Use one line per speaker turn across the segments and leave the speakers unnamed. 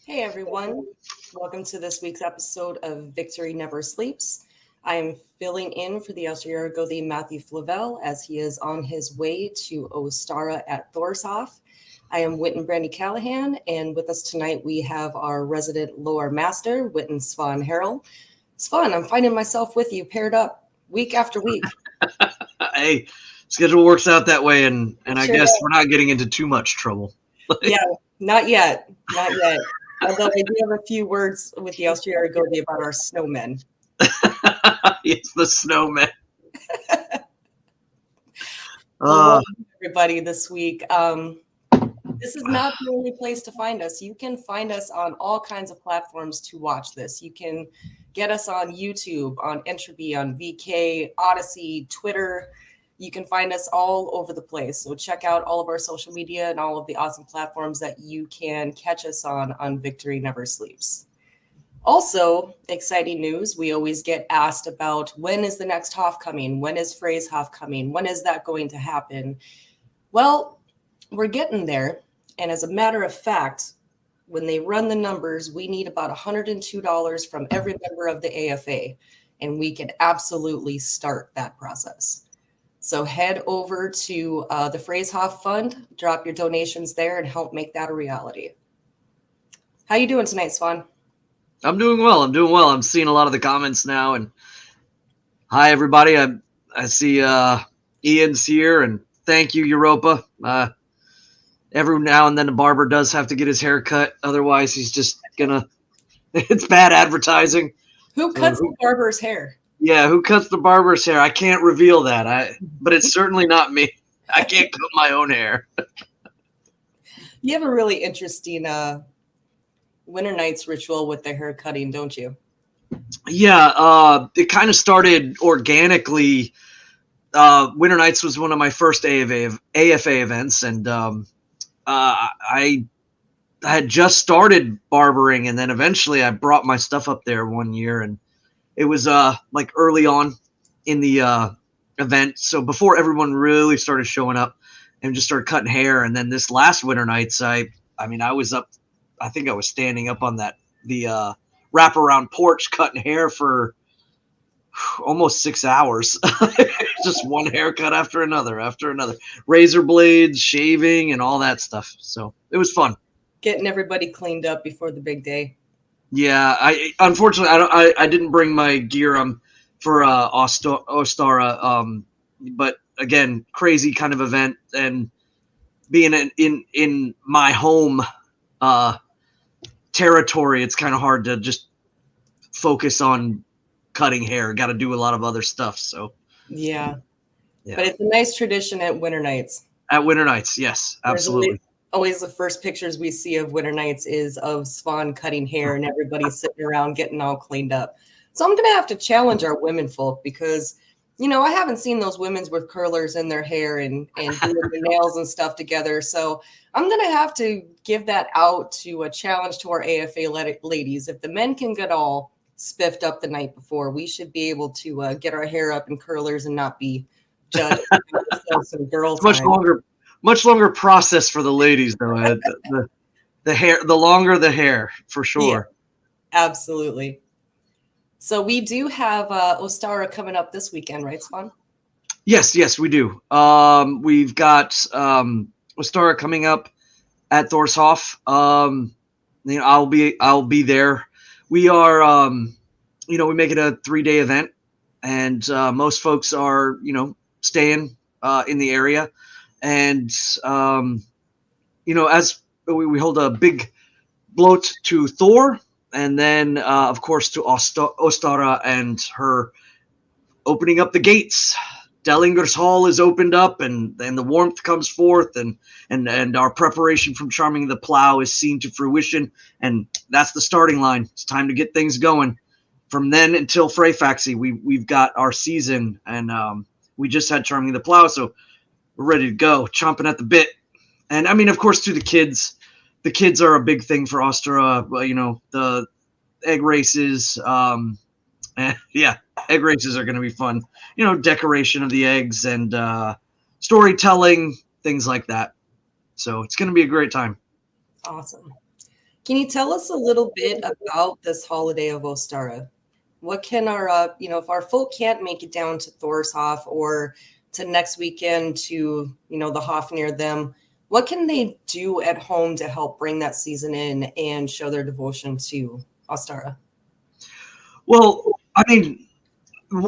Hey everyone, welcome to this week's episode of Victory Never Sleeps. I am filling in for the Austriargo Matthew Flavel as he is on his way to Ostara at Thorshof. I am Witan Brandy Callahan, and with us tonight we have our resident lore master, Witan Svan Herul. It's fun. I'm finding myself with you paired up week after week.
Hey, schedule works out that way, and I
Sure
guess
does.
we're not getting into too much trouble.
Yeah, not yet. Not yet. Although I do have a few words with the Austriargo about our snowmen.
It's the snowman.
Well,
Uh,
welcome everybody this week. This is not the only place to find us. You can find us on all kinds of platforms to watch this. You can get us on YouTube, on Entropy, on VK, Odyssey, Twitter. You can find us all over the place. So check out all of our social media and all of the awesome platforms that you can catch us on Victory Never Sleeps. Also, exciting news. We always get asked about when is the next Hof coming? When is Frey's Hof coming? When is that going to happen? Well, we're getting there. And as a matter of fact, when they run the numbers, we need about $102 from every member of the AFA, and we can absolutely start that process. So head over to the Phrasehoff Fund, drop your donations there, and help make that a reality. How you doing tonight, Swan?
I'm doing well. I'm seeing a lot of the comments now, and hi everybody. I see Ian's here, and thank you, Europa. Every now and then the barber does have to get his hair cut, otherwise he's just gonna. It's bad advertising.
Who
So
cuts the barber's hair?
yeah, who cuts the barber's hair? I can't reveal that. But it's certainly not me. I can't cut my own hair.
You have a really interesting Winter Nights ritual with the hair cutting, don't you?
Yeah, it kind of started organically. Winter Nights was one of my first AFA events, and I had just started barbering, and then eventually I brought my stuff up there one year, and it was like early on in the event, so before everyone really started showing up and just started cutting hair. And then this last Winter Nights, I mean, I was up. I think I was standing up on the wraparound porch cutting hair for almost 6 hours. Just one haircut after another, razor blades, shaving, and all that stuff. So it was fun.
Getting everybody cleaned up before the big day.
Yeah, I unfortunately I didn't bring my gear for Ostara, but again, crazy kind of event, and being in my home uh, territory, it's kind of hard to just focus on cutting hair. Got to do a lot of other stuff. So
Yeah.
yeah,
But it's a nice tradition at Winter Nights.
at Winter Nights, yes,
There's
absolutely.
always the first pictures we see of Winter Nights is of Swan cutting hair and everybody sitting around getting all cleaned up. So I'm going to have to challenge our women folk because, I haven't seen those women's with curlers in their hair and doing their nails and stuff together. So I'm going to have to give that out to a challenge to our AFA ladies. If the men can get all spiffed up the night before, we should be able to get our hair up in curlers and not be judged. Some girl
It's
time.
much longer process for the ladies though. The hair, the longer the hair, for
Yeah,
sure.
absolutely. So we do have Ostara coming up this weekend, right, Swan?
Yes, we do. We've got Ostara coming up at Thorshof. I'll be there. We are we make it a 3-day event, and most folks are staying in the area, and as we hold a big bloat to Thor, and then of course to Ostara and her opening up the gates. Dellinger's Hall is opened up, and the warmth comes forth, and our preparation from charming the plow is seen to fruition, and that's the starting line. It's time to get things going. From then until Freyfaxi, we've got our season, and we just had charming the plow, so we're ready to go, chomping at the bit. And I mean, of course, to the kids are a big thing for Austria. The egg races. Yeah, egg races are going to be fun. Decoration of the eggs and storytelling, things like that. So it's going to be a great time.
Awesome. Can you tell us a little bit about this holiday of Ostara? What can our, if our folk can't make it down to Thorshof or to next weekend to, the Hof near them, what can they do at home to help bring that season in and show their devotion to Ostara?
Well, I mean,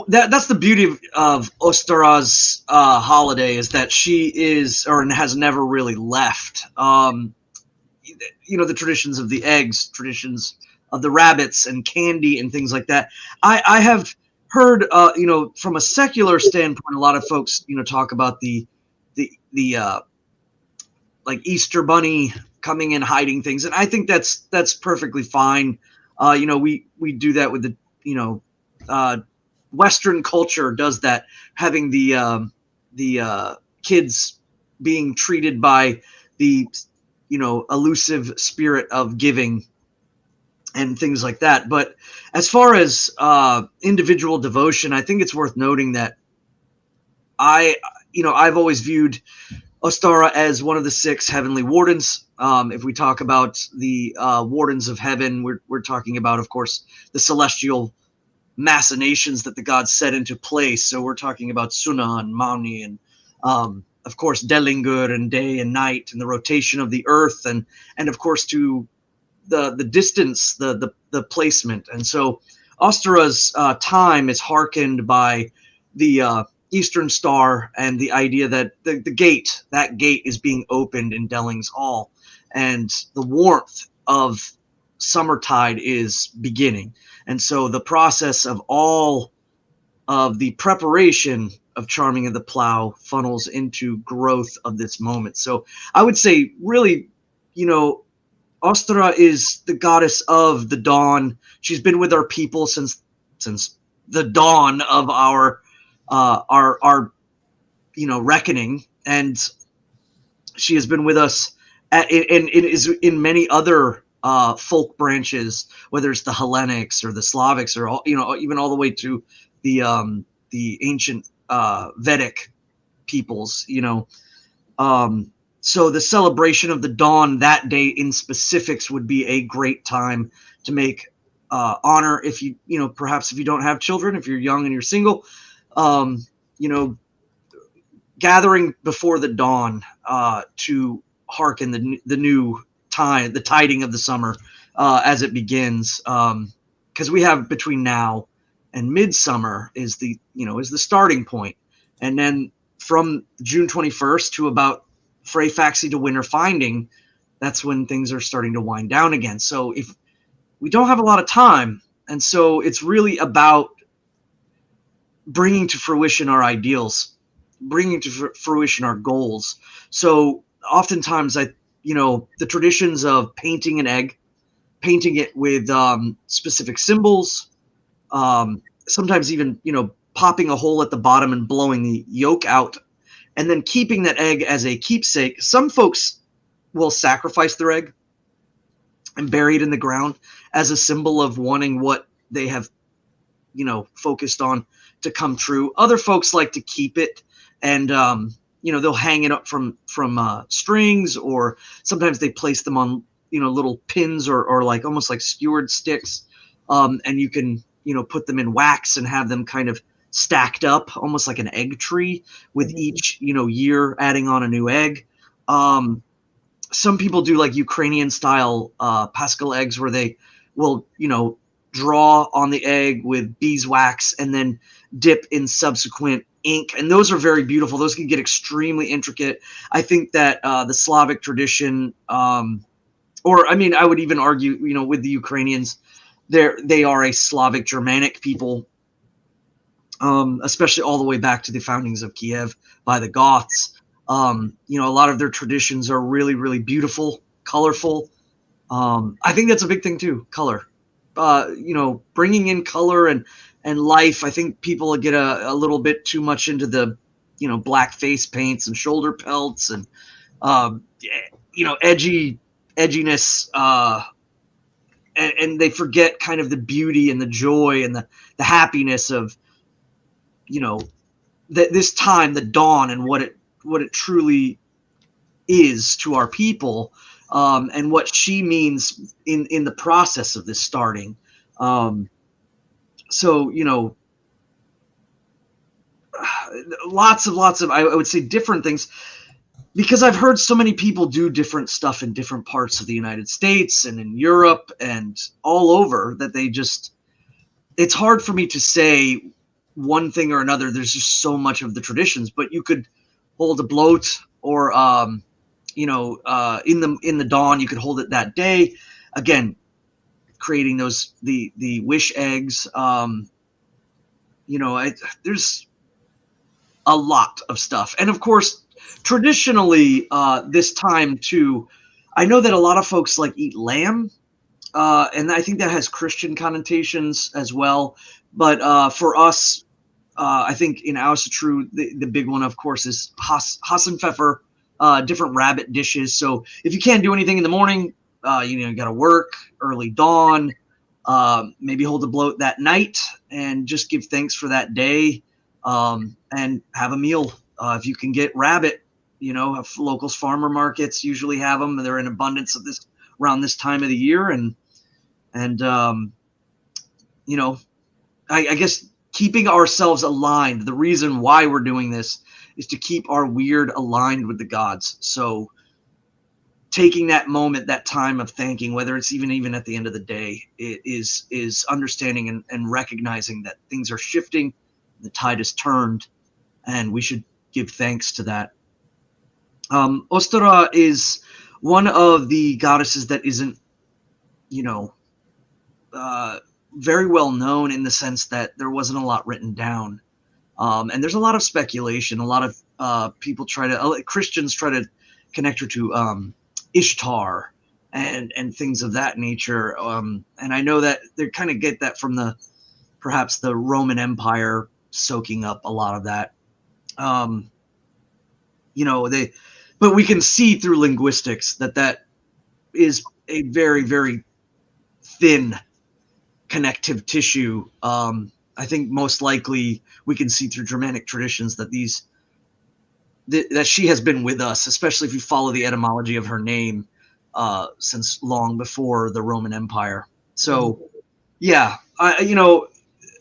that's the beauty of Ostara's holiday, is that she is or has never really left. The traditions of the eggs, traditions of the rabbits and candy and things like that. I have heard, from a secular standpoint, a lot of folks, talk about the like Easter Bunny coming and hiding things, and I think that's perfectly fine. We do that with uh, Western culture does that, having the kids being treated by the elusive spirit of giving and things like that. But as far as individual devotion, I think it's worth noting that I've always viewed Ostara as one of the 6 heavenly wardens. If we talk about the wardens of heaven, we're talking about, of course, the celestial machinations that the gods set into place. So we're talking about Suna and Mauni and, of course, Delingur and day and night and the rotation of the earth and of course to the distance, the placement. And so Ostara's time is hearkened by the Eastern Star and the idea that that gate is being opened in Delling's Hall, and the warmth of summertide is beginning. And so the process of all of the preparation of Charming of the Plow funnels into growth of this moment. So I would say, really, Ostara is the goddess of the dawn. She's been with our people since the dawn of our reckoning, and she has been with us and is in many other folk branches, whether it's the Hellenics or the Slavics or even all the way to the ancient Vedic peoples. So the celebration of the dawn that day in specifics would be a great time to make honor, if perhaps if you don't have children, if you're young and you're single, gathering before the dawn to hearken the new time, the tiding of the summer as it begins, because we have between now and midsummer is the starting point, and then from June 21st to about Freyfaxi to winter finding, that's when things are starting to wind down again. So if we don't have a lot of time, and so it's really about bringing to fruition our ideals, bringing to fruition our goals. So oftentimes the traditions of painting an egg, painting it with specific symbols, sometimes even popping a hole at the bottom and blowing the yolk out, and then keeping that egg as a keepsake. Some folks will sacrifice their egg and bury it in the ground as a symbol of wanting what they have focused on to come true. Other folks like to keep it, and they'll hang it up from strings, or sometimes they place them on little pins or like almost like skewered sticks, and you can put them in wax and have them kind of stacked up almost like an egg tree, with each year adding on a new egg. Some people do like Ukrainian style Pascal eggs, where they will draw on the egg with beeswax and then dip in subsequent ink, and those are very beautiful. Those can get extremely intricate. I think that the Slavic tradition, or I mean, I would even argue, with the Ukrainians, they are a Slavic Germanic people, especially all the way back to the foundings of Kiev by the Goths. A lot of their traditions are really, really beautiful, colorful. I think that's a big thing too, color. Bringing in color and life. I think people get a little bit too much into the, black face paints and shoulder pelts and, edginess, and they forget kind of the beauty and the joy and the happiness of, this time, the dawn, and what it truly is to our people. and what she means in the process of this starting. So, lots of I would say different things, because I've heard so many people do different stuff in different parts of the United States and in Europe and all over, that it's hard for me to say one thing or another. There's just so much of the traditions, but you could hold a bloat, or in the dawn, you could hold it that day. Again, creating the wish eggs. There's a lot of stuff, and of course, traditionally, this time too, I know that a lot of folks eat lamb, and I think that has Christian connotations as well. But for us, I think in Asatru, the big one, of course, is Hasenpfeffer, different rabbit dishes. So if you can't do anything in the morning, you got to work early dawn, maybe hold a bloat that night and just give thanks for that day, and have a meal. If you can get rabbit, locals farmer markets usually have them. They're in abundance around this time of the year. And I guess keeping ourselves aligned. The reason why we're doing this is to keep our weird aligned with the gods. So taking that moment, that time of thanking, whether it's even at the end of the day, it is understanding and recognizing that things are shifting, the tide is turned, and we should give thanks to that. Ostara is one of the goddesses that isn't, very well known, in the sense that there wasn't a lot written down. And there's a lot of speculation. A lot of Christians try to connect her to Ishtar and things of that nature. And I know that they kind of get that from perhaps the Roman Empire soaking up a lot of that. But we can see through linguistics that is a very, very thin connective tissue. I think most likely we can see through Germanic traditions that that she has been with us, especially if you follow the etymology of her name, since long before the Roman Empire. So, yeah,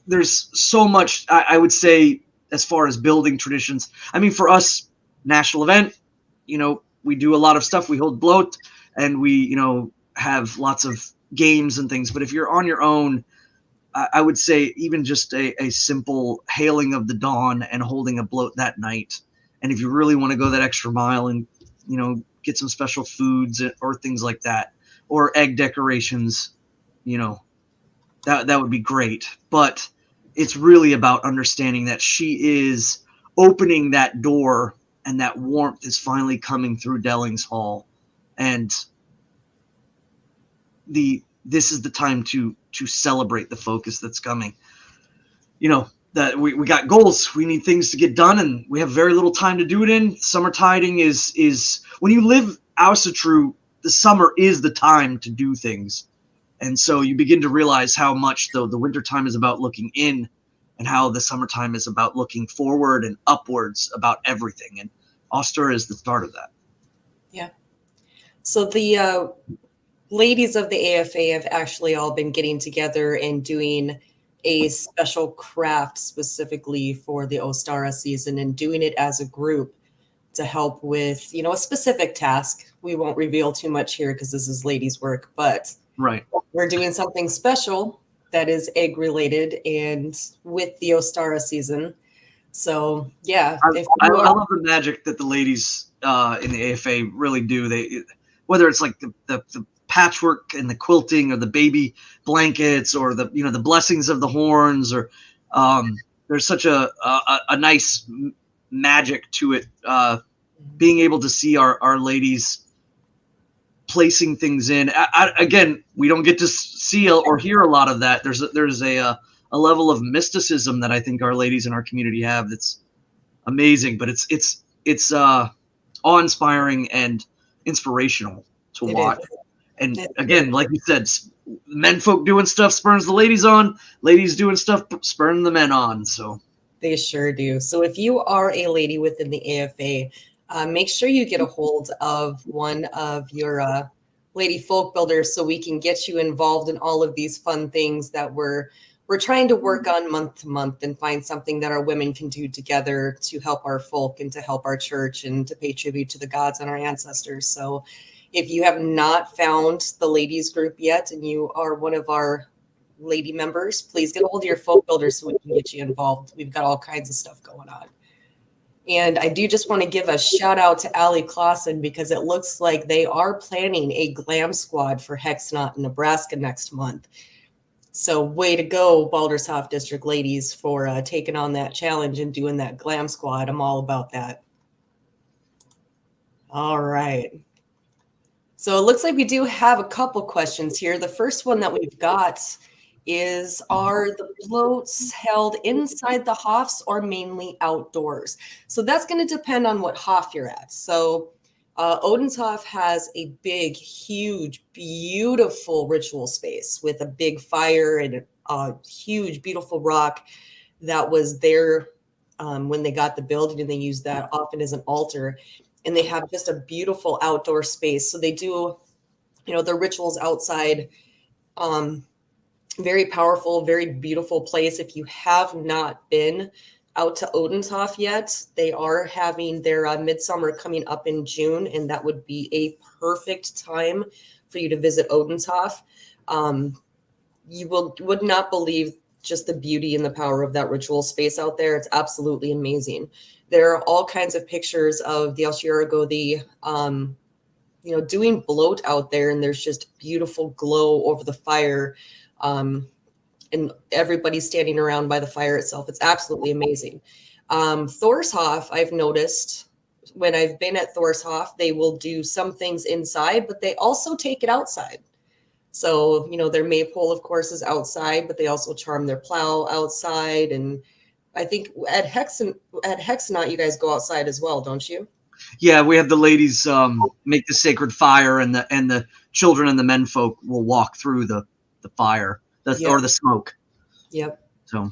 there's so much, I would say, as far as building traditions. I mean, for us, national event, we do a lot of stuff. We hold bloat, and we, have lots of games and things. But if you're on your own, I would say even just a simple hailing of the dawn and holding a bloat that night. And if you really want to go that extra mile and, get some special foods or things like that, or egg decorations, that would be great. But it's really about understanding that she is opening that door, and that warmth is finally coming through Dellings Hall. And this is the time to celebrate the focus that's coming. That we got goals, we need things to get done, and we have very little time to do it in. Summer tiding is when you live Asatru, the summer is the time to do things. And so you begin to realize how much the winter time is about looking in, and how the summertime is about looking forward and upwards about everything. And Oster is the start of that.
Yeah. So the ladies of the AFA have actually all been getting together and doing a special craft specifically for the Ostara season, and doing it as a group to help with, a specific task. We won't reveal too much here because this is ladies' work, but
right,
we're doing something special that is egg related and with the Ostara season. So yeah,
I love the magic that the ladies in the AFA really do. Whether it's like the patchwork and the quilting, or the baby blankets, or the blessings of the horns, or there's such a nice magic to it. Being able to see our ladies placing things in. Again, we don't get to see or hear a lot of that. There's a level of mysticism that I think our ladies in our community have that's amazing, but it's awe-inspiring and inspirational to watch. And again, like you said, men folk doing stuff spurns the ladies on, ladies doing stuff spurn the men on. So
they sure do. So if you are a lady within the AFA, make sure you get a hold of one of your lady folk builders so we can get you involved in all of these fun things that we're trying to work on month to month and find something that our women can do together to help our folk and to help our church and to pay tribute to the gods and our ancestors. So if you have not found the ladies group yet and you are one of our lady members, please get a hold of your folk builders so we can get you involved. We've got all kinds of stuff going on. And I do just want to give a shout out to Allie Clausen because it looks like they are planning a glam squad for Hexnot in Nebraska next month. So way to go, Baldershoff District ladies, for taking on that challenge and doing that glam squad. I'm all about that. All right. So it looks like we do have a couple questions here. The first one that we've got is, are the floats held inside the hofs or mainly outdoors? So that's going to depend on what hof you're at. So Odenshof has a big, huge, beautiful ritual space with a big fire and a huge, beautiful rock that was there when they got the building, and they used that often as an altar. And they have just a beautiful outdoor space. So they do, their rituals outside. Very powerful, very beautiful place. If you have not been out to Odenshof yet, they are having their midsummer coming up in June, and that would be a perfect time for you to visit Odenshof. You would not believe just the beauty and the power of that ritual space out there. It's absolutely amazing. There are all kinds of pictures of the Alshiragothi, doing bloat out there, and there's just beautiful glow over the fire. And everybody's standing around by the fire itself. It's absolutely amazing. Thorshof, I've noticed when I've been at Thorshof, they will do some things inside, but they also take it outside. So, their maypole, of course, is outside, but they also charm their plow outside. And I think at Hexnot, you guys go outside as well, don't you?
Yeah, we have the ladies make the sacred fire, and the children and the menfolk will walk through the fire, or the smoke.
Yep.
So,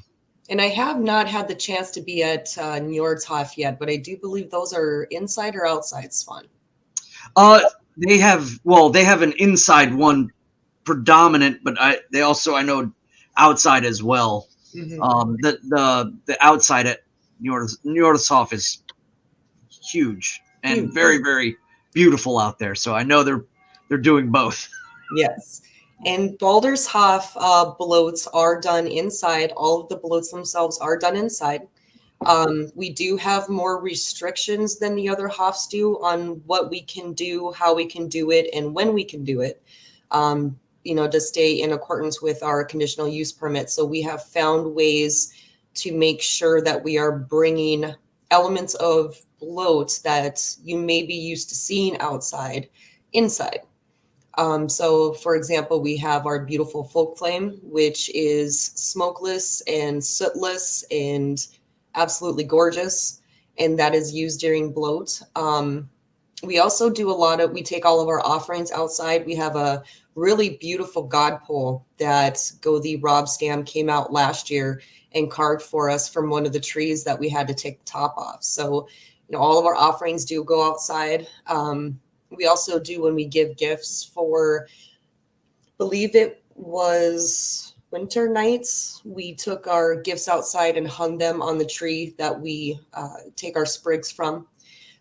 and I have not had the chance to be at Njordshof yet, but I do believe those are inside or outside, Svan.
They have an inside one predominant, but they also, I know, outside as well. Mm-hmm. The outside at Njordshof is huge and very, very beautiful out there. So I know they're doing both.
Yes. And Baldershof bloats are done inside. All of the bloats themselves are done inside. We do have more restrictions than the other hofs do on what we can do, how we can do it, and when we can do it, to stay in accordance with our conditional use permit. So we have found ways to make sure that we are bringing elements of bloat that you may be used to seeing outside, inside. So, for example, we have our beautiful folk flame, which is smokeless and sootless and absolutely gorgeous, and that is used during bloat. We also do we take all of our offerings outside. We have a really beautiful god pole that Gothi Rob Stam came out last year and carved for us from one of the trees that we had to take the top off. So, all of our offerings do go outside. We also do, when we give gifts for, believe it was winter nights, we took our gifts outside and hung them on the tree that we take our sprigs from.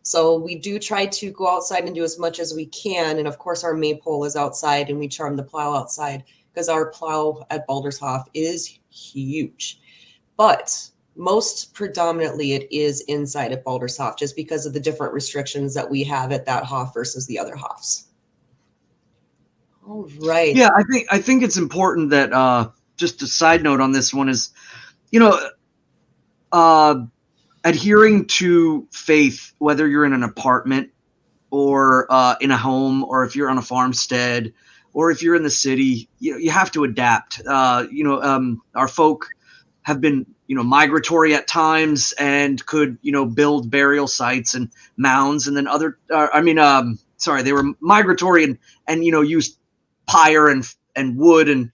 So we do try to go outside and do as much as we can. And of course, our maypole is outside, and we charm the plow outside because our plow at Baldershof is huge. But most predominantly, it is inside at Baldershof, just because of the different restrictions that we have at that hof versus the other hofs. All right.
Yeah, I think it's important that just a side note on this one is, adhering to faith, whether you're in an apartment or in a home, or if you're on a farmstead, or if you're in the city, you have to adapt. Our folk have been, migratory at times and could, build burial sites and mounds, and then they were migratory and used pyre and wood and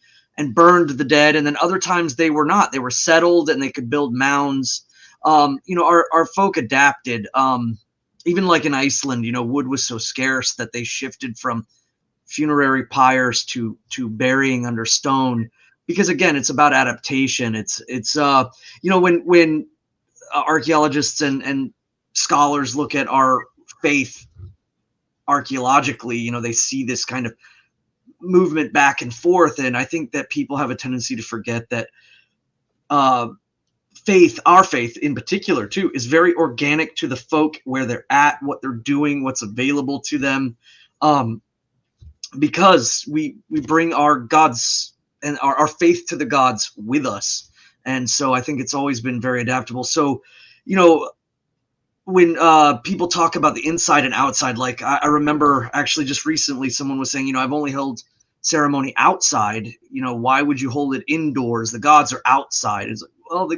burned the dead. And then other times they were not. They were settled and they could build mounds. Our folk adapted. Even like in Iceland, wood was so scarce that they shifted from funerary pyres to burying under stone, because again, it's about adaptation. It's when archaeologists and scholars look at our faith archaeologically, they see this kind of movement back and forth, and I think that people have a tendency to forget that our faith in particular too, is very organic to the folk, where they're at, what they're doing, what's available to them, because we bring our gods and our faith to the gods with us. And so I think it's always been very adaptable. So, when people talk about the inside and outside, like I remember actually just recently someone was saying, I've only held ceremony outside. Why would you hold it indoors? The gods are outside. It's like, well,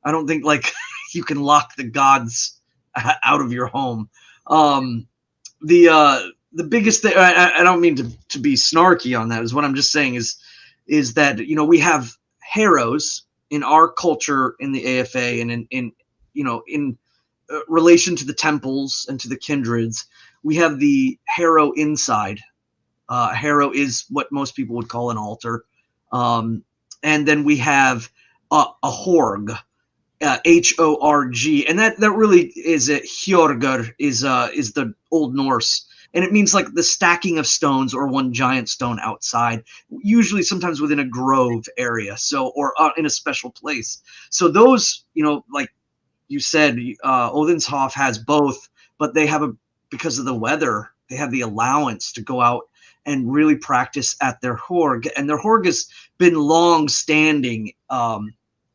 I don't think like you can lock the gods out of your home. The biggest thing, I don't mean to be snarky on that, is what I'm just saying is that, we have harrows in our culture in the AFA, and in relation to the temples and to the kindreds. We have the harrow inside. Harrow is what most people would call an altar. And then we have a horg, Horg, and that really is a hjorgr, is the Old Norse, and it means like the stacking of stones or one giant stone outside, usually sometimes within a grove area, or in a special place. So those, like you said, Odinshof has both, but they have because of the weather, they have the allowance to go out and really practice at their horg, and their horg has been long standing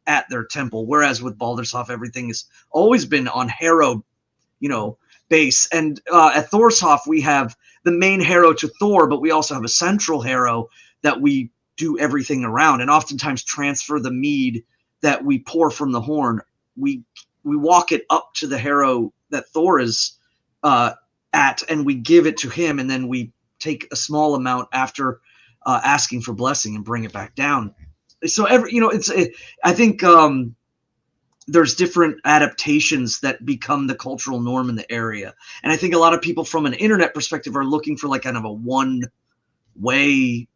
at their temple, whereas with Baldershof, everything has always been on harrow, base. And at Thorshof, we have the main harrow to Thor, but we also have a central harrow that we do everything around, and oftentimes transfer the mead that we pour from the horn. We walk it up to the harrow that Thor is at, and we give it to him, and then we take a small amount after asking for blessing and bring it back down. So I think there's different adaptations that become the cultural norm in the area. And I think a lot of people from an internet perspective are looking for like kind of a one way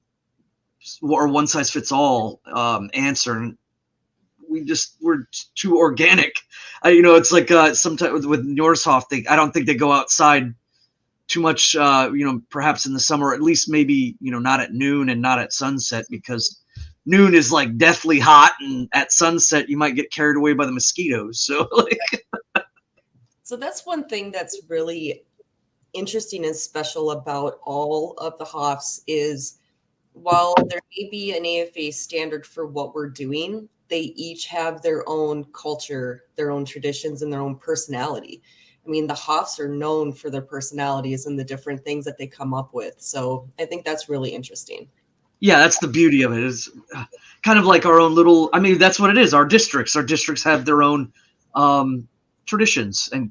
or one size fits all answer. And we're too organic. It's like sometimes with Norshof, I don't think they go outside too much, perhaps in the summer, at least maybe, not at noon and not at sunset, because noon is like deathly hot, and at sunset you might get carried away by the mosquitoes. So
so that's one thing that's really interesting and special about all of the Hofs is, while there may be an AFA standard for what we're doing, they each have their own culture, their own traditions, and their own personality. I mean, the Hofs are known for their personalities and the different things that they come up with. So I think that's really interesting.
Yeah, that's the beauty of it, is kind of like our own little, that's what it is. Our districts have their own traditions and,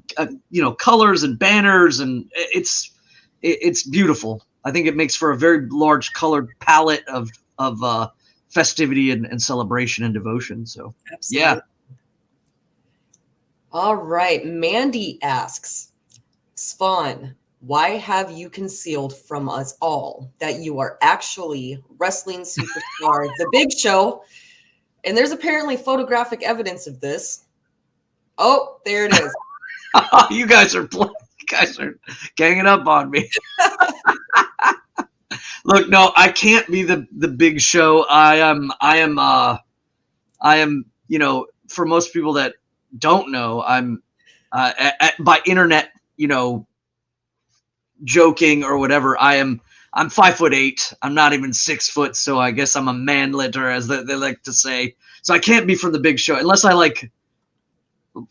colors and banners, and it's beautiful. I think it makes for a very large colored palette of festivity and celebration and devotion. So, absolutely. Yeah.
All right. Mandy asks, Svan, why have you concealed from us all that you are actually wrestling superstar The Big Show? And there's apparently photographic evidence of this. Oh, there it is.
You guys are ganging up on me. Look, no, I can't be the Big Show. I am, for most people that don't know, I'm by internet, joking or whatever, I'm 5'8". I'm not even 6 foot, so I guess I'm a manlitter, as they like to say. So I can't be from the Big Show unless I like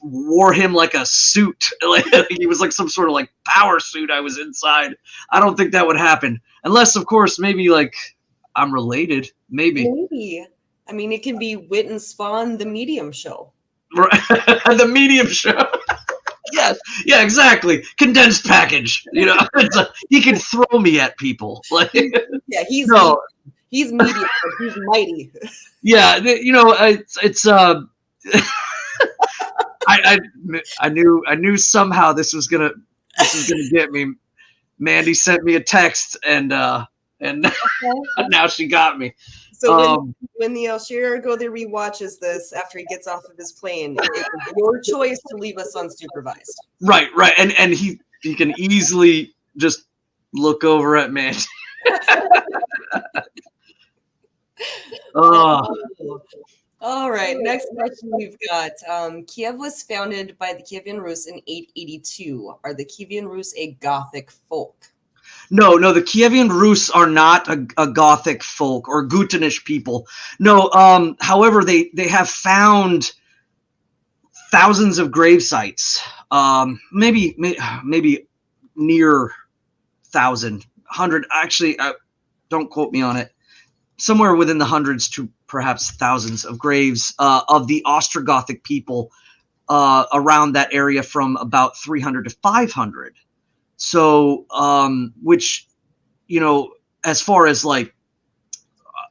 wore him like a suit, like he was like some sort of like power suit I was inside. I don't think that would happen, unless of course maybe like I'm related. Maybe.
I mean, it can be Witan Svan, the medium show.
Right. The medium show. Yes, yeah, exactly. Condensed package. He can throw me at people. Like,
yeah, he's medium. He's medium. He's mighty.
Yeah, it's I knew somehow this was gonna get me. Mandy sent me a text, and now she got me.
So when the Ullr go there rewatches this after he gets off of his plane, it's your choice to leave us unsupervised.
Right, and he can easily just look over at Mandy.
All right, next question we've got. Kiev was founded by the Kievan Rus in 882. Are the Kievan Rus a Gothic folk?
No, the Kievan Rus are not a Gothic folk or Gutanish people. No, however, they have found thousands of grave sites. Maybe near 1,000, 100. Actually, don't quote me on it. Somewhere within the hundreds to perhaps thousands of graves of the Ostrogothic people around that area from about 300 to 500. So, which, as far as like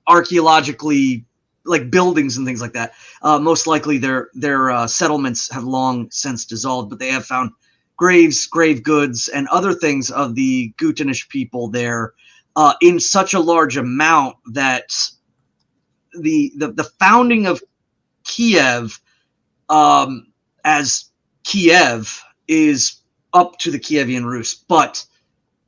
archaeologically, like buildings and things like that, most likely their settlements have long since dissolved, but they have found graves, grave goods, and other things of the Gutanish people there in such a large amount that the founding of Kiev as Kiev is up to the Kievan Rus, but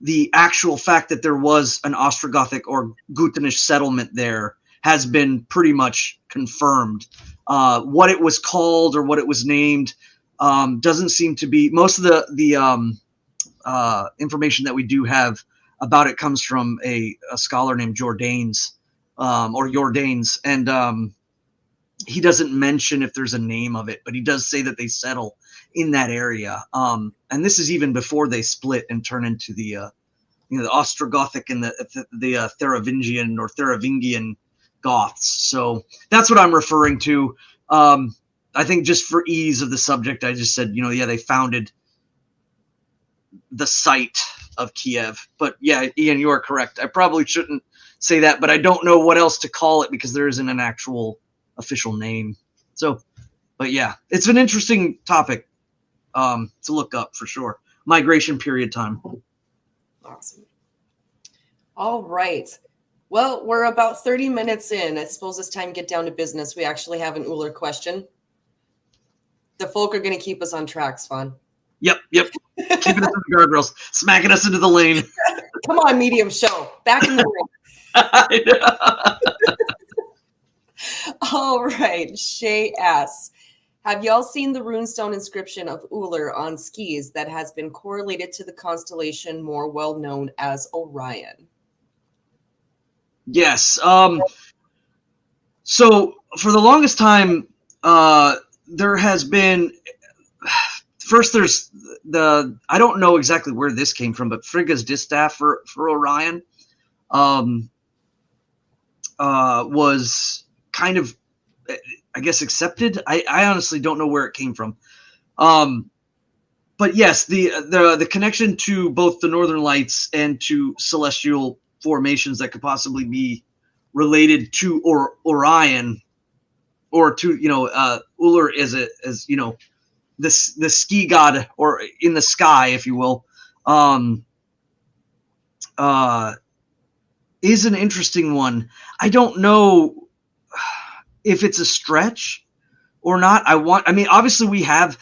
the actual fact that there was an Ostrogothic or Gutanish settlement there has been pretty much confirmed. What it was called or what it was named doesn't seem to be. Most of the information that we do have about it comes from a scholar named Jordanes, and he doesn't mention if there's a name of it, but he does say that they settle in that area. And this is even before they split and turn into the Ostrogothic and the Theravingian or Theravingian Goths. So that's what I'm referring to. I think just for ease of the subject, I just said, they founded the site of Kiev. But yeah, Ian, you are correct. I probably shouldn't say that, but I don't know what else to call it because there isn't an actual official name. So, but yeah, it's an interesting topic to look up for sure. Migration period time.
Awesome. All right. Well, we're about 30 minutes in. I suppose it's time to get down to business. We actually have an Ullr question. The folk are going to keep us on track, Svan.
Yep. Keeping us in the guardrails, smacking us into the lane.
Come on, medium show. Back in the ring. All right. Shay asks, have y'all seen the runestone inscription of Ullr on skis that has been correlated to the constellation more well known as Orion?
Yes. So for the longest time, there has been. First, there's I don't know exactly where this came from, but Frigga's distaff for Orion was kind of, I guess, accepted. I honestly don't know where it came from. But yes, the connection to both the Northern Lights and to celestial formations that could possibly be related to Orion or to Ullr as the ski god, or in the sky, if you will, is an interesting one. I don't know if it's a stretch or not. Obviously we have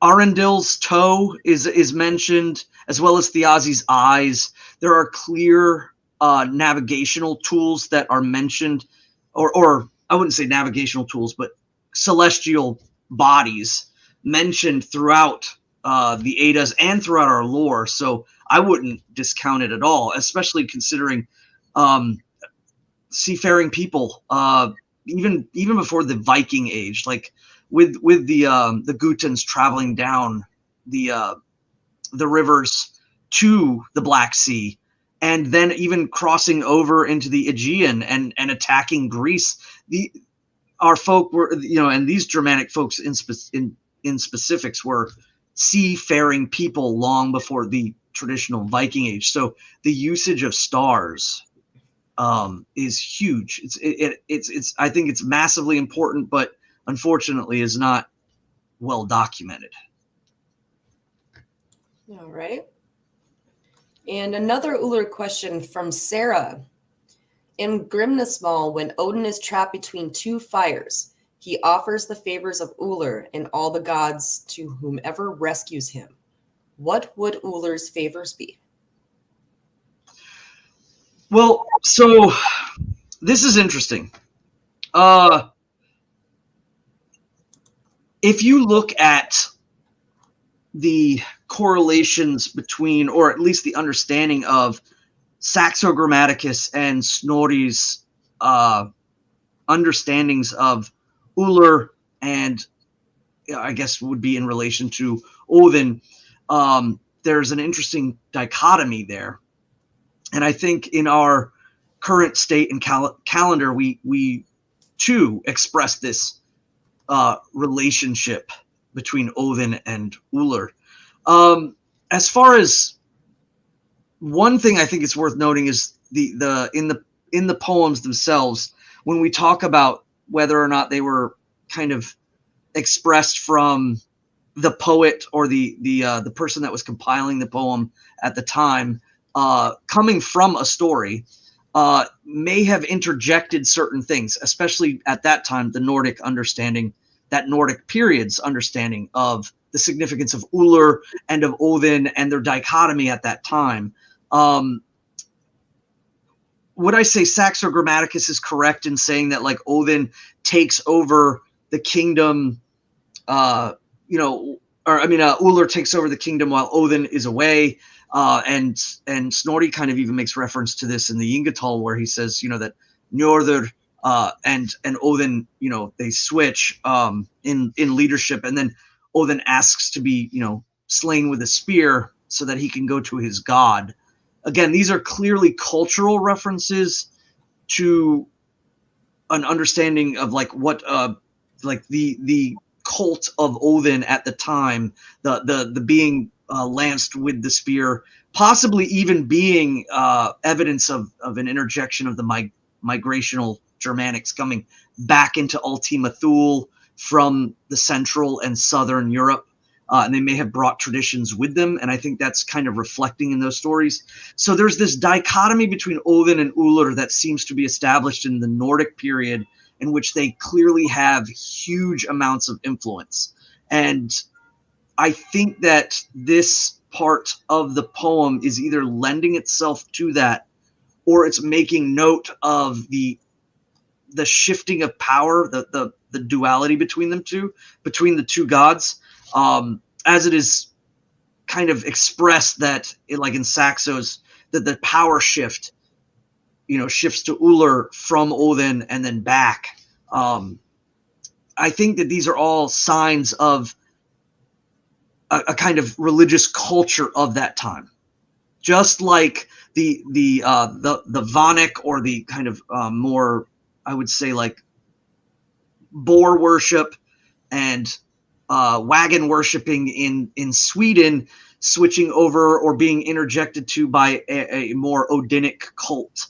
Arundel's toe is mentioned, as well as Thiazi's eyes. There are clear navigational tools that are mentioned, or I wouldn't say navigational tools, but celestial bodies mentioned throughout the Eddas and throughout our lore. So I wouldn't discount it at all, especially considering seafaring people, even before the Viking age, like with the Gutans traveling down the rivers to the Black Sea, and then even crossing over into the Aegean and attacking Greece. Our folk were, and these Germanic folks in specifics were seafaring people long before the traditional Viking age. So the usage of stars is huge. It's I think it's massively important, but unfortunately is not well documented.
All right. And another Ullr question from Sarah. In Grimnismal, when Odin is trapped between two fires, he offers the favors of Ullr and all the gods to whomever rescues him. What would Ullr's favors be?
Well, so this is interesting. If you look at the correlations between, or at least the understanding of Saxo Grammaticus and Snorri's understandings of Ullr, and I guess would be in relation to Odin, there's an interesting dichotomy there. And I think in our current state and calendar, we too express this relationship between Odin and Ullr. As far as one thing I think it's worth noting is the in the poems themselves, when we talk about whether or not they were kind of expressed from the poet or the person that was compiling the poem at the time, coming from a story, may have interjected certain things, especially at that time, the Nordic understanding, that Nordic period's understanding of the significance of Ullr and of Odin and their dichotomy at that time. Would I say Saxo Grammaticus is correct in saying that like Odin takes over the kingdom, Ullr takes over the kingdom while Odin is away, and Snorri kind of even makes reference to this in the Ingatal, where he says, that Njordur and Odin, they switch in leadership, and then Odin asks to be, slain with a spear so that he can go to his god. Again, these are clearly cultural references to an understanding of like what like the cult of Odin at the time, the being lanced with the spear, possibly even being evidence of an interjection of the migrational Germanics coming back into Ultima Thule from the Central and Southern Europe. And they may have brought traditions with them, and I think that's kind of reflecting in those stories. So there's this dichotomy between Odin and Ullr that seems to be established in the Nordic period, in which they clearly have huge amounts of influence. And I think that this part of the poem is either lending itself to that, or it's making note of the shifting of power, the duality between the two gods, as it is kind of expressed that, like in Saxo's, that the power shift, shifts to Ullr from Odin and then back. I think that these are all signs of a kind of religious culture of that time, just like the Vonic, or the kind of more, I would say, like boar worship and wagon worshipping in Sweden, switching over or being interjected to by a more Odinic cult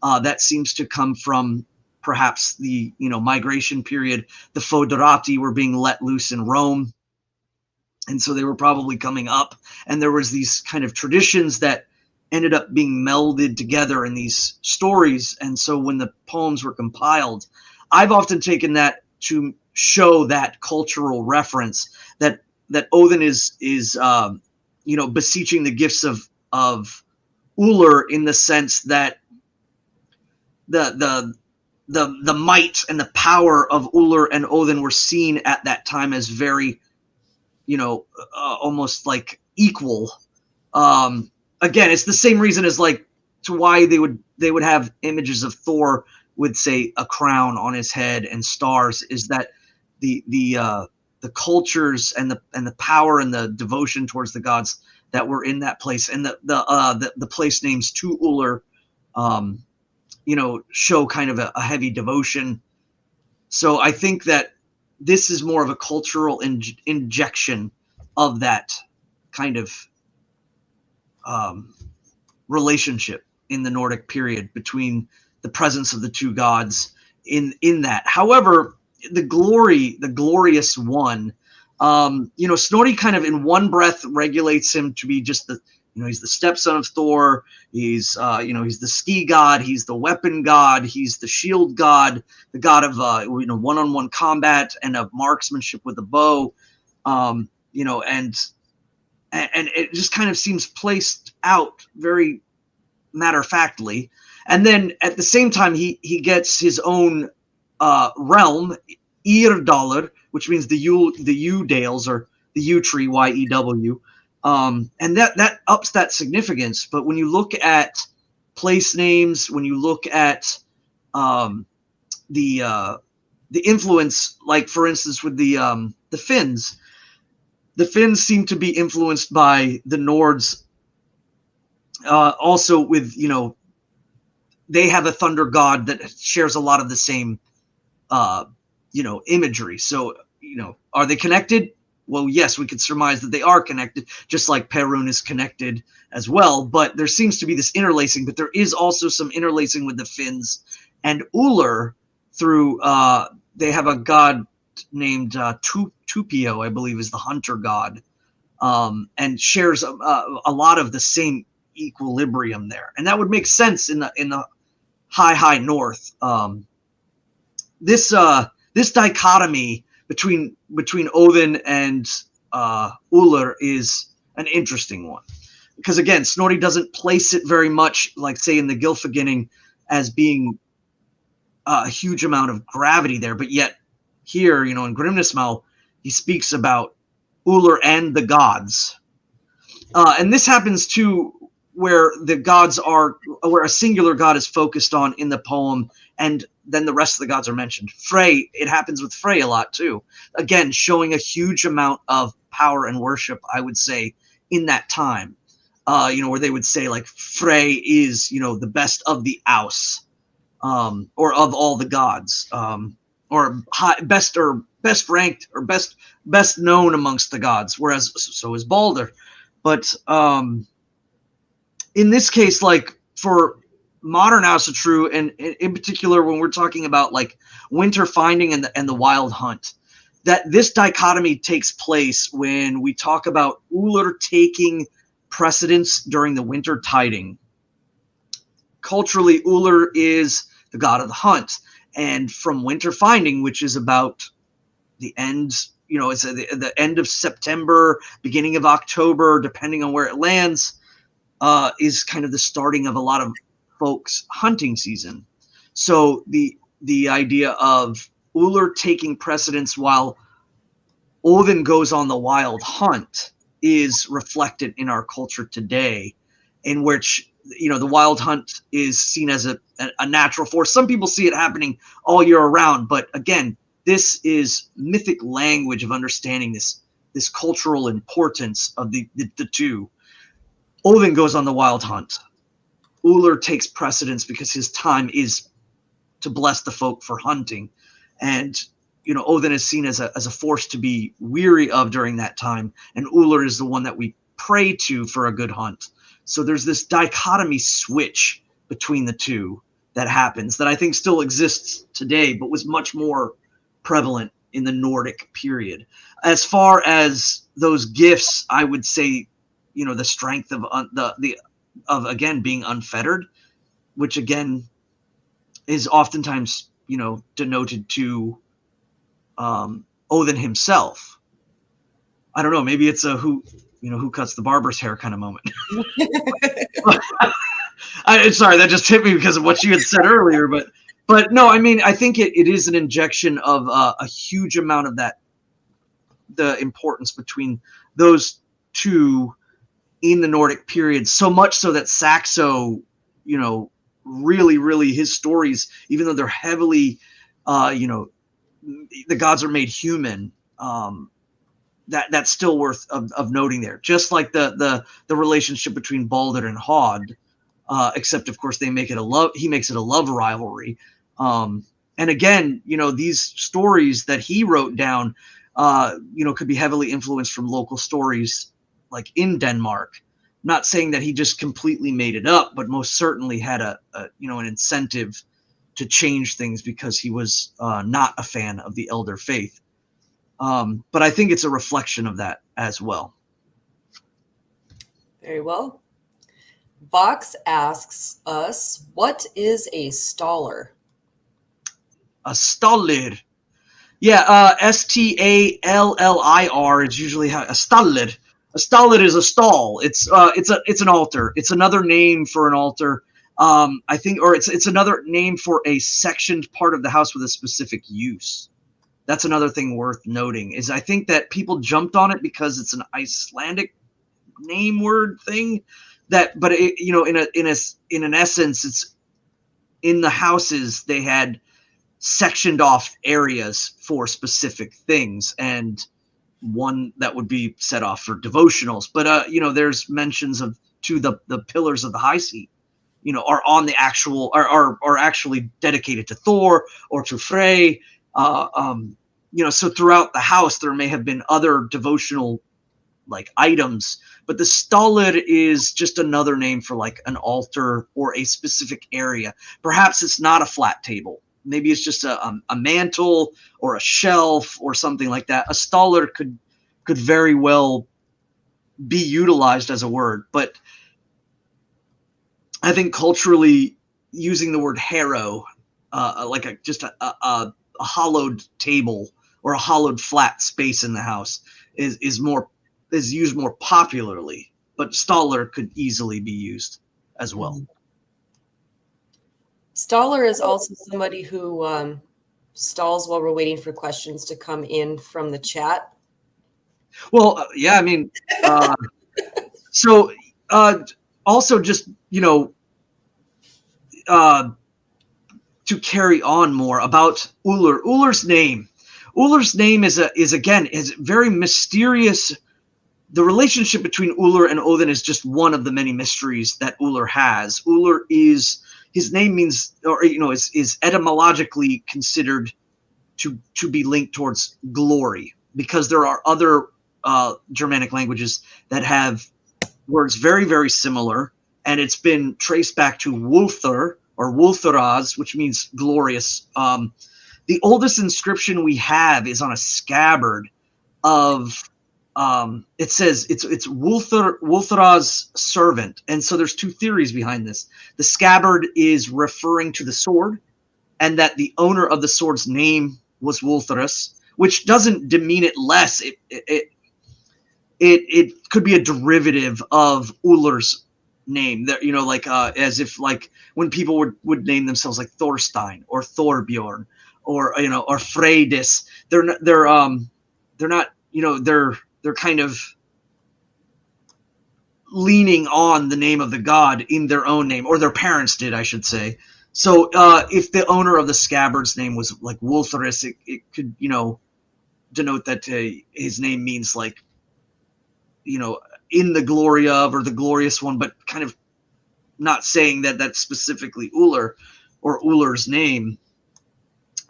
that seems to come from perhaps the migration period. The Foederati were being let loose in Rome, and so they were probably coming up, and there was these kind of traditions that ended up being melded together in these stories. And so when the poems were compiled, I've often taken that to show that cultural reference, that Odin is beseeching the gifts of Ullr, in the sense that the might and the power of Ullr and Odin were seen at that time as very, almost like equal. Again, it's the same reason as like to why they would have images of Thor with, say, a crown on his head and stars, is that the cultures and the power and the devotion towards the gods that were in that place, and the place names to Ullr, show kind of a heavy devotion. So I think that this is more of a cultural injection of that kind of relationship in the Nordic period between the presence of the two gods in that. However, the glorious one, Snorri kind of in one breath regulates him to be just he's the stepson of Thor. He's he's the ski god. He's the weapon god. He's the shield god. The god of one-on-one combat and of marksmanship with a bow. And it just kind of seems placed out very matter-of-factly. And then at the same time, he gets his own realm, Yrdalr, which means the yew dales, or the yew tree, Yew. And that ups that significance. But when you look at place names, when you look at the influence, like for instance with the Finns seem to be influenced by the Nords. Also with they have a thunder god that shares a lot of the same imagery. So are they connected? Well, yes, we could surmise that they are connected, just like Perun is connected as well. But there seems to be this interlacing, but there is also some interlacing with the Finns and Ullr through, they have a god named Tupio, I believe is the hunter god, and shares a lot of the same equilibrium there. And that would make sense in the high north. This dichotomy between Odin and Ullr is an interesting one, because again, Snorri doesn't place it very much, like say in the Gylfaginning, as being a huge amount of gravity there, but yet here, in Grimnismal, he speaks about Ullr and the gods, and this happens too, where the gods are, where a singular god is focused on in the poem, and then the rest of the gods are mentioned. Frey, it happens with Frey a lot too. Again, showing a huge amount of power and worship, I would say, in that time. Where they would say like Frey is, the best of the Aus, or of all the gods, or best ranked or best known amongst the gods. Whereas so is Balder, but in this case, like for modern Asatru, and in particular when we're talking about like winter finding and the wild hunt, that this dichotomy takes place when we talk about Ullr taking precedence during the winter tiding. Culturally, Ullr is the god of the hunt, and from winter finding, which is about the end, it's the end of September, beginning of October, depending on where it lands, is kind of the starting of a lot of folks' hunting season. So the idea of Ullr taking precedence while Odin goes on the wild hunt is reflected in our culture today, in which the wild hunt is seen as a natural force. Some people see it happening all year around, but again, this is mythic language of understanding this cultural importance of the two. Odin goes on the wild hunt. Ullr takes precedence because his time is to bless the folk for hunting. And, Odin is seen as a force to be weary of during that time. And Ullr is the one that we pray to for a good hunt. So there's this dichotomy switch between the two that happens that I think still exists today, but was much more prevalent in the Nordic period. As far as those gifts, I would say, the strength of of again being unfettered, which again is oftentimes denoted to Odin himself. I don't know, maybe it's a who cuts the barber's hair kind of moment. Sorry, that just hit me because of what you had said earlier, but no, I mean, I think it is an injection of a huge amount of the importance between those two in the Nordic period, so much so that Saxo, really his stories, even though they're heavily, the gods are made human, that's still worth of noting there. Just like the relationship between Balder and Hod, except of course he makes it a love rivalry. And again, these stories that he wrote down, could be heavily influenced from local stories like in Denmark. Not saying that he just completely made it up, but most certainly had an incentive to change things because he was not a fan of the elder faith. But I think it's a reflection of that as well.
Very well. Vox asks us, what is a staller?
A stallir. Yeah, Stallir is usually how a stallir. A stallir is a stall. It's an altar. It's another name for an altar. I think, or it's another name for a sectioned part of the house with a specific use. That's another thing worth noting. Is I think that people jumped on it because it's an Icelandic name word thing. But it, in an essence, it's in the houses they had sectioned off areas for specific things, and one that would be set off for devotionals. But there's mentions of the pillars of the high seat, are on the actual are actually dedicated to Thor or to Frey. So throughout the house there may have been other devotional like items, but the stallir is just another name for like an altar or a specific area. Perhaps it's not a flat table. Maybe it's just a mantle or a shelf or something like that. A stallir could very well be utilized as a word, but I think culturally using the word harrow, like just a hollowed table or a hollowed flat space in the house is used more popularly, but stallir could easily be used as well.
Staller is also somebody who stalls while we're waiting for questions to come in from the chat.
Well, yeah, I mean, so also just to carry on more about Ullr. Ullr's name. Ullr's name is very mysterious. The relationship between Ullr and Odin is just one of the many mysteries that Ullr has. Ullr his name means, or is etymologically considered to be linked towards glory, because there are other Germanic languages that have words very, very similar, and it's been traced back to Wulfr or Wulfraz, which means glorious. The oldest inscription we have is on a scabbard of it says it's Wulfra's servant, and so there's two theories behind this. The scabbard is referring to the sword, and that the owner of the sword's name was Wulfras, which doesn't demean it less. It could be a derivative of Ullr's name, that as if like when people would name themselves like Thorstein or Thorbjorn or or Freydis. They're not they're kind of leaning on the name of the god in their own name, or their parents did, I should say. So if the owner of the scabbard's name was like Wulfrus, it could denote that his name means like in the glory of, or the glorious one, but kind of not saying that that's specifically Ullr or Ullr's name.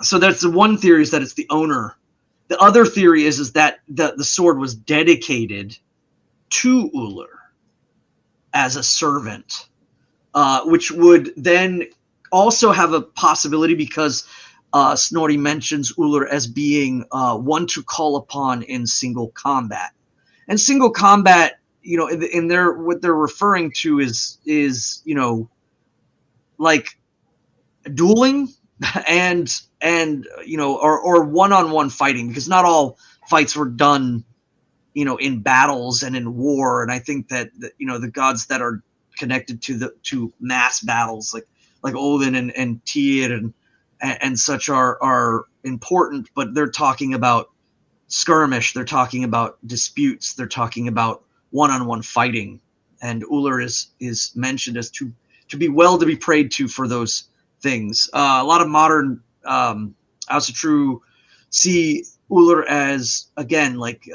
So that's the one theory, is that it's the owner. The other theory is that the sword was dedicated to Ullr as a servant, which would then also have a possibility, because Snorri mentions Ullr as being one to call upon in single combat. And single combat, in what they're referring to is like dueling and or one-on-one fighting, because not all fights were done in battles and in war. And I think that the gods that are connected to mass battles like Odin and Tyr and such are important, but they're talking about skirmish, they're talking about disputes, they're talking about one-on-one fighting. And Ullr is mentioned as to be prayed to for those things. A lot of modern Asatru see Ullr as, again, like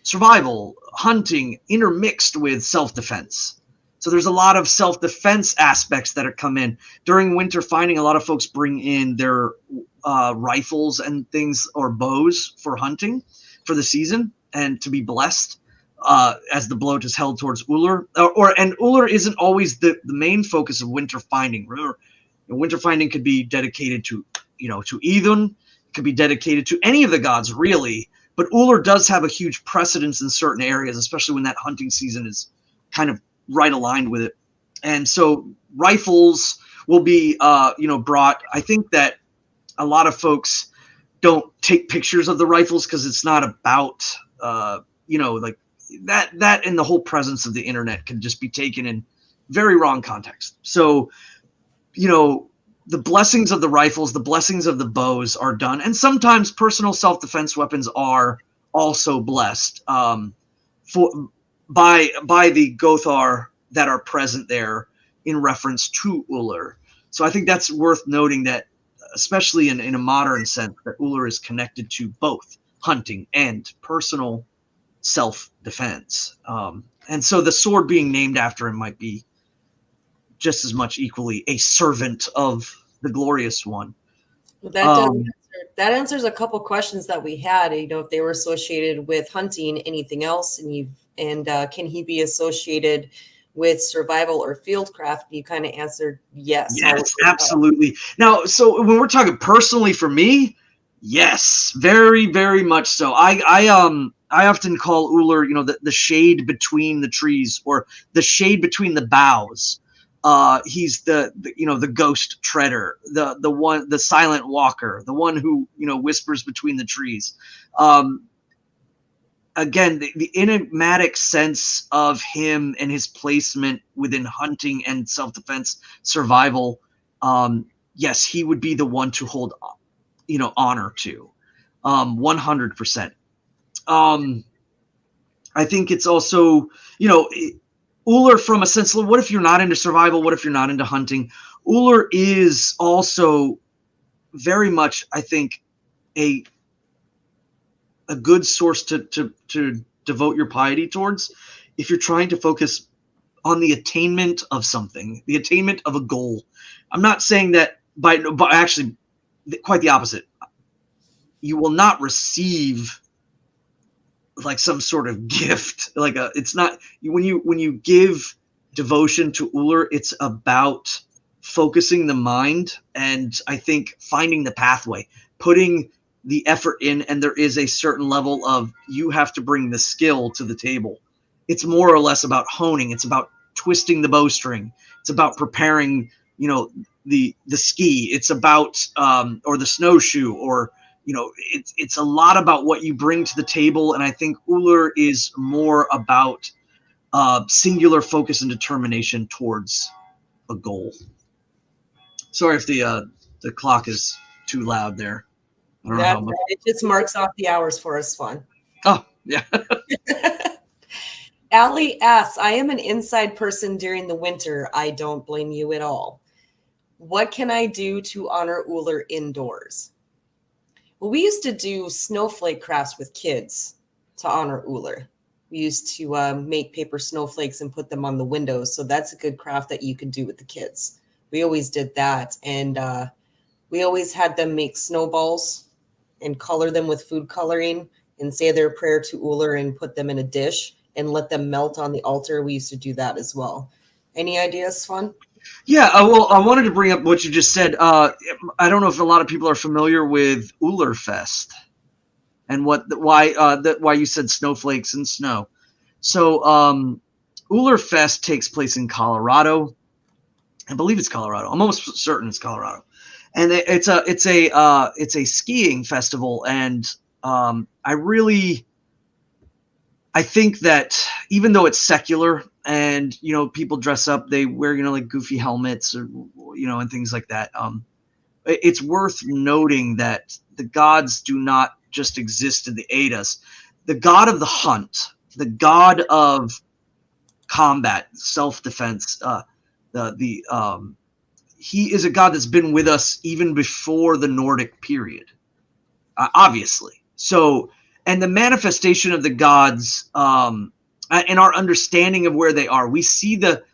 survival, hunting, intermixed with self-defense. So there's a lot of self-defense aspects that are come in. During winter finding, a lot of folks bring in their rifles and things, or bows, for hunting for the season and to be blessed as the bloat is held towards Ullr. And Ullr isn't always the main focus of winter finding. Remember, winter finding could be dedicated to to Idun, it could be dedicated to any of the gods, really. But Ullr does have a huge precedence in certain areas, especially when that hunting season is kind of right aligned with it. And so rifles will be, brought. I think that a lot of folks don't take pictures of the rifles because it's not about, like that and the whole presence of the internet can just be taken in very wrong context. So, the blessings of the rifles, the blessings of the bows are done. And sometimes personal self-defense weapons are also blessed by the Gothar that are present there in reference to Ullr. So I think that's worth noting that, especially in a modern sense, that Ullr is connected to both hunting and personal self-defense. And so the sword being named after him might be just as much equally a servant of the glorious one.
Well, that answers a couple questions that we had. If they were associated with hunting, anything else, and can he be associated with survival or fieldcraft? You kind of answered yes.
Yes, absolutely. Now, so when we're talking personally for me, yes, very, very much so. I often call Ullr, the shade between the trees or the shade between the boughs. He's the ghost treader, the silent walker, the one who whispers between the trees. Again, the enigmatic sense of him and his placement within hunting and self-defense survival. Yes, he would be the one to hold honor to, 100%. I think it's also Ullr, from a sense of what if you're not into survival? What if you're not into hunting? Ullr is also very much, I think, a good source to devote your piety towards if you're trying to focus on the attainment of something, the attainment of a goal. I'm not saying that but actually quite the opposite. You will not receive like some sort of gift, it's not when you give devotion to Ullr, it's about focusing the mind, and I think finding the pathway, putting the effort in, and there is a certain level of you have to bring the skill to the table. It's more or less about honing. It's about twisting the bowstring. It's about preparing, the ski. It's about or the snowshoe, or it's a lot about what you bring to the table. And I think Ullr is more about singular focus and determination towards a goal. Sorry if the clock is too loud there. I don't know how much.
It just marks off the hours for us, Svan.
Oh, yeah.
Allie asks, I am an inside person during the winter. I don't blame you at all. What can I do to honor Ullr indoors? Well, we used to do snowflake crafts with kids to honor Ullr. We used to make paper snowflakes and put them on the windows. So that's a good craft that you can do with the kids. We always did that. And we always had them make snowballs and color them with food coloring and say their prayer to Ullr and put them in a dish and let them melt on the altar. We used to do that as well. Any ideas, Svan?
Yeah, well, I wanted to bring up what you just said. I don't know if a lot of people are familiar with Ullr Fest and why you said snowflakes and snow. So Ullr Fest takes place in Colorado. I believe it's Colorado. I'm almost certain it's Colorado. And it's a skiing festival, and I think that even though it's secular and people dress up, they wear like goofy helmets or and things like that. It's worth noting that the gods do not just exist to aid us. The god of the hunt, the god of combat, self-defense, he is a god that's been with us even before the Nordic period, obviously. So, and the manifestation of the gods and our understanding of where they are, we see the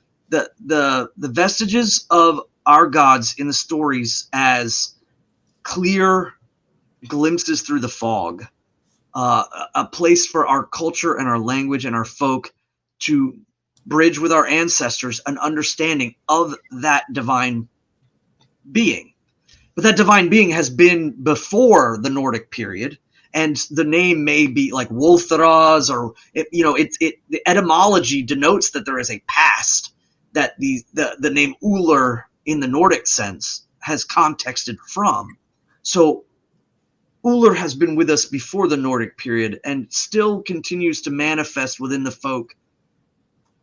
vestiges of our gods in the stories as clear glimpses through the fog, a place for our culture and our language and our folk to bridge with our ancestors an understanding of that divine being. But that divine being has been before the Nordic period, and the name may be like Woltheraz, or the etymology denotes that there is a past that the name Ullr in the Nordic sense has contexted from. So Ullr has been with us before the Nordic period and still continues to manifest within the folk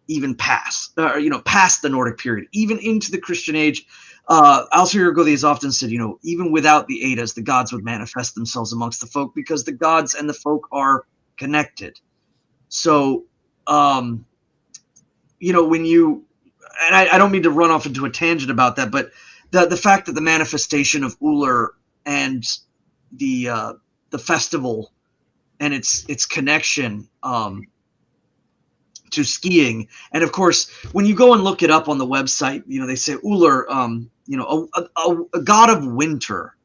even past the Nordic period, even into the Christian age. Alcir Godi has often said, even without the Eddas, the gods would manifest themselves amongst the folk because the gods and the folk are connected. So, when you, and I don't mean to run off into a tangent about that, but the fact that the manifestation of Ullr and the festival and its connection to skiing, and of course, when you go and look it up on the website, they say Ullr, a god of winter.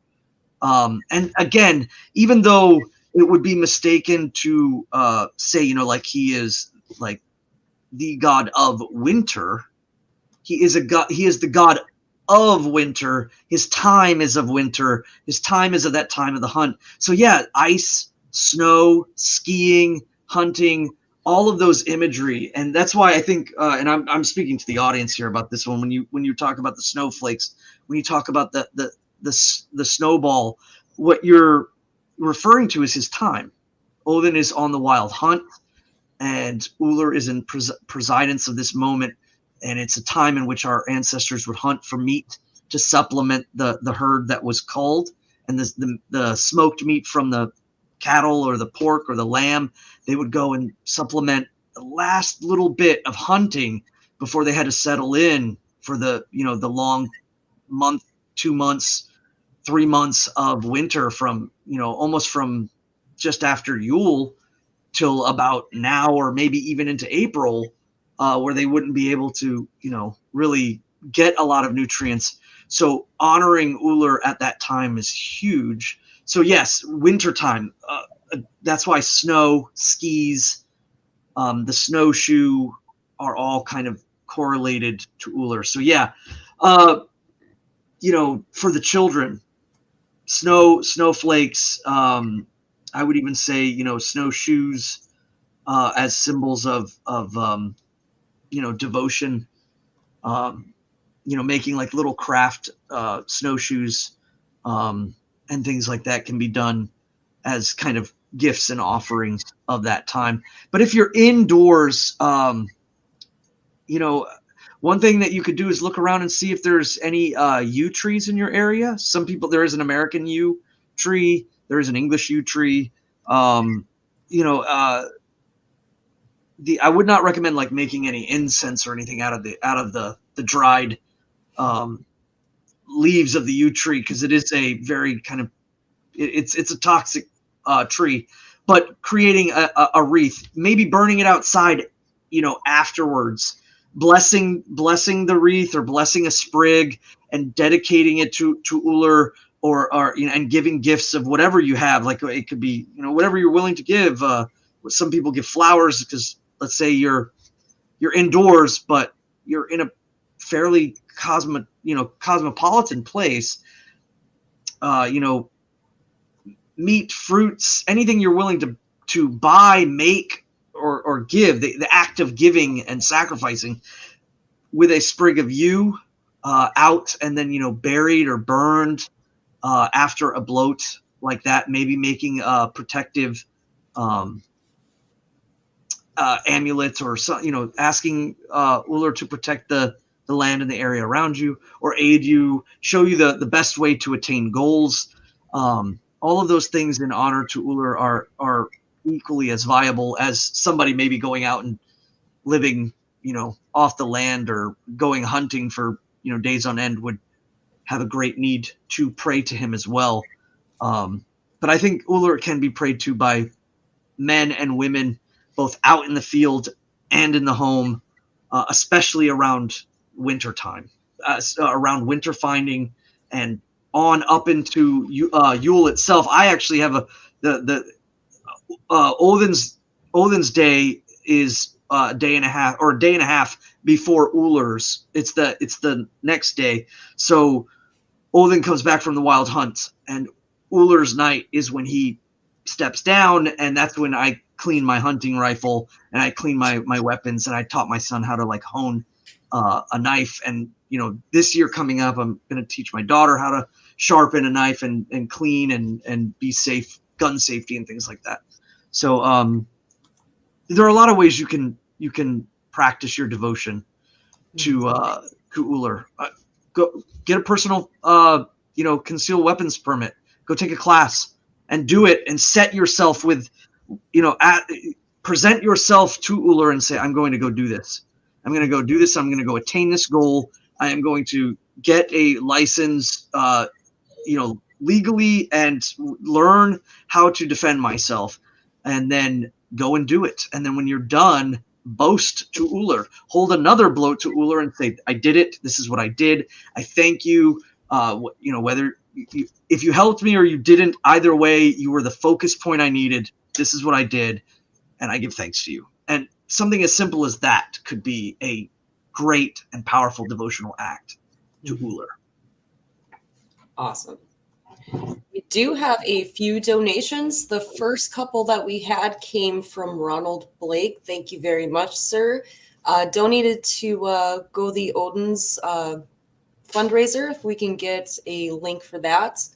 And again, even though it would be mistaken to say, like he is like the god of winter, he is a god. He is the god of winter. His time is of winter. His time is of that time of the hunt. So yeah, ice, snow, skiing, hunting, all of those imagery, and that's why I think, and I'm speaking to the audience here about this one. When you talk about the snowflakes, when you talk about the snowball, what you're referring to is his time. Odin is on the wild hunt, and Ullr is in presidence of this moment, and it's a time in which our ancestors would hunt for meat to supplement the herd that was culled, and the smoked meat from the cattle or the pork or the lamb, they would go and supplement the last little bit of hunting before they had to settle in for the long month, 2 months, 3 months of winter, from almost from just after Yule till about now, or maybe even into April, where they wouldn't be able to really get a lot of nutrients. So honoring Ullr at that time is huge. So yes, wintertime. That's why snow, skis, the snowshoe are all kind of correlated to Ullr. So yeah, for the children, snowflakes. I would even say snowshoes as symbols of devotion. Making like little craft snowshoes and things like that can be done as kind of gifts and offerings of that time. But if you're indoors, one thing that you could do is look around and see if there's any yew trees in your area. There is an American yew tree, there is an English yew tree. I would not recommend like making any incense or anything out of the dried leaves of the yew tree, because it is a very kind of it's a toxic tree. But creating a wreath, maybe burning it outside, afterwards, blessing the wreath or blessing a sprig and dedicating it to Ullr, or and giving gifts of whatever you have. Like it could be whatever you're willing to give. Some people give flowers because let's say you're indoors, but you're in a fairly cosmopolitan place. Meat, fruits, anything you're willing to buy, make, or give. The act of giving and sacrificing with a sprig of yew out, and then buried or burned after a bloat like that. Maybe making a protective amulet, or asking Ullr to protect the land and the area around you, or aid you, show you the best way to attain goals. All of those things in honor to Ullr are equally as viable as somebody maybe going out and living off the land, or going hunting for days on end would have a great need to pray to him as well. But I think Ullr can be prayed to by men and women, both out in the field and in the home, especially around wintertime, around winter finding, and on up into Yule itself. I actually have the Odin's day is a day and a half before Ullr's. It's the next day. So Odin comes back from the wild hunt, and Ullr's night is when he steps down, and that's when I clean my hunting rifle and I clean my weapons, and I taught my son how to like hone a knife. And this year coming up, I'm going to teach my daughter how to sharpen a knife and clean and be safe, gun safety and things like that. So there are a lot of ways you can practice your devotion to Ullr. Go get a personal concealed weapons permit. Go take a class and do it, and set yourself with present yourself to Ullr and say, I'm going to go do this. I'm going to go do this. I'm going to go attain this goal. I am going to get a license legally and learn how to defend myself, and then go and do it. And then when you're done, boast to Ullr, hold another bloat to Ullr and say, I did it. This is what I did. I thank you. Whether if you helped me or you didn't, either way, you were the focus point I needed. This is what I did, and I give thanks to you. And something as simple as that could be a great and powerful devotional act to Ullr.
Awesome. We do have a few donations. The first couple that we had came from Ronald Blake. Thank you very much, sir. Donated to Go the Odin's fundraiser. If we can get a link for that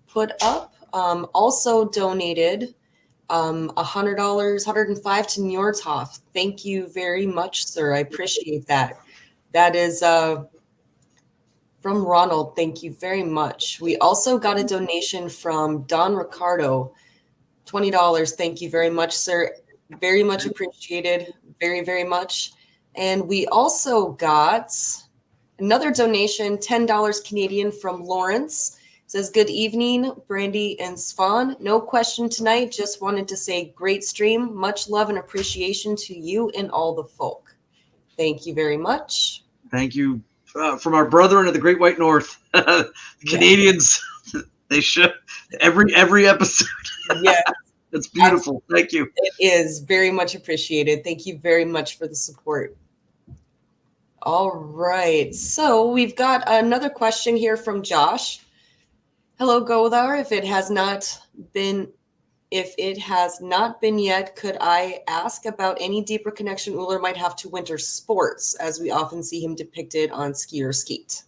put up. Also donated $100, $105 to Njorthoff. Thank you very much, sir. I appreciate that. That is from Ronald. Thank you very much. We also got a donation from Don Ricardo, $20. Thank you very much, sir. Very much appreciated. Very, very much. And we also got another donation, $10 Canadian from Lawrence. It says, good evening, Brandy and Svan. No question tonight. Just wanted to say great stream. Much love and appreciation to you and all the folk. Thank you very much.
Thank you. From our brethren of the Great White North, Canadians, they should every episode.
Yeah,
it's beautiful. Thank you.
It is very much appreciated. Thank you very much for the support. All right, so we've got another question here from Josh. Hello, Godar. If it has not been yet, could I ask about any deeper connection Ullr might have to winter sports, as we often see him depicted on Ski or Skeet?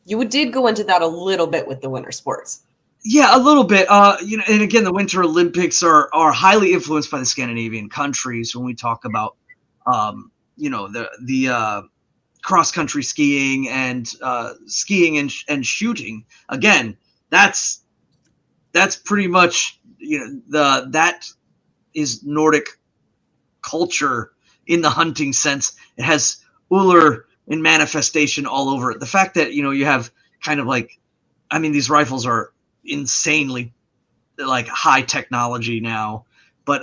You did go into that a little bit with the winter sports.
Yeah, a little bit. And again, the Winter Olympics are highly influenced by the Scandinavian countries. When we talk about, the cross country skiing and skiing and shooting, again, that's pretty much. That is Nordic culture in the hunting sense. It has Ullr in manifestation all over it. The fact that, you have kind of like, these rifles are insanely like high technology now, but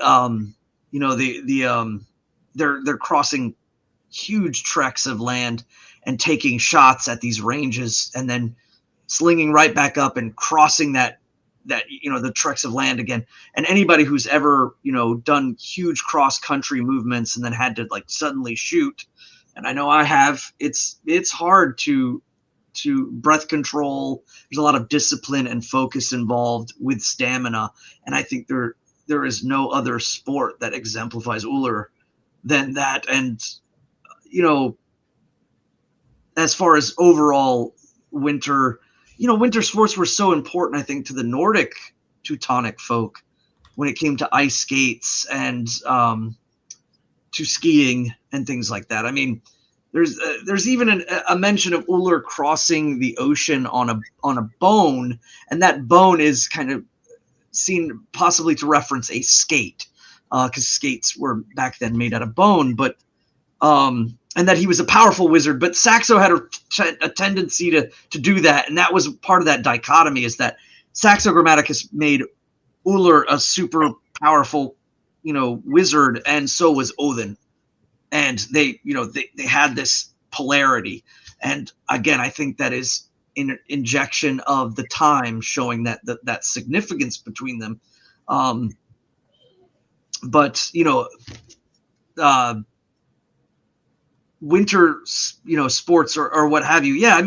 they're crossing huge tracts of land and taking shots at these ranges and then slinging right back up and crossing that the tracts of land again. And anybody who's ever done huge cross country movements and then had to like suddenly shoot, and I know I have, it's hard to breath control. There's a lot of discipline and focus involved with stamina, and I think there is no other sport that exemplifies Ullr than that. And as far as overall winter sports were so important, I think, to the Nordic Teutonic folk when it came to ice skates and to skiing and things like that. There's even a mention of Ullr crossing the ocean on a bone, and that bone is kind of seen possibly to reference a skate, because skates were back then made out of bone, but and that he was a powerful wizard. But Saxo had a tendency to do that, and that was part of that dichotomy, is that Saxo Grammaticus made Ullr a super powerful, wizard, and so was Odin. And they had this polarity. And again, I think that is an injection of the time showing that significance between them. But winter, sports or what have you. Yeah,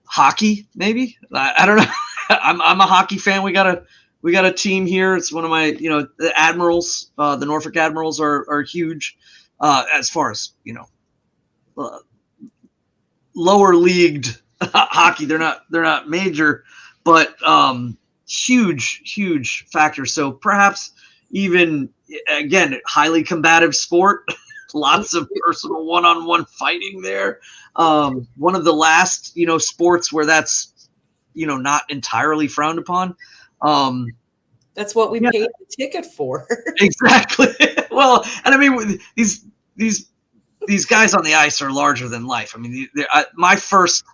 hockey maybe. I don't know. I'm a hockey fan. We gotta We got a team here. It's one of my, the Admirals, the Norfolk Admirals are huge as far as, lower leagued hockey. They're not major, but huge factor. So perhaps even, again, highly combative sport, lots of personal one-on-one fighting there. One of the last, sports where that's, not entirely frowned upon.
That's what we paid the ticket for.
Exactly. Well, and I mean, these guys on the ice are larger than life. I mean, my first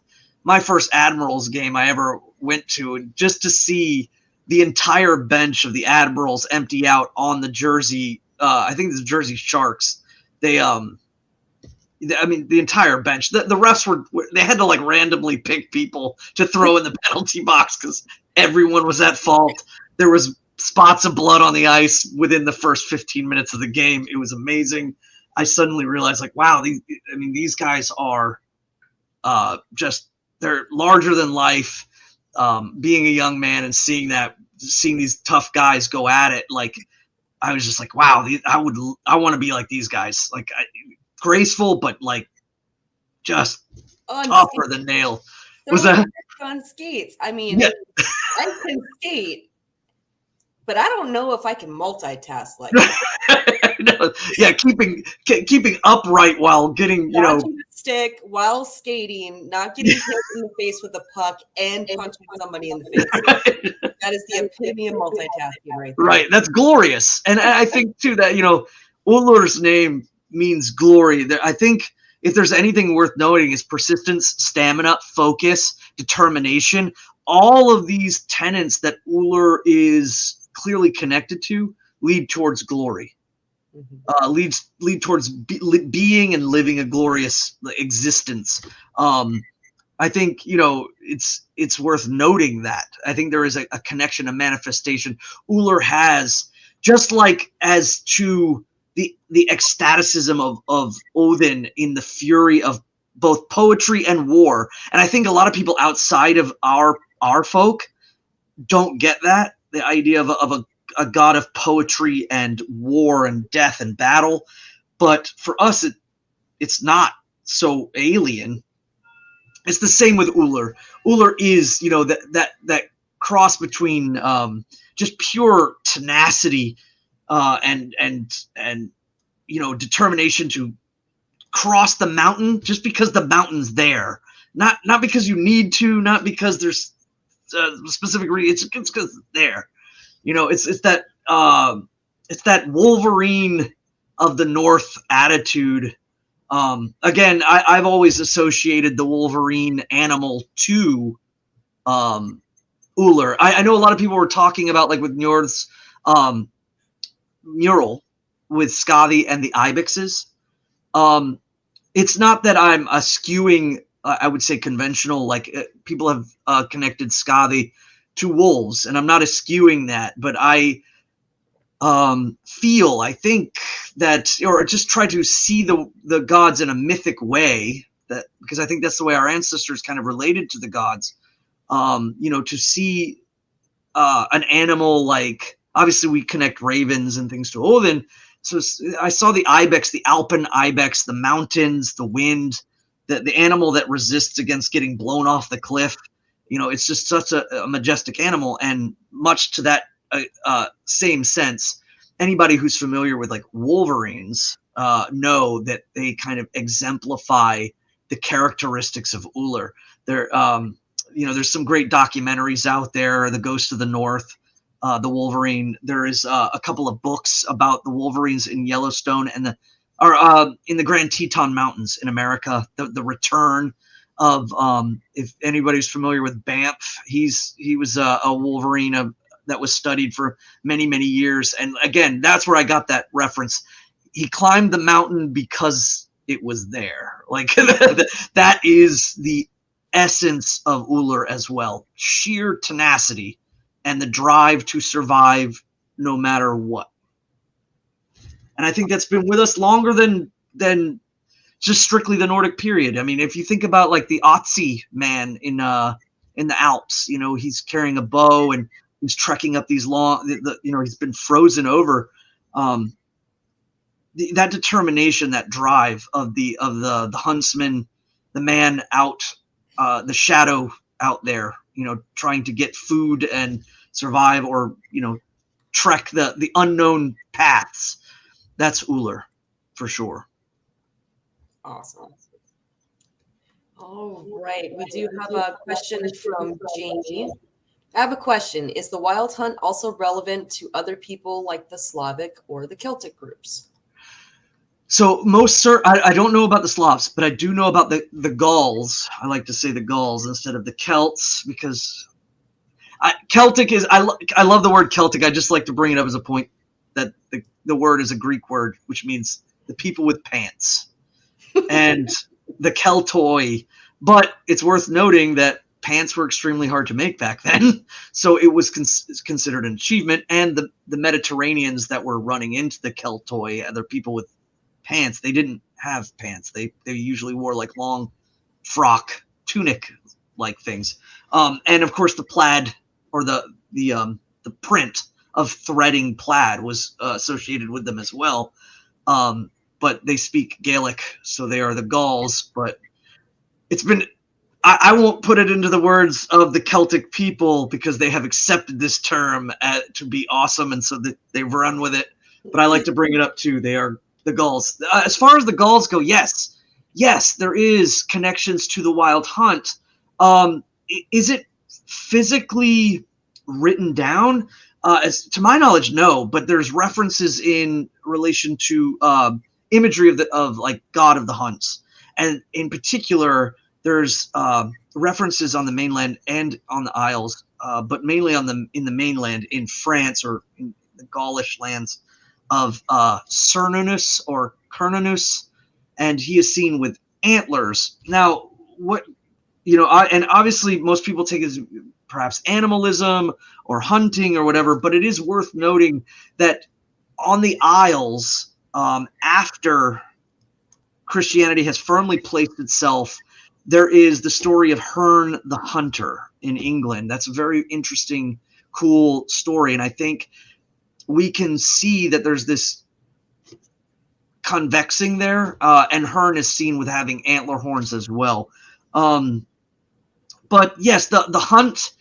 Admirals game I ever went to, just to see the entire bench of the Admirals empty out on the Jersey. I think it's the Jersey Sharks. The entire bench. The refs they had to like randomly pick people to throw in the penalty box because everyone was at fault. There was spots of blood on the ice within the first 15 minutes of the game. It was amazing. I suddenly realized, like, wow, these guys are they're larger than life. Being a young man and seeing these tough guys go at it, like, I was just like, wow, I want to be like these guys, like, graceful, but like just tougher than nail. Was that
on skates? I mean, yeah. I can skate, but I don't know if I can multitask like that.
No, yeah, keeping upright while getting,
the stick while skating, not getting hit in the face with a puck and punching somebody in the face. Right. That is the epitome of multitasking right there.
Right, that's glorious. And I think too that, Ullr's name means glory. I think if there's anything worth noting is persistence, stamina, focus, determination. All of these tenets that Ullr is clearly connected to lead towards glory. Lead towards being and living a glorious existence. I think it's worth noting that. I think there is a connection, a manifestation. Ullr has, just like as to the ecstaticism of Odin in the fury of both poetry and war. And I think a lot of people outside of our folk don't get that, the idea of a god of poetry and war and death and battle. But for us, it's not so alien. It's the same with Ullr. Ullr is, that cross between just pure tenacity and determination to cross the mountain just because the mountain's there, not because you need to, not because there's a specific reason. It's because it's there. It's that Wolverine of the North attitude. Again, I've always associated the Wolverine animal to Ullr. I know a lot of people were talking about, like, with Njord's mural with Skadi and the ibexes. It's not that I'm eschewing, I would say, conventional, like, people have connected Skadi to wolves, and I'm not eschewing that, but I think that, or just try to see the gods in a mythic way, that because I think that's the way our ancestors kind of related to the gods. To see an animal, like, obviously we connect ravens and things to Odin. So I saw the ibex, the Alpine ibex, the mountains, the wind, the animal that resists against getting blown off the cliff. It's just such a majestic animal. And much to that same sense, anybody who's familiar with, like, Wolverines know that they kind of exemplify the characteristics of Ullr. There's some great documentaries out there, The Ghost of the North, the Wolverine. There is a couple of books about the Wolverines in Yellowstone and in the Grand Teton Mountains in America. The return of, if anybody's familiar with Banff, he was a Wolverine that was studied for many, many years. And again, that's where I got that reference. He climbed the mountain because it was there. Like, that is the essence of Ullr as well. Sheer tenacity and the drive to survive no matter what. And I think that's been with us longer than just strictly the Nordic period. I mean, if you think about, like, the Otzi man in the Alps, he's carrying a bow and he's trekking up these long, he's been frozen over. That determination, that drive of the huntsman, the man out, the shadow out there, trying to get food and survive, or trek the unknown paths. That's Ullr, for sure.
Awesome. All right, we do have a question from Jamie. I have a question. Is the Wild Hunt also relevant to other people like the Slavic or the Celtic groups?
So I don't know about the Slavs, but I do know about the Gauls. I like to say the Gauls instead of the Celts, because Celtic is, I love the word Celtic. I just like to bring it up as a point that the word is a Greek word, which means the people with pants, and the Keltoi. But it's worth noting that pants were extremely hard to make back then, so it was considered an achievement. And the Mediterraneans that were running into the Keltoi, other people with pants, they didn't have pants. They usually wore like long frock, tunic like things. And of course the plaid, or the print of threading plaid was associated with them as well. But they speak Gaelic, so they are the Gauls. But it's been, I won't put it into the words of the Celtic people, because they have accepted this term to be awesome, and so they've run with it. But I like to bring it up too. They are the Gauls. As far as the Gauls go, yes, there is connections to the Wild Hunt. Is it physically written down? As to my knowledge, no. But there's references in relation to imagery of like God of the Hunts, and in particular, there's references on the mainland and on the Isles, but mainly in the mainland in France, or in the Gaulish lands, of Cernunnos or Cernunnos, and he is seen with antlers. Now, and obviously most people take it as perhaps animalism or hunting or whatever, but it is worth noting that on the Isles, after Christianity has firmly placed itself, there is the story of Herne the Hunter in England. That's a very interesting, cool story, and I think we can see that there's this convexing there, and Herne is seen with having antler horns as well. But yes, the hunt,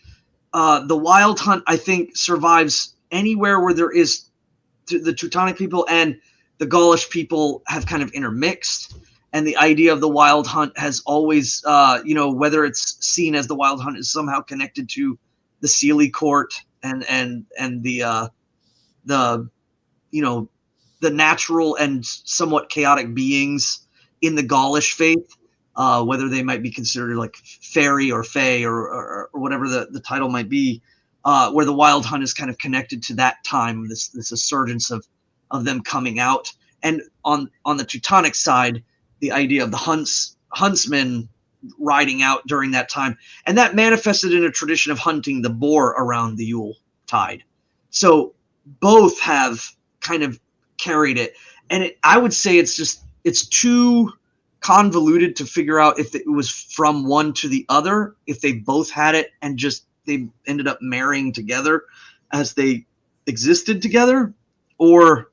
the Wild Hunt, I think survives anywhere where there is the Teutonic people and the Gaulish people have kind of intermixed. And the idea of the Wild Hunt has always, whether it's seen as the Wild Hunt is somehow connected to the Sealy Court and the natural and somewhat chaotic beings in the Gaulish faith, whether they might be considered like fairy or fae or whatever the title might be, where the Wild Hunt is kind of connected to that time, this resurgence of them coming out. And on the Teutonic side, the idea of the huntsman riding out during that time, and that manifested in a tradition of hunting the boar around the Yule tide. So both have kind of carried it, and I would say it's too convoluted to figure out if it was from one to the other, if they both had it and just they ended up marrying together as they existed together, or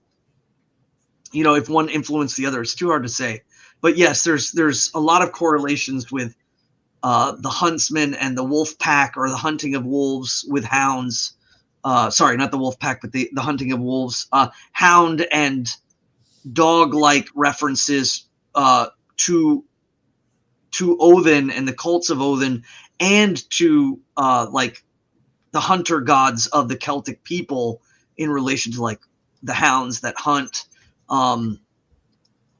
if one influenced the other. It's too hard to say. But yes, there's a lot of correlations with the huntsman and the wolf pack, or the hunting of wolves with hounds. Sorry, not the wolf pack, but the hunting of wolves, hound and dog-like references to Odin and the cults of Odin, and to like the hunter gods of the Celtic people in relation to like the hounds that hunt.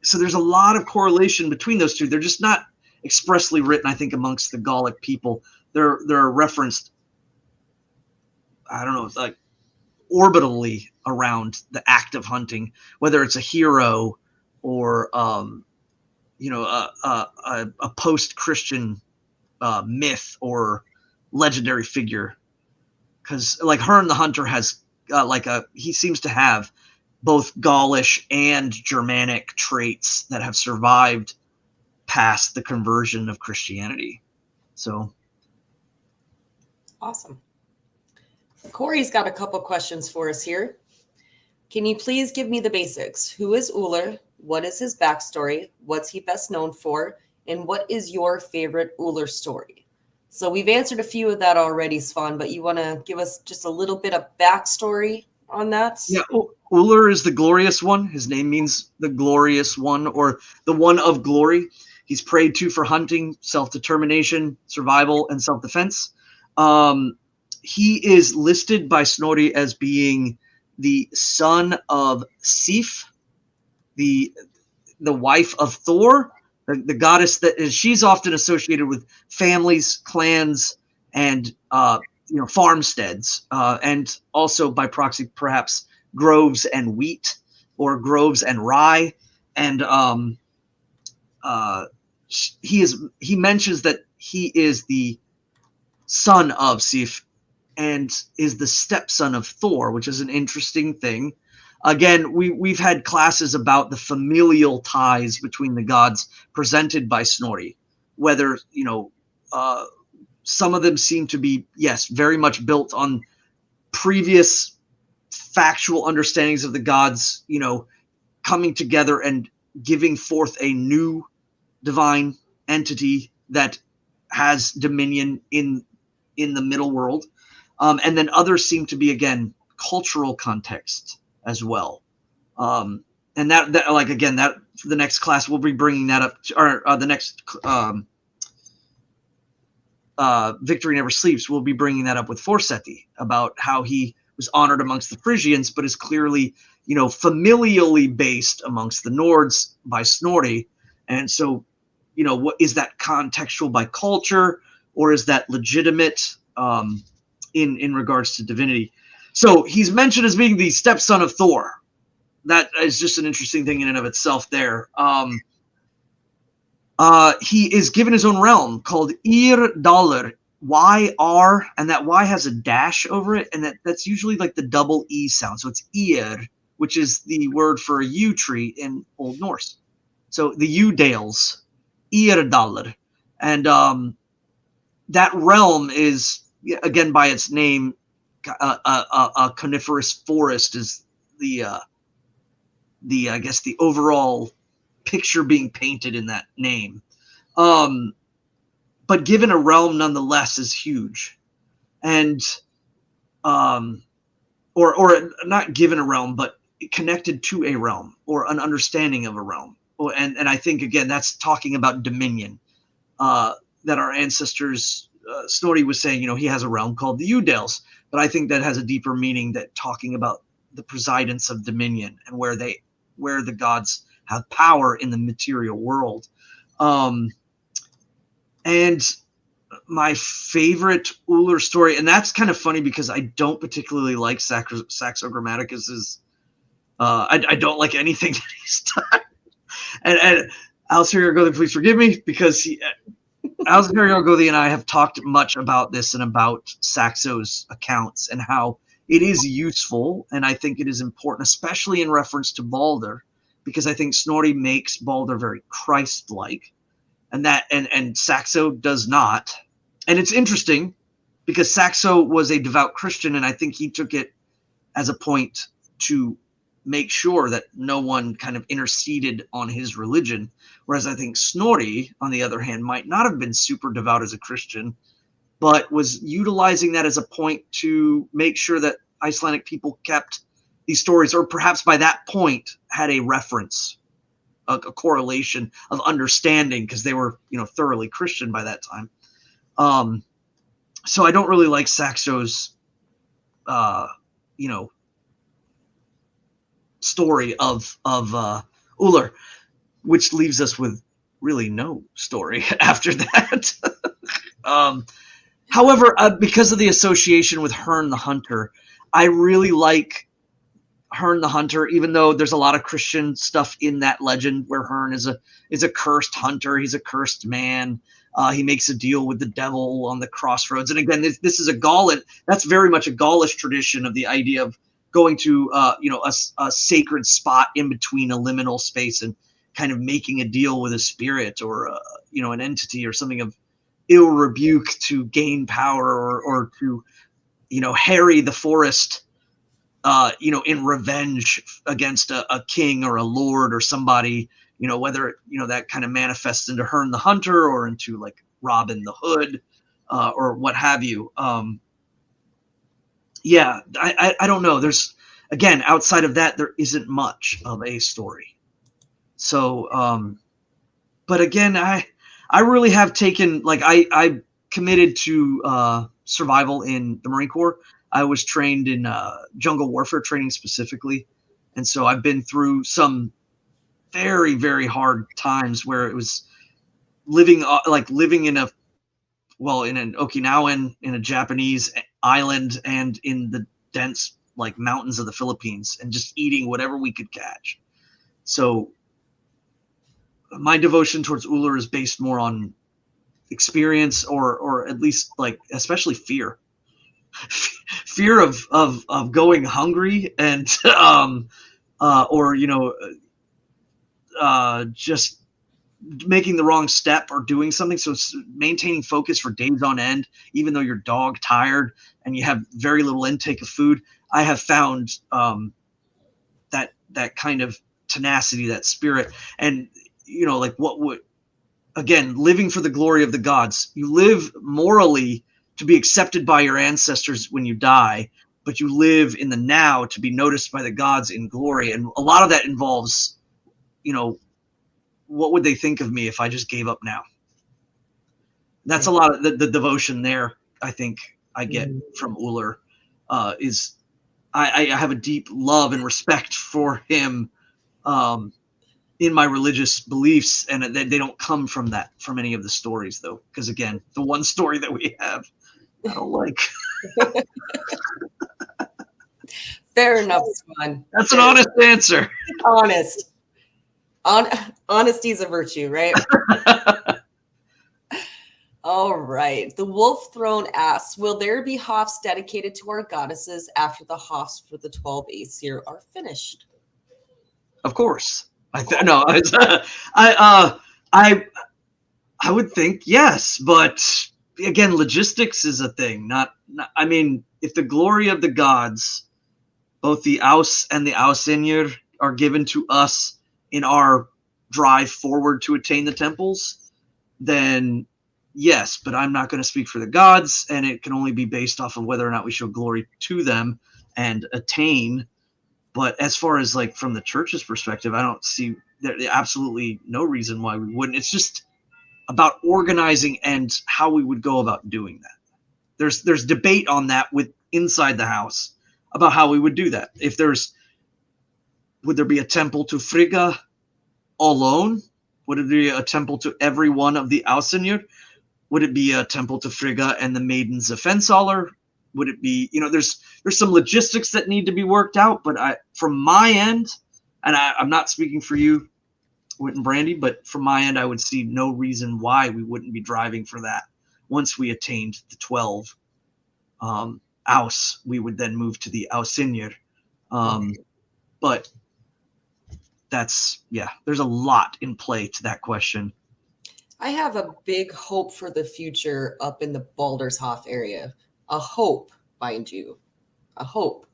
So there's a lot of correlation between those two. They're just not expressly written, I think, amongst the Gallic people. They're referenced, I don't know, like orbitally around the act of hunting, whether it's a hero or a post-Christian myth or legendary figure. Because like Herne the Hunter has he seems to have both Gaulish and Germanic traits that have survived past the conversion of Christianity. So
awesome. Corey's got a couple questions for us here. Can you please give me the basics? Who is Ullr? What is his backstory? What's he best known for? And what is your favorite Ullr story? So we've answered a few of that already, Svan, but you want to give us just a little bit of backstory on that?
Yeah, Ullr is the glorious one. His name means the glorious one, or the one of glory. He's prayed to for hunting, self-determination, survival, and self-defense. He is listed by Snorri as being the son of Sif, the wife of Thor, the goddess that is. She's often associated with families, clans, and farmsteads, and also by proxy, perhaps groves and wheat, or groves and rye. And he mentions that he is the son of Sif and is the stepson of Thor, which is an interesting thing. Again, we've had classes about the familial ties between the gods presented by Snorri, whether some of them seem to be, yes, very much built on previous factual understandings of the gods, coming together and giving forth a new divine entity that has dominion in the middle world. And then others seem to be, again, cultural context as well. And that like, again, that the next class we'll be bringing that up, or the next Victory Never Sleeps, we'll be bringing that up with Forseti, about how he was honored amongst the Frisians, but is clearly, familially based amongst the Nords by Snorri. And so, what is that contextual by culture, or is that legitimate in regards to divinity? So he's mentioned as being the stepson of Thor. That is just an interesting thing in and of itself there. He is given his own realm called Ullr, Y-R, and that Y has a dash over it, and that's usually like the double E sound. So it's Ullr, which is the word for a yew tree in Old Norse. So the yew dales, Ullr. And that realm is, again, by its name, a coniferous forest is the I guess the overall picture being painted in that name. But given a realm nonetheless is huge. And or not given a realm, but connected to a realm, or an understanding of a realm. And I think, again, that's talking about dominion, that our ancestors, Snorri was saying, he has a realm called the Udales, but I think that has a deeper meaning, that talking about the presidence of dominion and where the gods have power in the material world. And my favorite Ullr story, and that's kind of funny because I don't particularly like Saxo Grammaticus's. I don't like anything that he's done. And Alistair Yargothy, please forgive me, because Alistair Yargothy and I have talked much about this and about Saxo's accounts and how it is useful, and I think it is important, especially in reference to Balder, because I think Snorri makes Balder very Christ-like, and Saxo does not. And it's interesting because Saxo was a devout Christian, and I think he took it as a point to make sure that no one kind of interceded on his religion, whereas I think Snorri, on the other hand, might not have been super devout as a Christian, but was utilizing that as a point to make sure that Icelandic people kept these stories, or perhaps by that point had a reference, a correlation of understanding, because they were, thoroughly Christian by that time. So I don't really like Saxo's, story of Ullr, which leaves us with really no story after that. However, because of the association with Herne the Hunter, I really like Herne the Hunter, even though there's a lot of Christian stuff in that legend where Herne is a cursed hunter. He's a cursed man. He makes a deal with the devil on the crossroads. And again, this is that's very much a Gaulish tradition of the idea of going to a sacred spot in between a liminal space and kind of making a deal with a spirit, or an entity or something of ill rebuke to gain power, or to harry the forest, in revenge against a king or a lord or somebody, whether, that kind of manifests into Herne the Hunter or into like Robin the Hood, or what have you. Yeah, I don't know. There's, again, outside of that, there isn't much of a story. So, but again, I really have taken, like, I committed to survival in the Marine Corps. I was trained in jungle warfare training specifically, and so I've been through some very, very hard times where it was living in an Okinawan, in a Japanese island, and in the dense like mountains of the Philippines, and just eating whatever we could catch. So my devotion towards Ullr is based more on experience, or at least, like, especially fear. Fear of going hungry, and or just making the wrong step or doing something. So it's maintaining focus for days on end, even though you're dog tired and you have very little intake of food. I have found that kind of tenacity, that spirit, and like, what would, again, living for the glory of the gods. You live morally to be accepted by your ancestors when you die, but you live in the now to be noticed by the gods in glory. And a lot of that involves, what would they think of me if I just gave up now? That's a lot of the devotion there, I think, I get from Ullr. Is I have a deep love and respect for him, in my religious beliefs, and they don't come from any of the stories, though, because, again, the one story that we have, I don't like.
Fair enough, Svan.
That's an honest answer.
Honest. Honesty is a virtue, right? All right. The Wolf Throne asks, will there be Hoffs dedicated to our goddesses after the Hoffs for the 12 Aesir are finished?
Of course. I would think yes, but again, logistics is a thing. Not. I mean, if the glory of the gods, both the Aus and the Ausinir, are given to us in our drive forward to attain the temples, then yes. But I'm not going to speak for the gods, and it can only be based off of whether or not we show glory to them and attain. But as far as, like, from the church's perspective, I don't see there absolutely no reason why we wouldn't. It's just about organizing and how we would go about doing that. There's debate on that with inside the house about how we would do that. Would there be a temple to Frigga alone? Would it be a temple to every one of the Ausinir? Would it be a temple to Frigga and the maidens of Fensaler? Would it be, there's some logistics that need to be worked out, but from my end, and I'm not speaking for you, Whit and Brandy, but from my end, I would see no reason why we wouldn't be driving for that. Once we attained the 12 Aus, we would then move to the Ausinir. But there's a lot in play to that question.
I have a big hope for the future up in the Baldershof area. A hope, mind you, a hope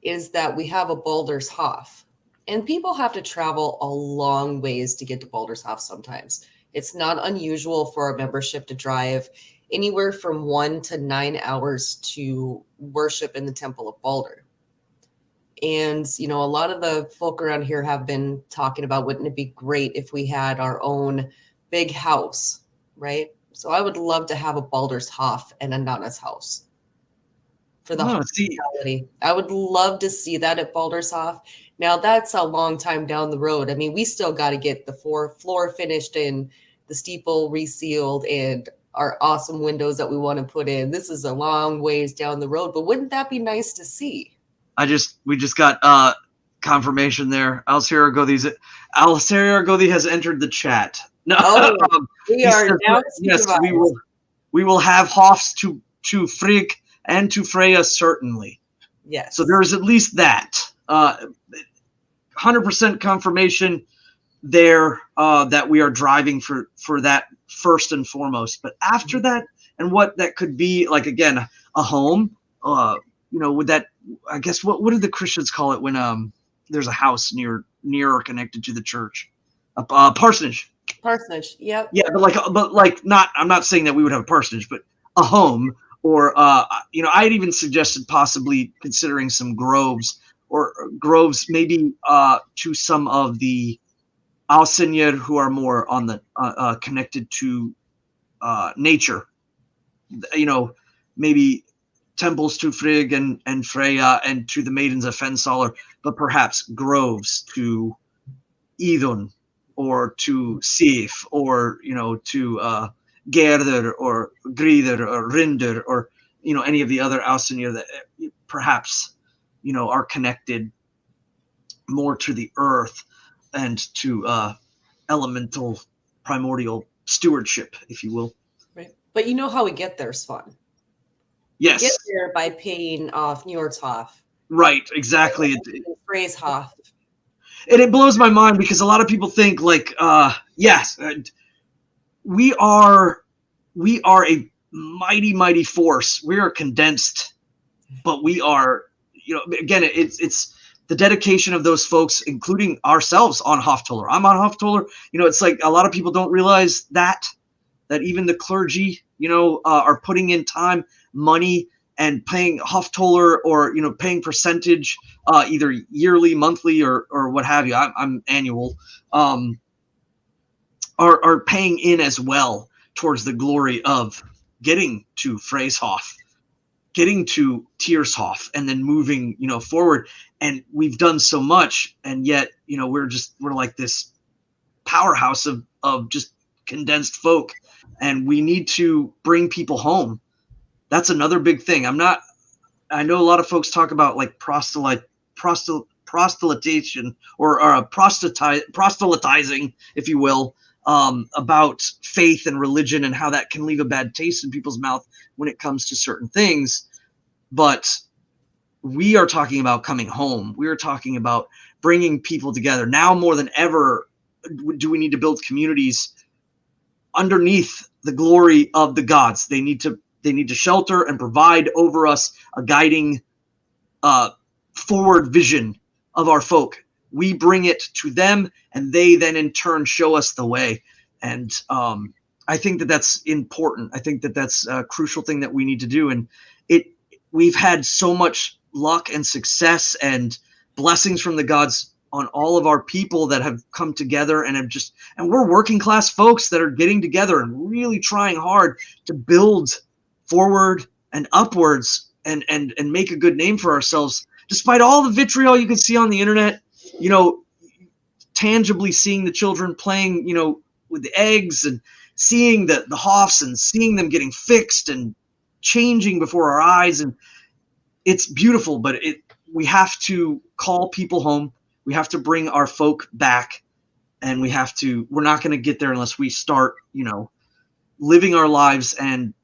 is that we have a Baldershof. And people have to travel a long ways to get to Baldershof sometimes. It's not unusual for a membership to drive anywhere from 1 to 9 hours to worship in the Temple of Balder. And, a lot of the folk around here have been talking about, wouldn't it be great if we had our own big house, right? So I would love to have a Baldershof and a Nana's house for the hospitality. I would love to see that at Baldershof. Now, that's a long time down the road. I mean, we still got to get the floor finished and the steeple resealed and our awesome windows that we want to put in. This is a long ways down the road, but wouldn't that be nice to see?
We just got confirmation there. Alistair Argothi has entered the chat. No,
we are now.
Yes, we will have Hoffs to Frigg and to Freya, certainly.
Yes.
So there is at least that. 100% confirmation there that we are driving for that first and foremost. But after that, and what that could be, like, again, a home, would that, I guess, what did the Christians call it when there's a house near or connected to the church? A parsonage.
Parsonage. Yep.
Yeah, but like not. I'm not saying that we would have a parsonage, but a home, or I'd even suggested possibly considering some groves, maybe to some of the Alsenir who are more on the connected to nature. Maybe temples to Frigg and Freya and to the maidens of Fensaler, but perhaps groves to Idun or to Sif or to Gerder or Gridr or Rinder or any of the other Alsenir that perhaps are connected more to the earth and to elemental primordial stewardship, if you will.
Right. But you know how we get there, Svan.
Yes.
We get there by paying off Njordshof.
Right, exactly.
Freyshof.
And it blows my mind because a lot of people think like, yes, we are a mighty force. We are condensed, but we are, again, it's the dedication of those folks, including ourselves on Hoftoller. I'm on Hoftoller. It's like a lot of people don't realize that even the clergy, are putting in time, money, and paying Hoftoller or paying percentage, either yearly, monthly, or what have you. I'm annual. Are paying in as well towards the glory of getting to Freyshof, getting to Tiershof, and then moving forward. And we've done so much, and yet we're like this powerhouse of just condensed folk, and we need to bring people home. That's another big thing. I know a lot of folks talk about like proselytization or proselytizing, if you will, about faith and religion and how that can leave a bad taste in people's mouth when it comes to certain things. But we are talking about coming home. We are talking about bringing people together. Now more than ever do we need to build communities underneath the glory of the gods. They need to shelter and provide over us a guiding forward vision of our folk. We bring it to them, and they then in turn show us the way. And I think that that's important. I think that that's a crucial thing that we need to do. And we've had so much luck and success and blessings from the gods on all of our people that have come together and we're working class folks that are getting together and really trying hard to build forward and upwards and make a good name for ourselves, despite all the vitriol you can see on the internet. Tangibly seeing the children playing with the eggs and seeing the Hoffs and seeing them getting fixed and changing before our eyes, and it's beautiful. But we have to call people home. We have to bring our folk back, and we're not going to get there unless we start living our lives and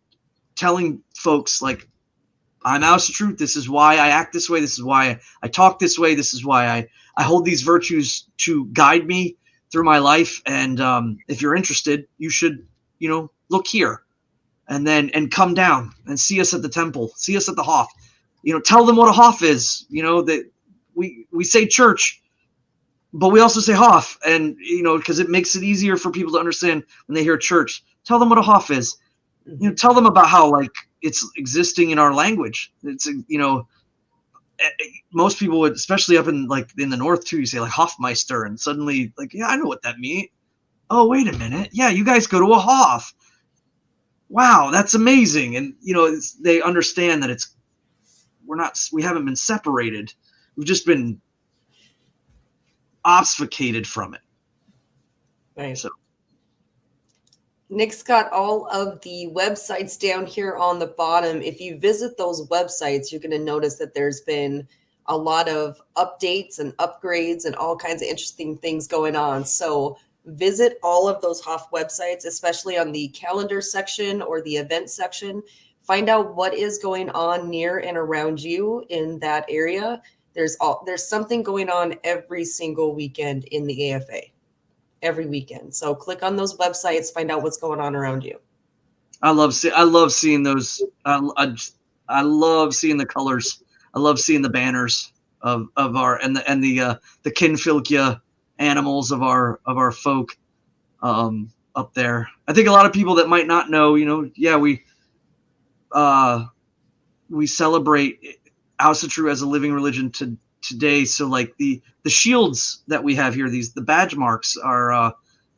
telling folks like, I'm Asatru. This is why I act this way. This is why I talk this way. This is why I hold these virtues to guide me through my life. And if you're interested, you should, look here, and come down and see us at the temple, see us at the Hof. Tell them what a Hof is. That we say church, but we also say Hof, and because it makes it easier for people to understand when they hear church. Tell them what a Hof is. Tell them about how like it's existing in our language. It's most people would, especially up in the north too, you say like Hofmeister, and suddenly like, yeah, I know what that means. Oh, wait a minute, yeah, you guys go to a Hof. Wow, that's amazing. And they understand that we haven't been separated. We've just been obfuscated from it.
Right.
So
Nick's got all of the websites down here on the bottom. If you visit those websites, you're going to notice that there's been a lot of updates and upgrades and all kinds of interesting things going on. So visit all of those Hof websites, especially on the calendar section or the event section. Find out what is going on near and around you in that area. There's something going on every single weekend in the AFA. Every weekend. So click on those websites, find out what's going on around you.
I love seeing those. I love seeing the colors. I love seeing the banners of our and the kinfylkja animals of our folk up there. I think a lot of people that might not know, yeah, we celebrate Asatru as a living religion today. So like the shields that we have here, the badge marks are,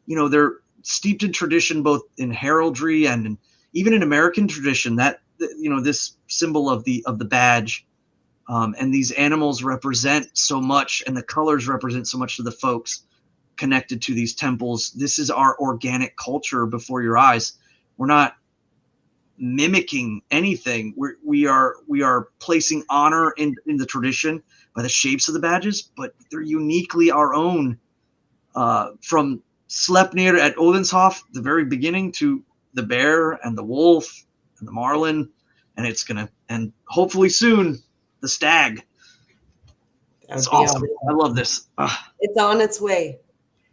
they're steeped in tradition, both in heraldry and even in American tradition. That this symbol of the badge, and these animals represent so much, and the colors represent so much to the folks connected to these temples. This is our organic culture before your eyes. We're not mimicking anything. We are placing honor in the tradition by the shapes of the badges, but they're uniquely our own. From Sleipnir at Odenshof, the very beginning, to the bear and the wolf and the marlin, and hopefully soon the stag. It's awesome. I love this.
It's on its way.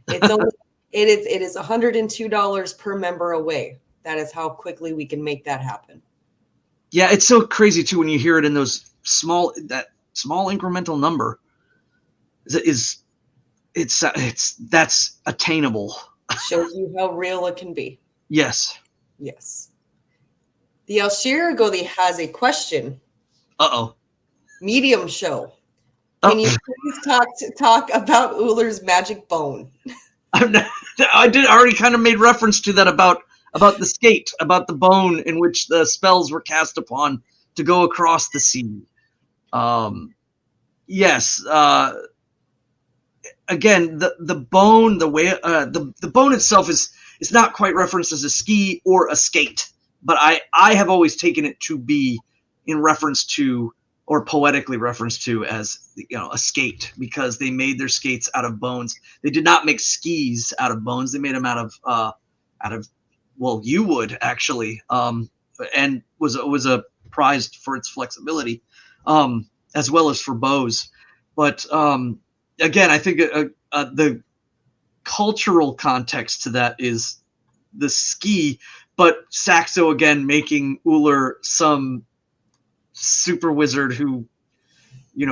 It's only, it is $102 per member away. That is how quickly we can make that happen.
Yeah, it's so crazy too when you hear it in those small incremental number. That's attainable.
Shows you how real it can be.
Yes.
Yes. The Alshiragodi has a question.
Uh-oh.
Medium show. Can you please talk about Ullr's magic bone?
I already kind of made reference to that about the skate, about the bone in which the spells were cast upon to go across the sea. Yes. Again, the bone, the way the bone itself is not quite referenced as a ski or a skate, but I have always taken it to be in reference to, or poetically referenced to, as a skate, because they made their skates out of bones. They did not make skis out of bones. They made them out of well, you would actually, and was prized for its flexibility, as well as for bows. But again, I think the cultural context to that is the ski, but Saxo again making Ullr some super wizard who,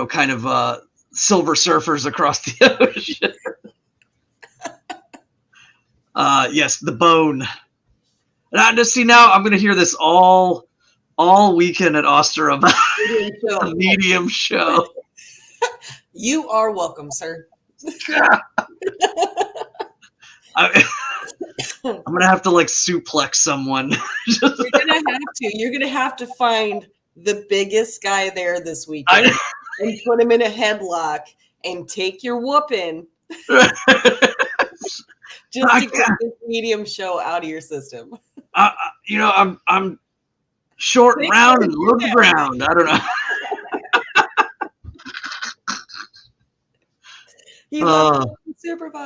kind of silver surfers across the ocean. Yes, the bone. Now I'm going to hear this all weekend at Oster about the medium show.
You are welcome, sir.
I'm going to have to suplex someone.
You're going to have to find the biggest guy there this weekend and put him in a headlock and take your whooping. Just to get this medium show out of your system.
I'm short and round and low to the ground. I don't know.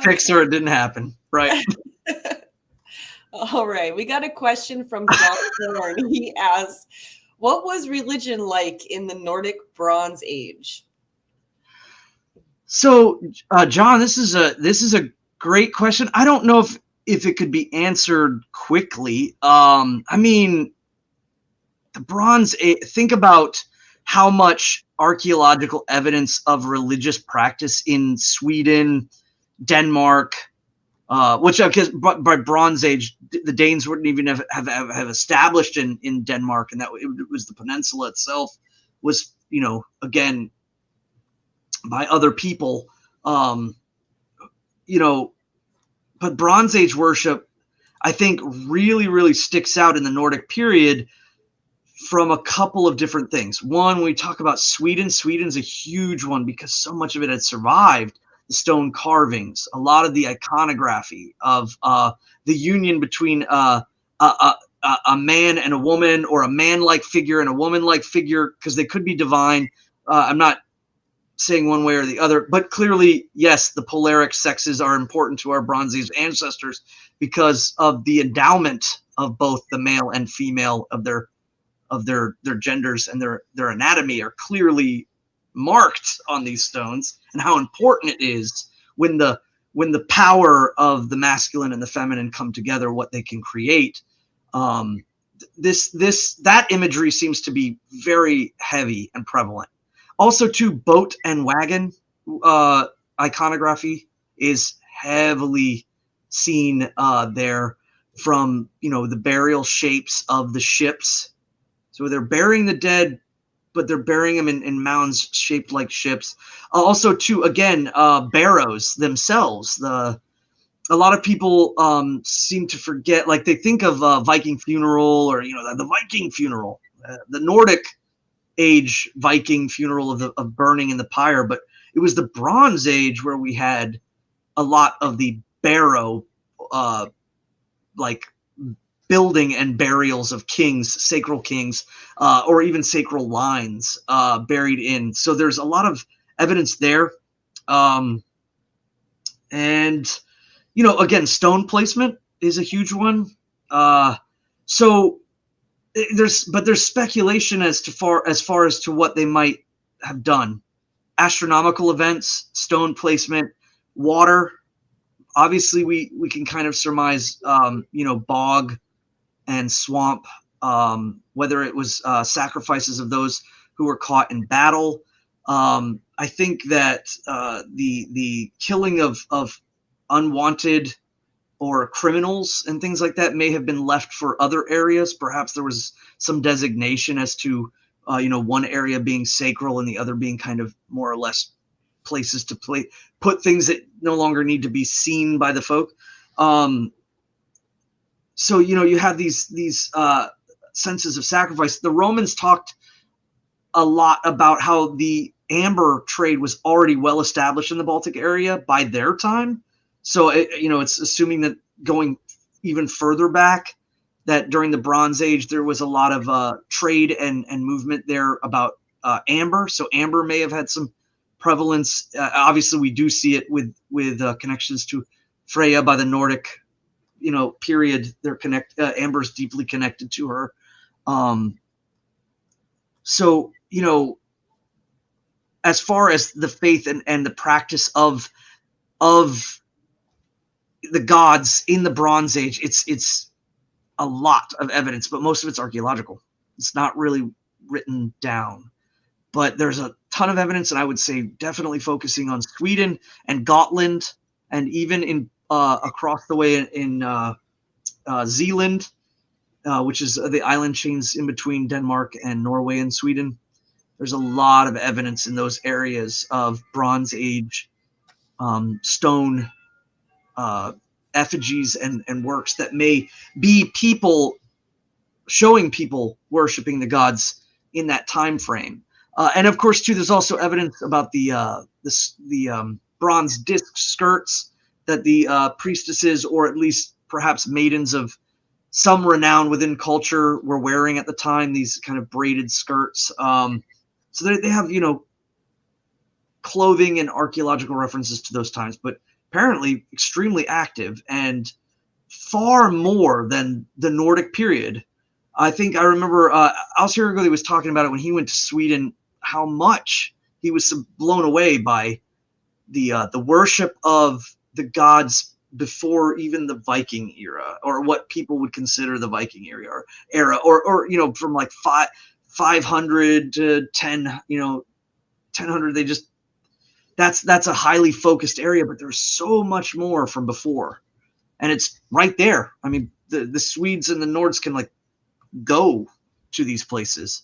Pixar, it didn't happen. Right.
All right. We got a question from John Thorne. He asks, what was religion like in the Nordic Bronze Age?
So, John, this is a great question. I don't know if it could be answered quickly. I mean, the Bronze Age, think about how much archaeological evidence of religious practice in Sweden, Denmark, which I guess by Bronze Age, the Danes wouldn't even have established in Denmark, and that it was the peninsula itself was, again, by other people, but Bronze Age worship, I think, really, really sticks out in the Nordic period from a couple of different things. One, when we talk about Sweden's a huge one because so much of it had survived. The stone carvings, a lot of the iconography of the union between a man and a woman, or a man-like figure and a woman-like figure, because they could be divine. I'm not saying one way or the other, but clearly, yes, the polaric sexes are important to our Bronze Age ancestors because of the endowment of both the male and female of their genders, and their anatomy are clearly marked on these stones, and how important it is when the power of the masculine and the feminine come together, what they can create. that imagery seems to be very heavy and prevalent. Also, too, boat and wagon iconography is heavily seen there from the burial shapes of the ships. So they're burying the dead, but they're burying them in mounds shaped like ships. Also, too, again, barrows themselves. A lot of people seem to forget, like they think of Viking funeral, or the Viking funeral, the Nordic age Viking funeral of burning in the pyre, but it was the Bronze Age where we had a lot of the barrow, like building and burials of kings, sacral kings, or even sacral lines buried in. So there's a lot of evidence there, and again, stone placement is a huge one. So there's speculation as far as to what they might have done. Astronomical events, stone placement, water. Obviously, we can kind of surmise, bog and swamp, whether it was sacrifices of those who were caught in battle. I think that the killing of unwanted or criminals and things like that may have been left for other areas. Perhaps there was some designation as to one area being sacral and the other being kind of more or less places to put things that no longer need to be seen by the folk. So you have these senses of sacrifice. The Romans talked a lot about how the amber trade was already well established in the Baltic area by their time. So it's assuming that going even further back, that during the Bronze Age there was a lot of trade and movement there about amber. So amber may have had some prevalence. Obviously, we do see it with connections to Freya by the Nordic, period. They're amber's deeply connected to her. So as far as the faith and the practice of the gods in the Bronze Age, it's a lot of evidence, but most of it's archaeological. It's not really written down, but there's a ton of evidence, and I would say definitely focusing on Sweden and Gotland, and even in across the way in Zealand, which is the island chains in between Denmark and Norway and Sweden. There's a lot of evidence in those areas of Bronze Age stone effigies and works that may be people showing people worshiping the gods in that time frame. And of course, too, there's also evidence about the bronze disc skirts that the priestesses, or at least perhaps maidens of some renown within culture, were wearing at the time. These kind of braided skirts. So they have clothing and archaeological references to those times, but apparently extremely active and far more than the Nordic period. I think I remember Alciragoli was talking about it when he went to Sweden, how much he was blown away by the worship of the gods before even the Viking era, or what people would consider the Viking era, or from like 500 to 1000. They just that's a highly focused area, but there's so much more from before, and it's right there. I mean, the Swedes and the Nords can like go to these places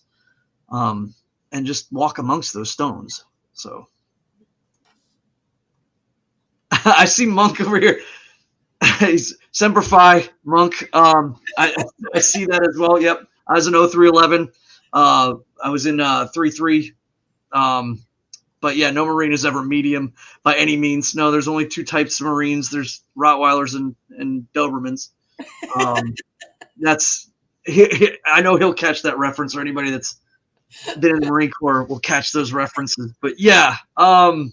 and just walk amongst those stones. So I see Monk over here. He's Semper Fi, Monk. I see that as well. Yep. I was in 0311. I was in 33. But yeah, no Marine is ever medium by any means. No, there's only two types of Marines. There's Rottweilers and Dobermans. I know he'll catch that reference, or anybody that's been in the Marine Corps will catch those references. But yeah, no,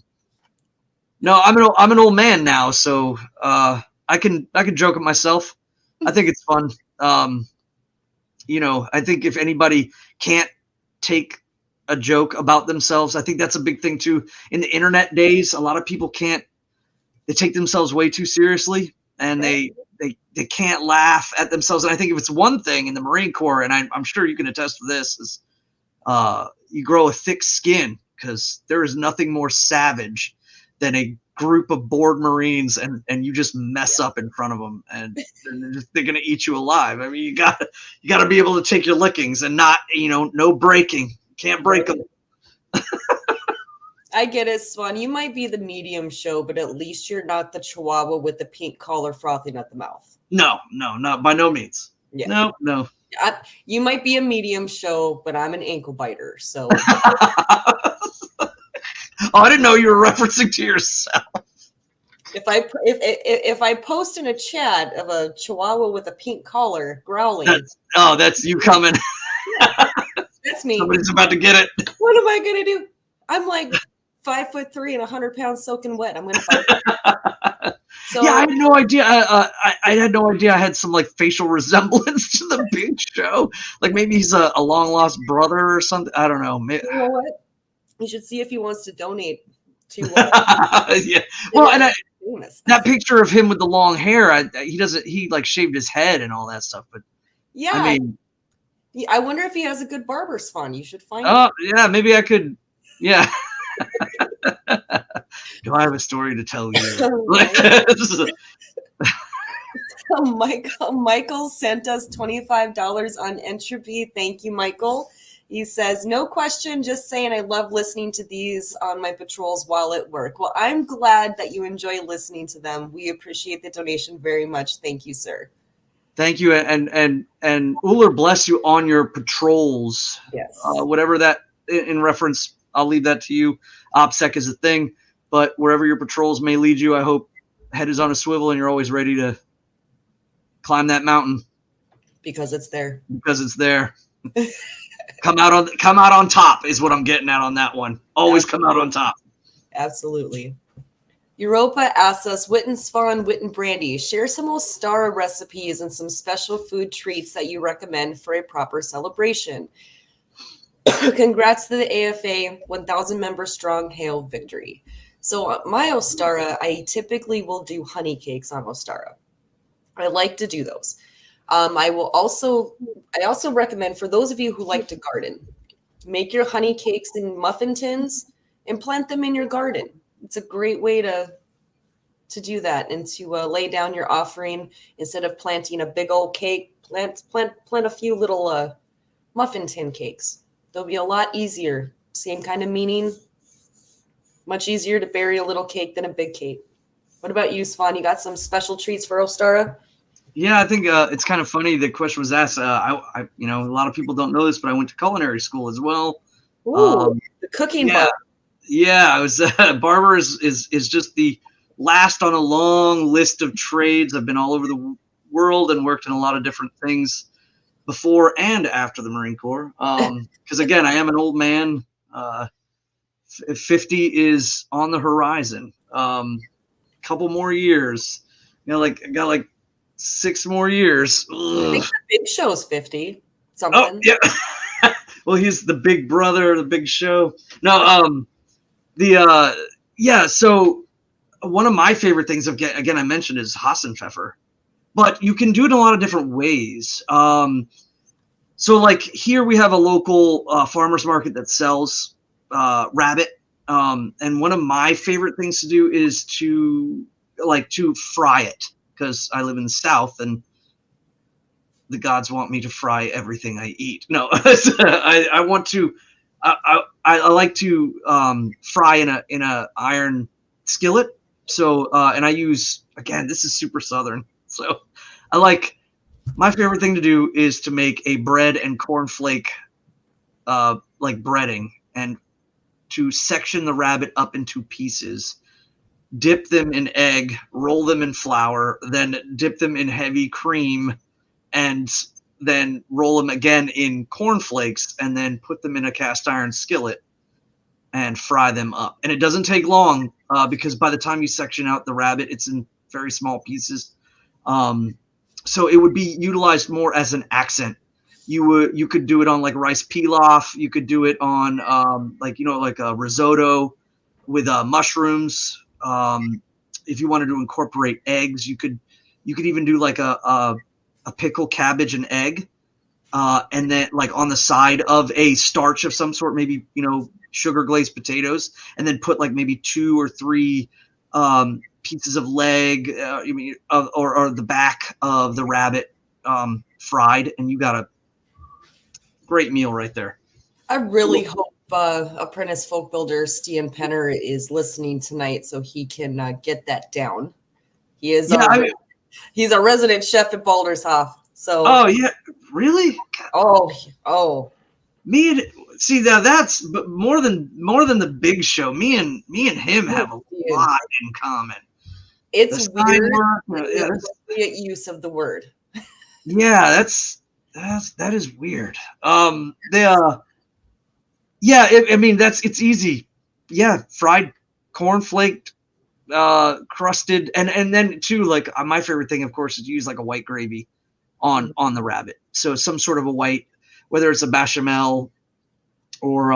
I'm an old man now, so I can joke at myself. I think it's fun. I think if anybody can't take a joke about themselves, I think that's a big thing too. In the internet days, a lot of people they take themselves way too seriously, and they they can't laugh at themselves. And I think if it's one thing in the Marine Corps, and I'm sure you can attest to this, is you grow a thick skin, because there is nothing more savage than a group of bored Marines and you just mess up in front of them, and they're going to eat you alive. I mean, you gotta be able to take your lickings and not, no breaking. Can't break them.
I get it, Swan. You might be the medium show, but at least you're not the Chihuahua with the pink collar frothing at the mouth.
No, not by no means. Yeah. No.
You might be a medium show, but I'm an ankle biter. So.
Oh, I didn't know you were referencing to yourself.
If I post in a chat of a Chihuahua with a pink collar growling,
that's you coming.
That's me.
Somebody's about to get it.
What am I gonna do? I'm like 5'3" and 100 pounds soaking wet. I'm gonna fight. So,
yeah, I had no idea. I had no idea I had some like facial resemblance to the big show. Like maybe he's a long lost brother or something. I don't know.
You know what? You should see if he wants to donate to.
Yeah. Well, and that picture of him with the long hair, he like shaved his head and all that stuff. But
yeah,
I mean,
I wonder if he has a good barber Svan. You should find.
Oh, yeah, maybe I could. Yeah. Do I have a story to tell you?
Michael sent us $25 on Entropy. Thank you, Michael. He says, no question, just saying I love listening to these on my patrols while at work. Well, I'm glad that you enjoy listening to them. We appreciate the donation very much. Thank you, sir.
Thank you. And Ullr bless you on your patrols.
Yes.
Whatever that in reference, I'll leave that to you. OPSEC is a thing, but wherever your patrols may lead you, I hope head is on a swivel and you're always ready to climb that mountain.
Because it's there.
Because it's there. Come out on top is what I'm getting at on that one. Always come out on top.
Absolutely. Europa asks us, Witan Svan, Witan Brandy, share some Ostara recipes and some special food treats that you recommend for a proper celebration. Congrats to the AFA 1,000 member strong. Hail victory. So my Ostara, I typically will do honey cakes on Ostara. I like to do those. I also recommend for those of you who like to garden, make your honey cakes in muffin tins and plant them in your garden. It's a great way to do that, and to lay down your offering instead of planting a big old cake. Plant a few little muffin tin cakes. They'll be a lot easier. Same kind of meaning. Much easier to bury a little cake than a big cake. What about you, Svan? You got some special treats for Ostara?
Yeah, I think it's kind of funny. The question was asked. A lot of people don't know this, but I went to culinary school as well.
Ooh, the cooking bar.
Yeah, I was barber is just the last on a long list of trades. I've been all over the world and worked in a lot of different things before and after the Marine Corps. Because again, I am an old man. 50 is on the horizon. Couple more years. I got like 6 more years. Ugh.
I think the big show's 50 something.
Oh, yeah. Well, he's the big brother, the big show. No, so one of my favorite things again I mentioned is Hassenpfeffer. But you can do it in a lot of different ways. So like here we have a local farmer's market that sells rabbit. And one of my favorite things to do is to fry it, because I live in the South and the gods want me to fry everything I eat. No, I want to. I like to fry in a iron skillet. So and I use, again, this is super Southern. So my favorite thing to do is to make a bread and cornflake like breading, and to section the rabbit up into pieces, dip them in egg, roll them in flour, then dip them in heavy cream, and then roll them again in cornflakes, and then put them in a cast iron skillet and fry them up. And it doesn't take long because by the time you section out the rabbit, it's in very small pieces. So it would be utilized more as an accent. You could do it on like rice pilaf. You could do it on like a risotto with mushrooms. If you wanted to incorporate eggs, you could You could even do like a pickle, cabbage, and egg, and then like on the side of a starch of some sort, maybe sugar glazed potatoes, and then put like maybe 2 or 3 pieces of leg, or the back of the rabbit fried, and you got a great meal right there.
I really hope apprentice folk builder Stian Penner is listening tonight so he can get that down. He is he's a resident chef at Baldershof. So
oh yeah, really?
Oh.
Me and see now that's more than the big show. Me and him have a lot in common.
It's weird the appropriate use of the word.
Yeah, that is weird. It's easy. Yeah, fried corn flaked, crusted, and then too, like my favorite thing, of course, is to use like a white gravy on the rabbit. So some sort of a white, whether it's a bechamel or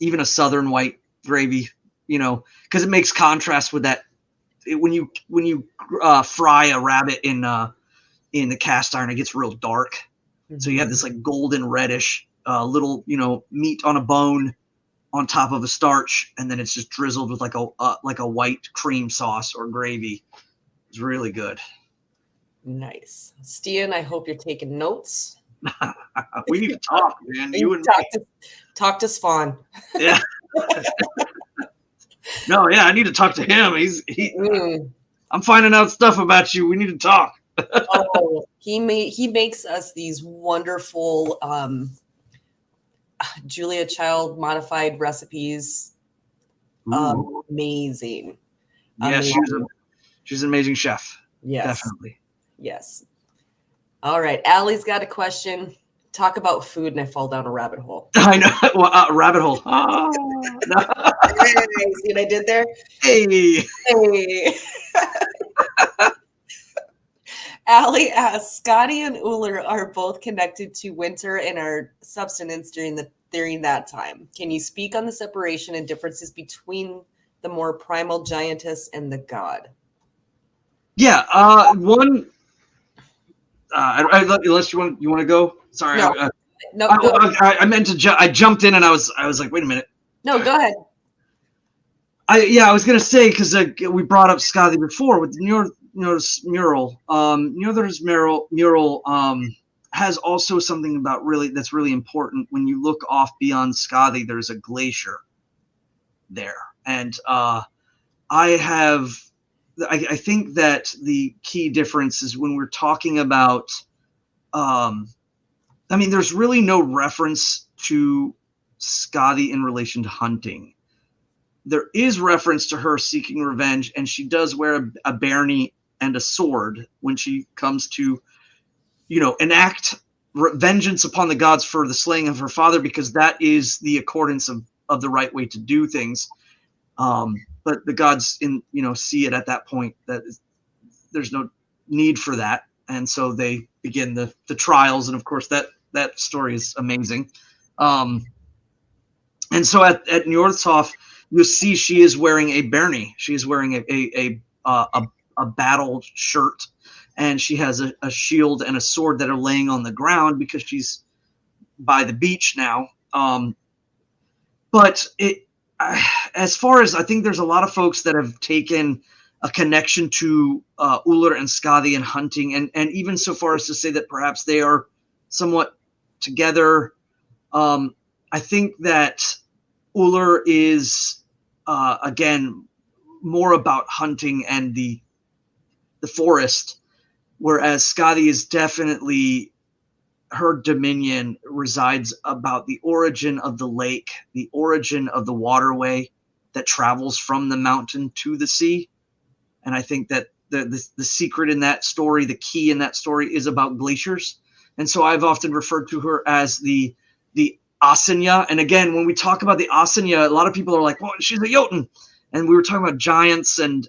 even a southern white gravy, because it makes contrast with that when you fry a rabbit in the cast iron, it gets real dark. Mm-hmm. So you have this like golden reddish little meat on a bone on top of a starch, and then it's just drizzled with like a white cream sauce or gravy. It's really good.
Nice. Stian, I hope you're taking notes.
We need to talk, man.
Talk to Svan.
Yeah. No, yeah, I need to talk to him. I'm finding out stuff about you. We need to talk.
He makes us these wonderful Julia Child modified recipes. Amazing.
Yeah, she's an amazing chef. Yes. Definitely.
Yes. All right. Allie's got a question. Talk about food, and I fall down a rabbit hole.
I know. Well, rabbit hole. Oh, no.
Hey, see what I did there?
Hey.
Allie asks, Scotty and Ullr are both connected to winter and our substance during that time. Can you speak on the separation and differences between the more primal giantess and the god?
Yeah. Unless you want to go. Sorry.
No.
I meant to. I jumped in and I was like, wait a minute.
No, go ahead.
I was gonna say because we brought up Scotty before with Njord's mural. Njord's mural has also something about that's really important. When you look off beyond Scotty, there's a glacier there, and I think that the key difference is when we're talking about, there's really no reference to Scotty in relation to hunting. There is reference to her seeking revenge, and she does wear a bairnie and a sword when she comes to, enact vengeance upon the gods for the slaying of her father, because that is the accordance of the right way to do things. But the gods see it at that point that there's no need for that. And so they begin the trials. And of course that story is amazing. And so at Njordhof, you'll see she is wearing a bairnie. She is wearing a battle shirt, and she has a shield and a sword that are laying on the ground because she's by the beach now. But as far as I think there's a lot of folks that have taken a connection to Ullr and Skadi and hunting, and even so far as to say that perhaps they are somewhat together. I think that Ullr is again more about hunting and the forest, whereas Skadi is definitely, her dominion resides about the origin of the lake, the origin of the waterway that travels from the mountain to the sea. And I think that the secret in that story, the key in that story, is about glaciers. And so I've often referred to her as the Asanya. And again, when we talk about the Asanya, a lot of people are like, well, she's a Jotun. And we were talking about giants, and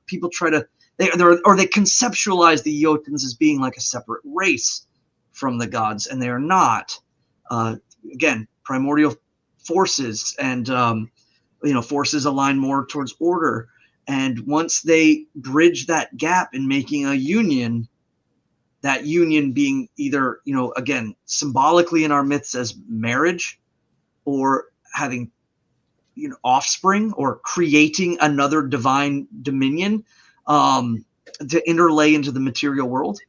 people try to, they conceptualize the Jotuns as being like a separate race from the gods, and they are not. Again, primordial forces, and forces align more towards order. And once they bridge that gap in making a union, that union being either, again, symbolically in our myths as marriage, or having, offspring, or creating another divine dominion to interlay into the material world.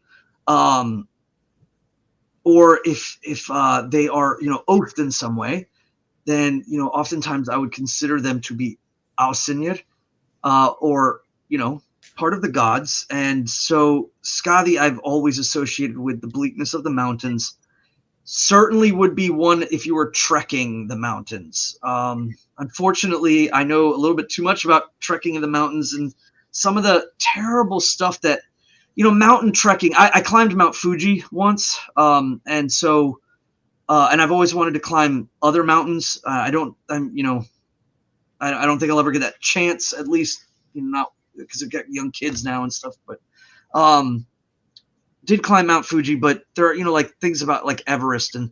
Or if they are, oathed in some way, then, oftentimes I would consider them to be Ausinir, or, part of the gods. And so Skadi I've always associated with the bleakness of the mountains. Certainly would be one if you were trekking the mountains. Unfortunately, I know a little bit too much about trekking in the mountains and some of the terrible stuff that, mountain trekking. I climbed Mount Fuji once. And so, and I've always wanted to climb other mountains. I don't think I'll ever get that chance, at least, not because I've got young kids now and stuff, but, did climb Mount Fuji, but there are, like things about like Everest and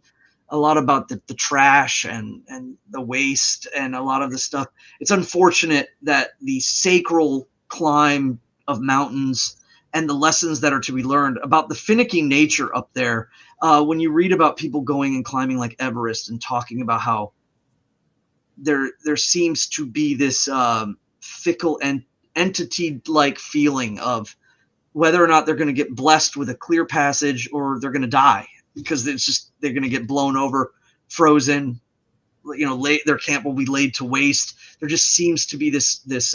a lot about the trash and the waste and a lot of the stuff. It's unfortunate that the sacral climb of mountains and the lessons that are to be learned about the finicky nature up there. When you read about people going and climbing like Everest and talking about how there seems to be this fickle and entity-like feeling of whether or not they're going to get blessed with a clear passage or they're going to die, because they're going to get blown over, frozen, their camp will be laid to waste. There just seems to be this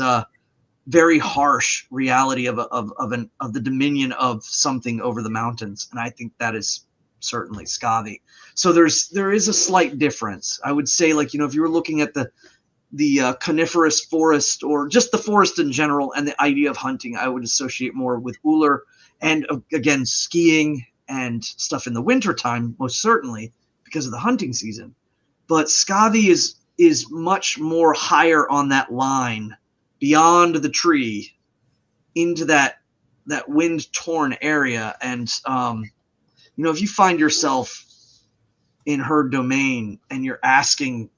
very harsh reality of the dominion of something over the mountains. And I think that is certainly Skadi. So there is a slight difference. I would say, like, if you were looking at the coniferous forest, or just the forest in general, and the idea of hunting, I would associate more with Ullr, and again, skiing and stuff in the wintertime, most certainly, because of the hunting season. But Skadi is much more higher on that line, beyond the tree, into that wind-torn area. And, if you find yourself in her domain and you're asking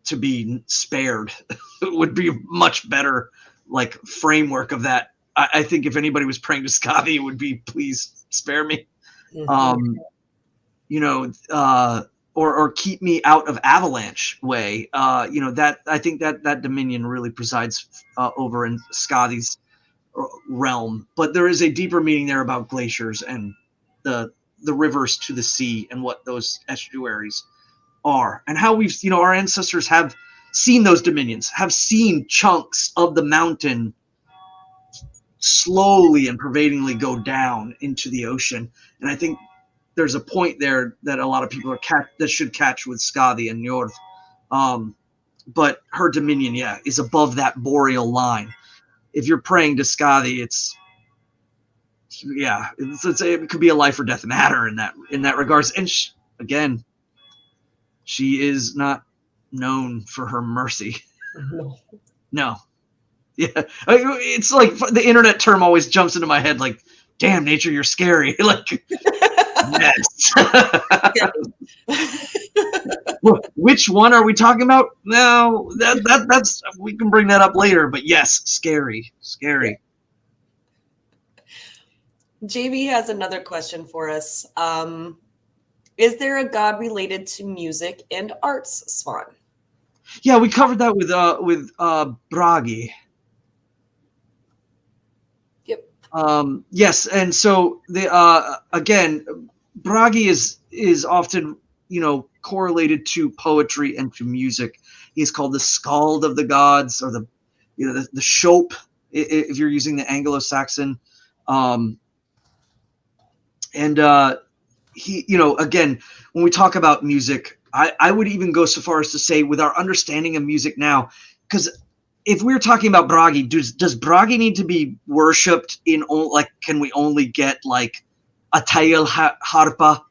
to be spared, it would be a much better like framework of that. I think if anybody was praying to Skadi, it would be, please spare me. Mm-hmm. Or keep me out of avalanche way. That I think that dominion really presides over in Skadi's realm. But there is a deeper meaning there about glaciers and the rivers to the sea and what those estuaries are, and how we've, our ancestors have seen those dominions, have seen chunks of the mountain slowly and pervadingly go down into the ocean. And I think there's a point there that a lot of people that should catch with Skadi and Njord. But her dominion, is above that boreal line. If you're praying to Skadi, it could be a life or death matter in that regards. And again, she is not known for her mercy. No. Yeah. It's like the internet term always jumps into my head, like, damn, nature, you're scary. Like, yes. Which one are we talking about? No, that's we can bring that up later, but yes, scary.
JB has another question for us. Is there a god related to music and arts, Svan?
Yeah, we covered that with Bragi.
Yep.
Yes, and so the again, Bragi is often, correlated to poetry and to music. He's called the Skald of the gods, or the Shope, if you're using the Anglo-Saxon. He, again, when we talk about music, I would even go so far as to say, with our understanding of music now, because if we're talking about Bragi, does Bragi need to be worshipped can we only get like a tail harpa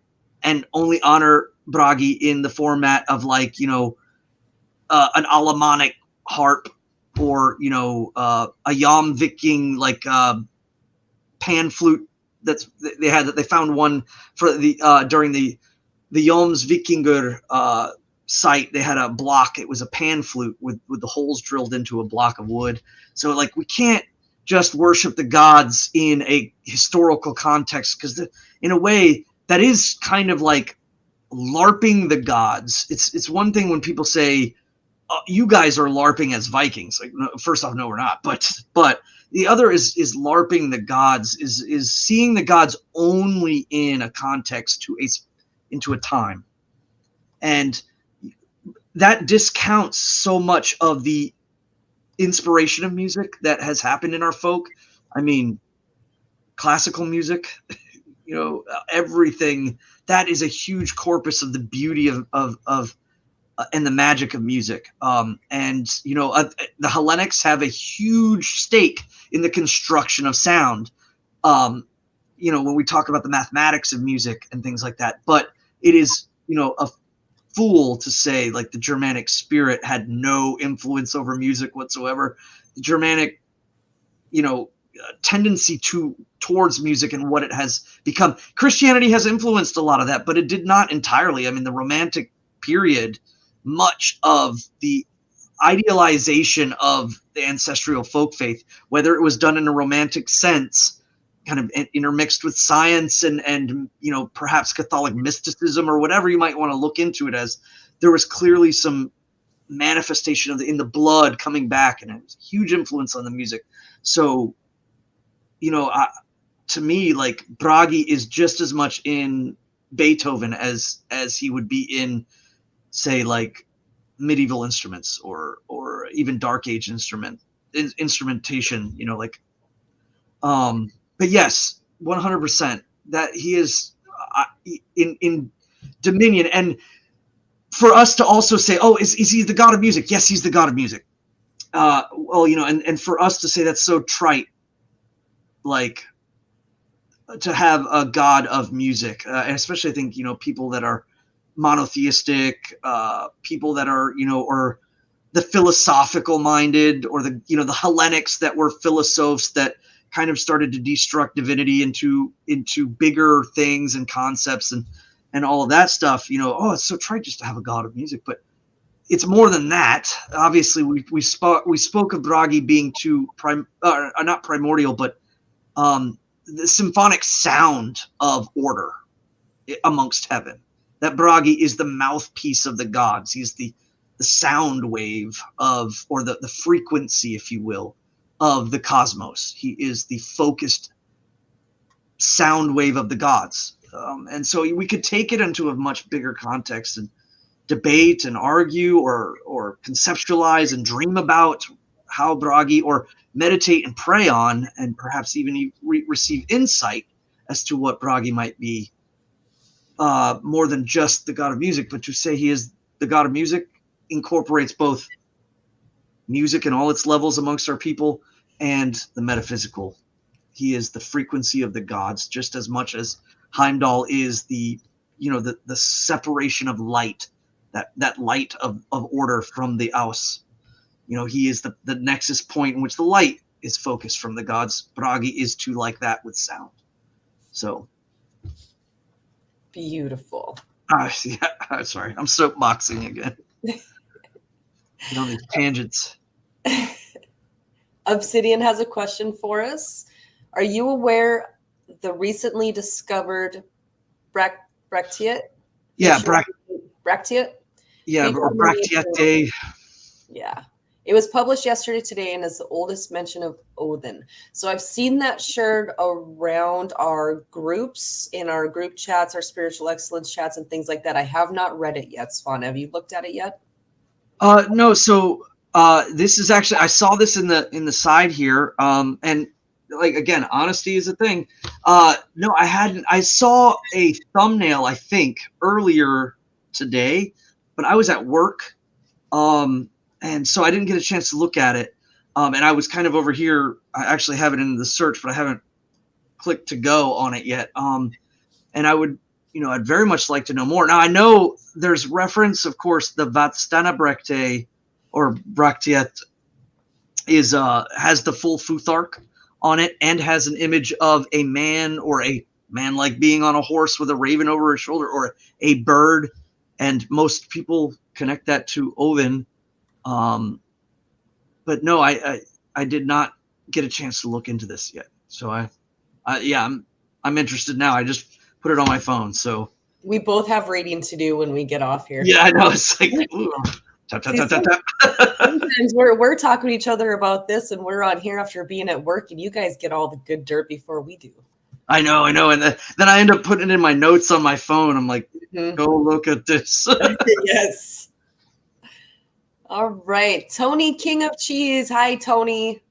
and only honor Bragi in the format of like, an Alamanic harp, or, a Yam Viking, like pan flute that they found one for the during the Joms Vikingur site, they had a block. It was a pan flute with the holes drilled into a block of wood. So like we can't just worship the gods in a historical context, because in a way that is kind of like LARPing the gods. It's one thing when people say, you guys are LARPing as Vikings. Like, first off, no, we're not. But the other is LARPing the gods, is seeing the gods only in a context into a time, and that discounts so much of the inspiration of music that has happened in our folk. I mean, classical music, everything that is a huge corpus of the beauty of and the magic of music. And the Hellenics have a huge stake in the construction of sound. When we talk about the mathematics of music and things like that, but it is, a fool to say like the Germanic spirit had no influence over music whatsoever. The Germanic, tendency towards music and what it has become. Christianity has influenced a lot of that, but it did not entirely. I mean, the Romantic period, much of the idealization of the ancestral folk faith, whether it was done in a romantic sense, kind of intermixed with science and perhaps Catholic mysticism or whatever you might want to look into it as, there was clearly some manifestation in the blood coming back, and it was a huge influence on the music. So, to me, like, Bragi is just as much in Beethoven as he would be in, say, like medieval instruments or even Dark Age instrumentation. But yes, 100% that he is in dominion. And for us to also say, oh, is he the god of music? Yes, he's the god of music. And for us to say that's so trite, like, to have a god of music, and especially I think, people that are monotheistic, people that are, or the philosophical minded, or the Hellenics that were philosophers that kind of started to destruct divinity into bigger things and concepts and all of that stuff. It's so trite just to have a god of music, but it's more than that. Obviously, we spoke of Bragi being not primordial, but the symphonic sound of order amongst heaven. That Bragi is the mouthpiece of the gods. He's the sound wave of, or the frequency, if you will, of the cosmos. He is the focused sound wave of the gods. And so we could take it into a much bigger context and debate and argue or conceptualize and dream about how Bragi, or meditate and pray on, and perhaps even receive insight as to what Bragi might be, more than just the god of music. But to say he is the god of music incorporates both music in all its levels amongst our people and the metaphysical. He is the frequency of the gods, just as much as Heimdall is the separation of light, that light of order from the Aus. He is the nexus point in which the light is focused from the gods. Bragi is too like that with sound. So
beautiful.
Yeah, sorry, I'm soapboxing again. On these tangents.
Obsidian has a question for us. Are you aware the recently discovered Bracteate?
Yeah,
Bracteate?
Yeah, or Bracteate.
Yeah. It was published yesterday, today, and is the oldest mention of Odin. So I've seen that shared around our groups, in our group chats, our spiritual excellence chats, and things like that. I have not read it yet, Svan. Have you looked at it yet?
No. So this is actually, I saw this in the side here, and like, again, honesty is a thing. No, I hadn't. I saw a thumbnail, I think, earlier today, but I was at work. And so I didn't get a chance to look at it. And I was kind of over here. I actually have it in the search, but I haven't clicked to go on it yet. And I would, I'd very much like to know more. Now, I know there's reference, of course, the Vastana Brekte, or Bracteate, has the full Futhark on it, and has an image of a man, or a man-like being on a horse with a raven over his shoulder, or a bird. and most people connect that to Odin. But no, I did not get a chance to look into this yet. So yeah, I'm interested now. I just put it on my phone. So
We both have reading to do when we get off here.
yeah, I know. It's like, ooh, tap, tap, tap, tap, tap.
Sometimes we're talking to each other about this, and we're on here after being at work, and you guys get all the good dirt before we do.
I know. And then I end up putting it in my notes on my phone. I'm like,
Mhm.
go look at this.
Yes. All right. Tony, King of Cheese. Hi, Tony.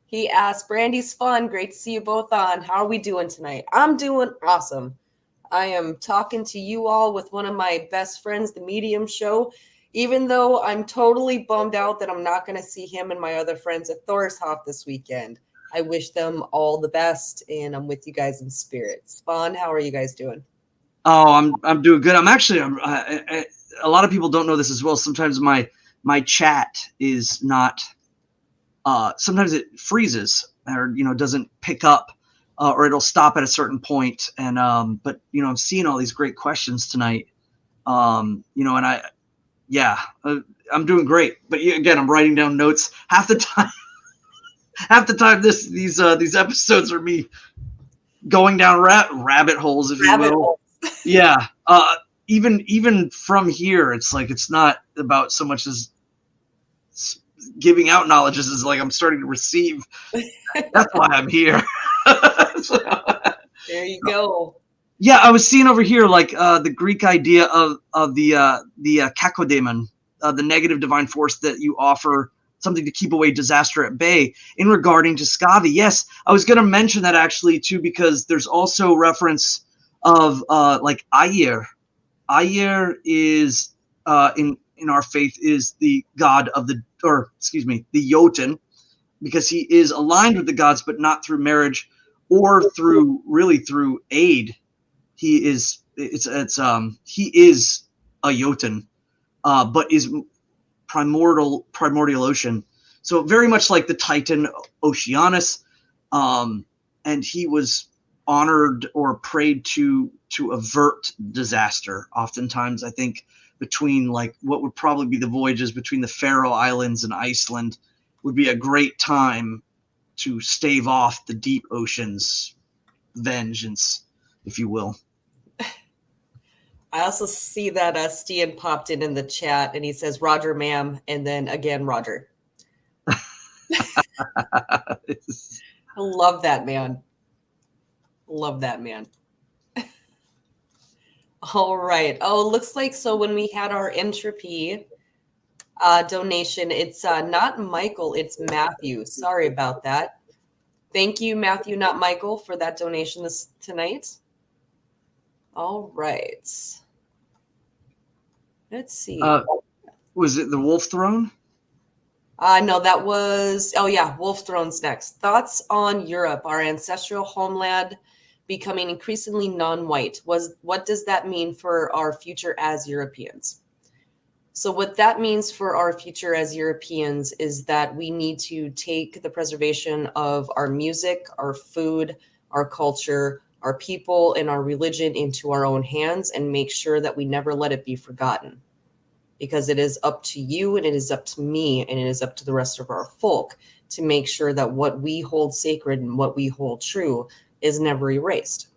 He asked, Brandy's fun. Great to see you both on. How are we doing tonight? I'm doing awesome. I am talking to you all with one of my best friends, the Medium Show, even though I'm totally bummed out that I'm not going to see him and my other friends at Thorshoff this weekend. I wish them all the best, and I'm with you guys in spirit. Spawn, how are you guys doing?
Oh, I'm doing good. I'm actually, a lot of people don't know this as well. Sometimes my chat is not, sometimes it freezes or, doesn't pick up, or it'll stop at a certain point. And, but, I'm seeing all these great questions tonight. And I'm doing great. But again, I'm writing down notes half the time. Half the time, these episodes are me going down rabbit holes, if you will. Yeah. Even from here, it's like it's not about so much as giving out knowledge as like I'm starting to receive. That's why I'm here.
There you go.
Yeah, I was seeing over here like the Greek idea of the kakodemon, the negative divine force that you offer, something to keep away disaster at bay. In regarding to Scavi, yes, I was going to mention that actually too, because there's also reference of like Ayer. Ayer is in our faith is the god of the Jotun, because he is aligned with the gods, but not through marriage or through aid. He is he is a Jotun, but is primordial ocean. So very much like the Titan Oceanus, and he was honored or prayed to avert disaster. Oftentimes, I think between like what would probably be the voyages between the Faroe Islands and Iceland would be a great time to stave off the deep ocean's vengeance, if you will.
I also see that Stian popped in the chat, and he says, Roger, ma'am, and then again, Roger. I love that man. Love that man. All right. Oh, looks like so when we had our entropy donation, it's not Michael, it's Matthew. Sorry about that. Thank you, Matthew, not Michael, for that donation tonight. All right. Let's see.
Was it the Wolf Throne?
No, that was, Wolf Throne's next. Thoughts on Europe, our ancestral homeland becoming increasingly non-white. What does that mean for our future as Europeans? So what that means for our future as Europeans is that we need to take the preservation of our music, our food, our culture, our people, and our religion into our own hands and make sure that we never let it be forgotten. Because it is up to you and it is up to me and it is up to the rest of our folk to make sure that what we hold sacred and what we hold true is never erased.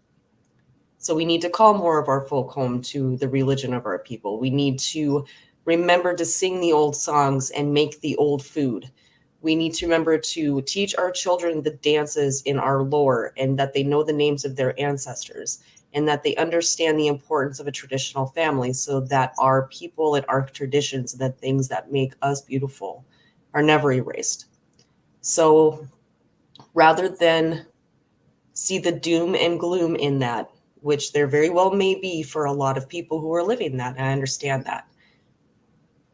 So we need to call more of our folk home to the religion of our people. We need to remember to sing the old songs and make the old food. We need to remember to teach our children the dances in our lore and that they know the names of their ancestors and that they understand the importance of a traditional family so that our people and our traditions and the things that make us beautiful are never erased. So rather than see the doom and gloom in that, which there very well may be for a lot of people who are living that, and I understand that,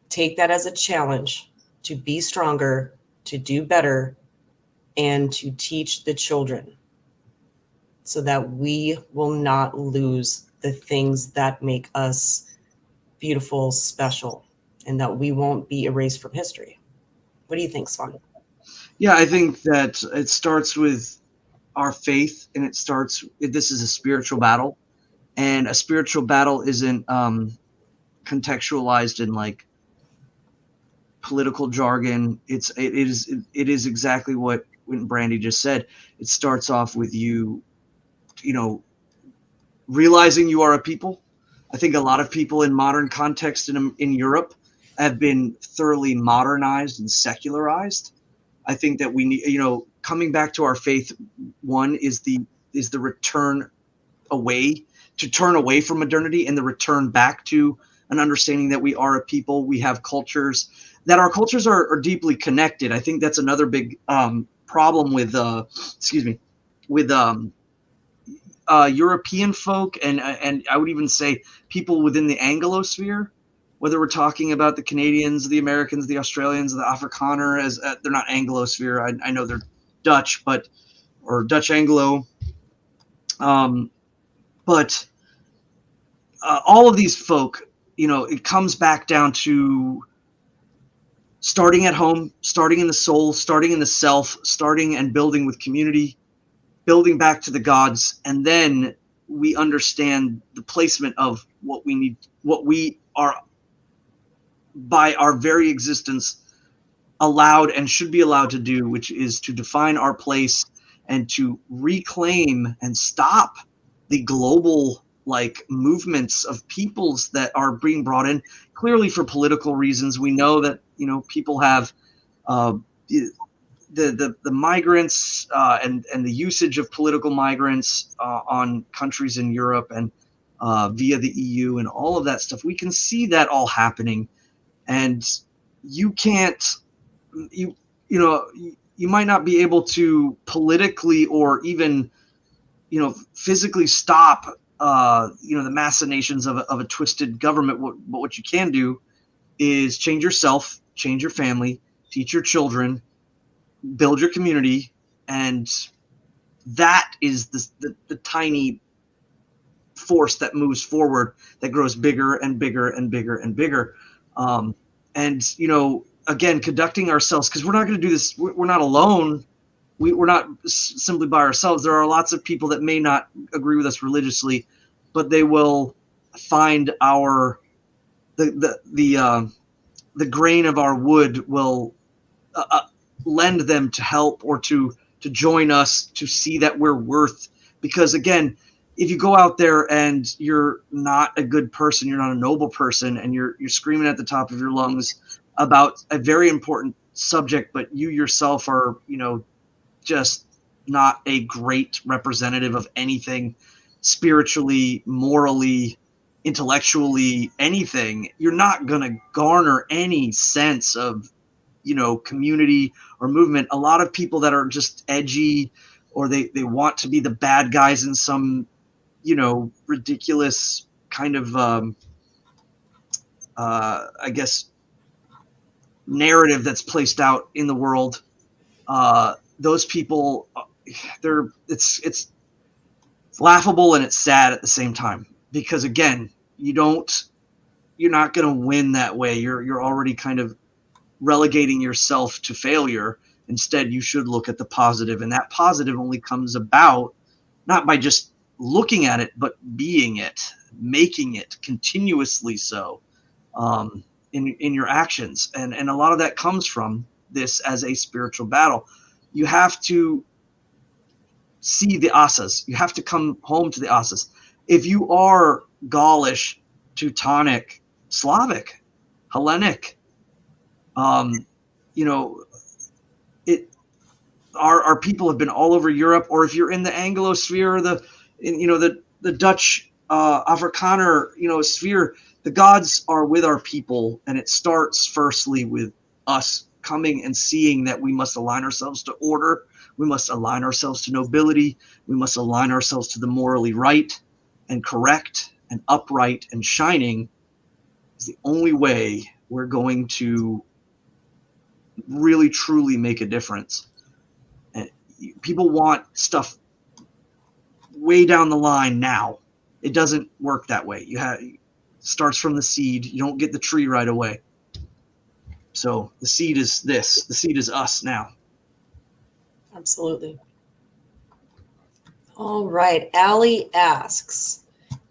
take that as a challenge to be stronger, to do better, and to teach the children so that we will not lose the things that make us beautiful, special, and that we won't be erased from history. What do you think, Svan?
Yeah, I think that it starts with our faith, and this is a spiritual battle, and a spiritual battle isn't contextualized in like political jargon. It is exactly what Brandy just said. It starts off with you realizing you are a people. I think a lot of people in modern context in Europe have been thoroughly modernized and secularized. I think that we need, coming back to our faith, one is the return away, to turn away from modernity and the return back to an understanding that we are a people. We have cultures, that our cultures are deeply connected. I think that's another big problem with European folk, and I would even say people within the Anglosphere, whether we're talking about the Canadians, the Americans, the Australians, the Afrikaner, as they're not Anglosphere. I know they're Dutch, or Dutch Anglo, but all of these folk, it comes back down to starting at home, starting in the soul, starting in the self, starting and building with community, building back to the gods, and then we understand the placement of what we need, what we are by our very existence allowed and should be allowed to do, which is to define our place and to reclaim and stop the global like movements of peoples that are being brought in clearly for political reasons. We know that people have the migrants and the usage of political migrants on countries in Europe and via the EU and all of that stuff. We can see that all happening, and you can't you might not be able to politically or even physically stop the machinations of a twisted government. But what you can do is change yourself, change your family, teach your children, build your community, and that is the tiny force that moves forward, that grows bigger and bigger and bigger and bigger. And again, conducting ourselves, because we're not going to do this, we're not alone, we're not simply by ourselves. There are lots of people that may not agree with us religiously, but they will find the grain of our wood will lend them to help or to join us, to see that we're worth. Because again, if you go out there and you're not a good person, you're not a noble person, and you're screaming at the top of your lungs about a very important subject, but you yourself are just not a great representative of anything spiritually, morally, intellectually, anything, you're not going to garner any sense of community or movement. A lot of people that are just edgy, or they want to be the bad guys in some ridiculous kind of I guess narrative that's placed out in the world. Those people, it's laughable and it's sad at the same time, because again, you're not going to win that way. You're already kind of relegating yourself to failure. Instead, you should look at the positive, and that positive only comes about not by just looking at it, but being it, making it continuously so in your actions. And a lot of that comes from this as a spiritual battle. You have to see the asas. You have to come home to the asas. If you are Gaulish, Teutonic, Slavic, Hellenic, our people have been all over Europe. Or if you're in the Anglosphere, or the Dutch Afrikaner sphere, the gods are with our people, and it starts firstly with us coming and seeing that we must align ourselves to order, we must align ourselves to nobility, we must align ourselves to the morally right and correct and upright and shining. Is the only way we're going to really truly make a difference. And people want stuff way down the line now. It doesn't work that way. It starts from the seed. You don't get the tree right away. So the seed is this. The seed is us now.
Absolutely. All right. Allie asks,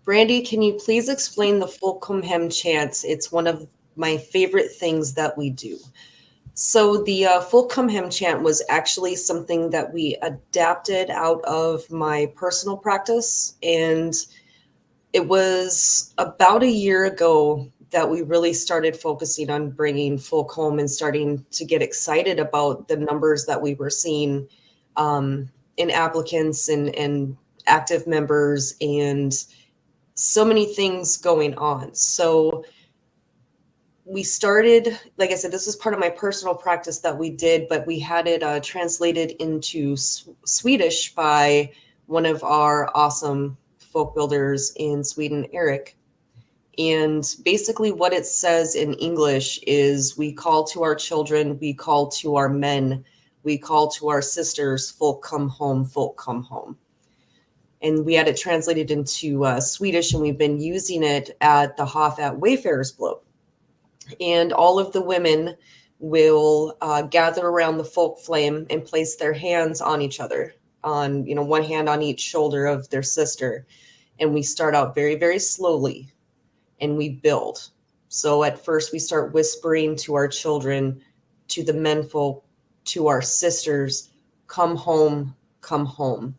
Brandy, can you please explain the Fulcum chant? It's one of my favorite things that we do. So the Fulcum chant was actually something that we adapted out of my personal practice, and it was about a year ago that we really started focusing on bringing Fulcum and starting to get excited about the numbers that we were seeing in applicants and active members and so many things going on. So we started, like I said, this was part of my personal practice that we did, but we had it translated into Swedish by one of our awesome folk builders in Sweden, Eric. And basically, what it says in English is we call to our children, we call to our men, we call to our sisters, folk come home, folk come home. And we had it translated into Swedish, and we've been using it at the Hof at Wayfarer's Blow. And all of the women will gather around the folk flame and place their hands on each other, on, you know, one hand on each shoulder of their sister. And we start out very, very slowly and we build. So at first we start whispering to our children, to the menfolk, to our sisters, come home, come home.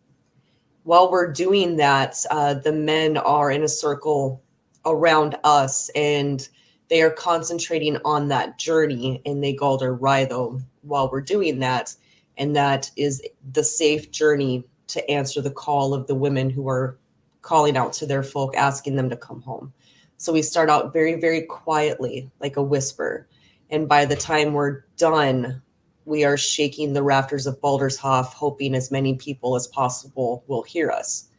While we're doing that, the men are in a circle around us and they are concentrating on that journey and they galder rido while we're doing that. And that is the safe journey to answer the call of the women who are calling out to their folk, asking them to come home. So we start out very, very quietly, like a whisper. And by the time we're done, we are shaking the rafters of Baldershof, hoping as many people as possible will hear us.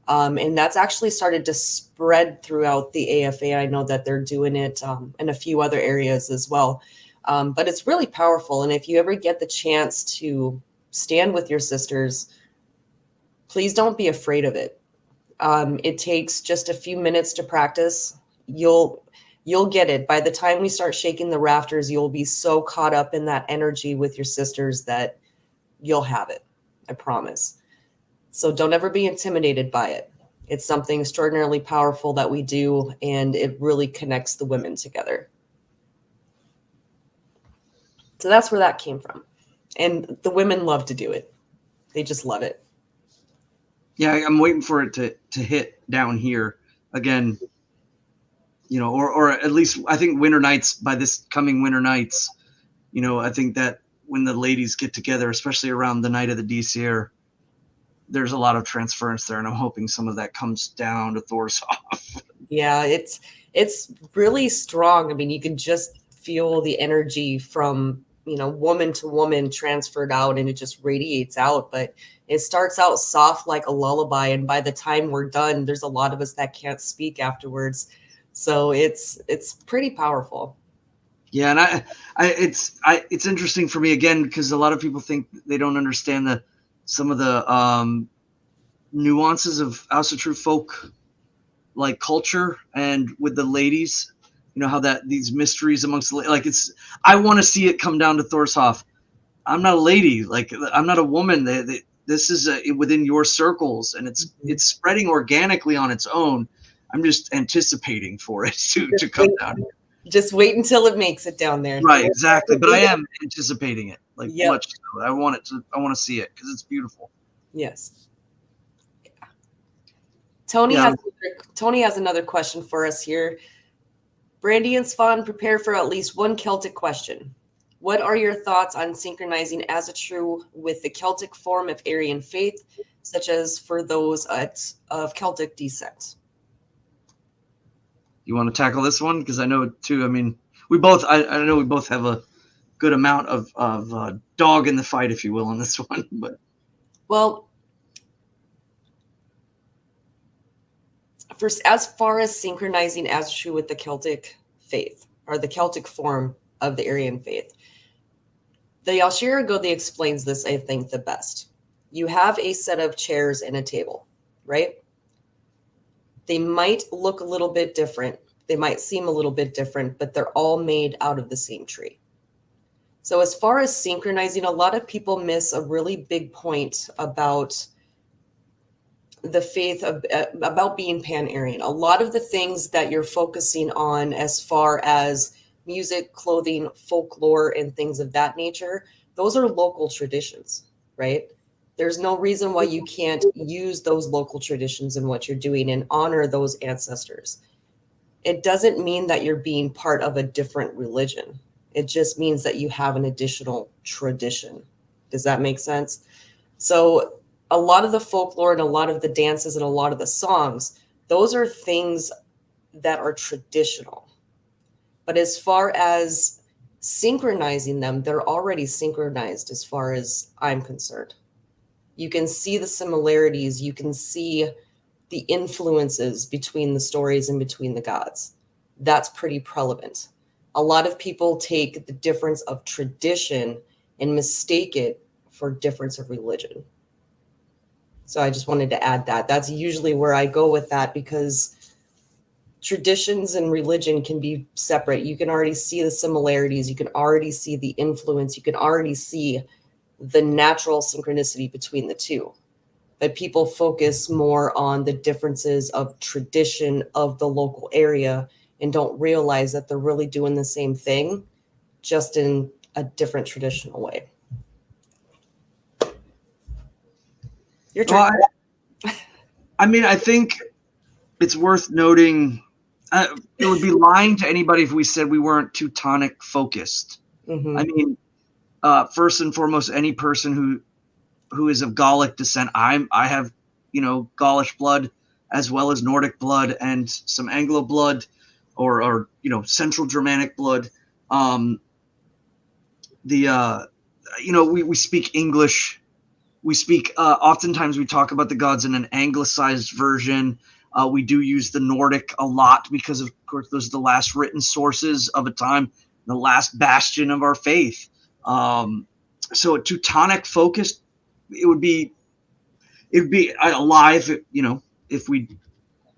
And that's actually started to spread throughout the AFA. I know that they're doing it in a few other areas as well. But it's really powerful. And if you ever get the chance to stand with your sisters, please don't be afraid of it. It takes just a few minutes to practice. You'll get it. By the time we start shaking the rafters, you'll be so caught up in that energy with your sisters that you'll have it. I promise. So don't ever be intimidated by it. It's something extraordinarily powerful that we do, and it really connects the women together. So that's where that came from. And the women love to do it. They just love it.
Yeah, I'm waiting for it to hit down here again. You know, or at least I think winter nights, by this coming winter nights, you know, I think that when the ladies get together, especially around the night of the DCR, there's a lot of transference there, and I'm hoping some of that comes down to Thorshof.
Yeah, it's really strong. I mean, you can just feel the energy from, you know, woman to woman transferred out, and it just radiates out. But it starts out soft like a lullaby, and by the time we're done, there's a lot of us that can't speak afterwards. So it's pretty powerful.
Yeah, and it's interesting for me again because a lot of people think they don't understand some of the nuances of Asatru folk like culture, and with the ladies, you know, how that these mysteries amongst like I want to see it come down to Thorshof. I'm not a lady, like I'm not a woman. This is within your circles, and it's spreading organically on its own. I'm just anticipating for it to come down.
Just wait until it makes it down there.
Right, exactly. But I am anticipating it, like
Yep.
much so. I want to see it because it's beautiful.
Yes. Yeah. Tony has another question for us here. Brandy and Svan, prepare for at least one Celtic question. What are your thoughts on synchronizing Asatru with the Celtic form of Aryan faith, such as for those of Celtic descent?
You want to tackle this one? Because I know too. I mean, I know we both have a good amount of dog in the fight, if you will, on this one. But
well, first, as far as synchronizing Asatru with the Celtic faith or the Celtic form of the Aryan faith, the Ullr Godi explains this, I think, the best. You have a set of chairs and a table, right? They might look a little bit different. They might seem a little bit different, but they're all made out of the same tree. So as far as synchronizing, a lot of people miss a really big point about the faith of about being Pan-Aryan. A lot of the things that you're focusing on as far as music, clothing, folklore, and things of that nature, those are local traditions, right? There's no reason why you can't use those local traditions in what you're doing and honor those ancestors. It doesn't mean that you're being part of a different religion. It just means that you have an additional tradition. Does that make sense? So a lot of the folklore and a lot of the dances and a lot of the songs, those are things that are traditional. But as far as synchronizing them, they're already synchronized as far as I'm concerned. You can see the similarities, you can see the influences between the stories and between the gods. That's pretty prevalent. A lot of people take the difference of tradition and mistake it for difference of religion. So I just wanted to add that. That's usually where I go with that, because traditions and religion can be separate. You can already see the similarities. You can already see the influence. You can already see the natural synchronicity between the two. But people focus more on the differences of tradition of the local area and don't realize that they're really doing the same thing, just in a different traditional way. Your turn.
Well, I mean, I think it's worth noting. It would be lying to anybody if we said we weren't Teutonic focused.
Mm-hmm.
I mean, first and foremost, any person who is of Gallic descent, I have, Gaulish blood as well as Nordic blood and some Anglo blood, or Central Germanic blood. We speak English. We speak. Oftentimes, we talk about the gods in an anglicized version. We do use the Nordic a lot because, of course, those are the last written sources of a time, the last bastion of our faith. So a Teutonic focused, it would be a lie if we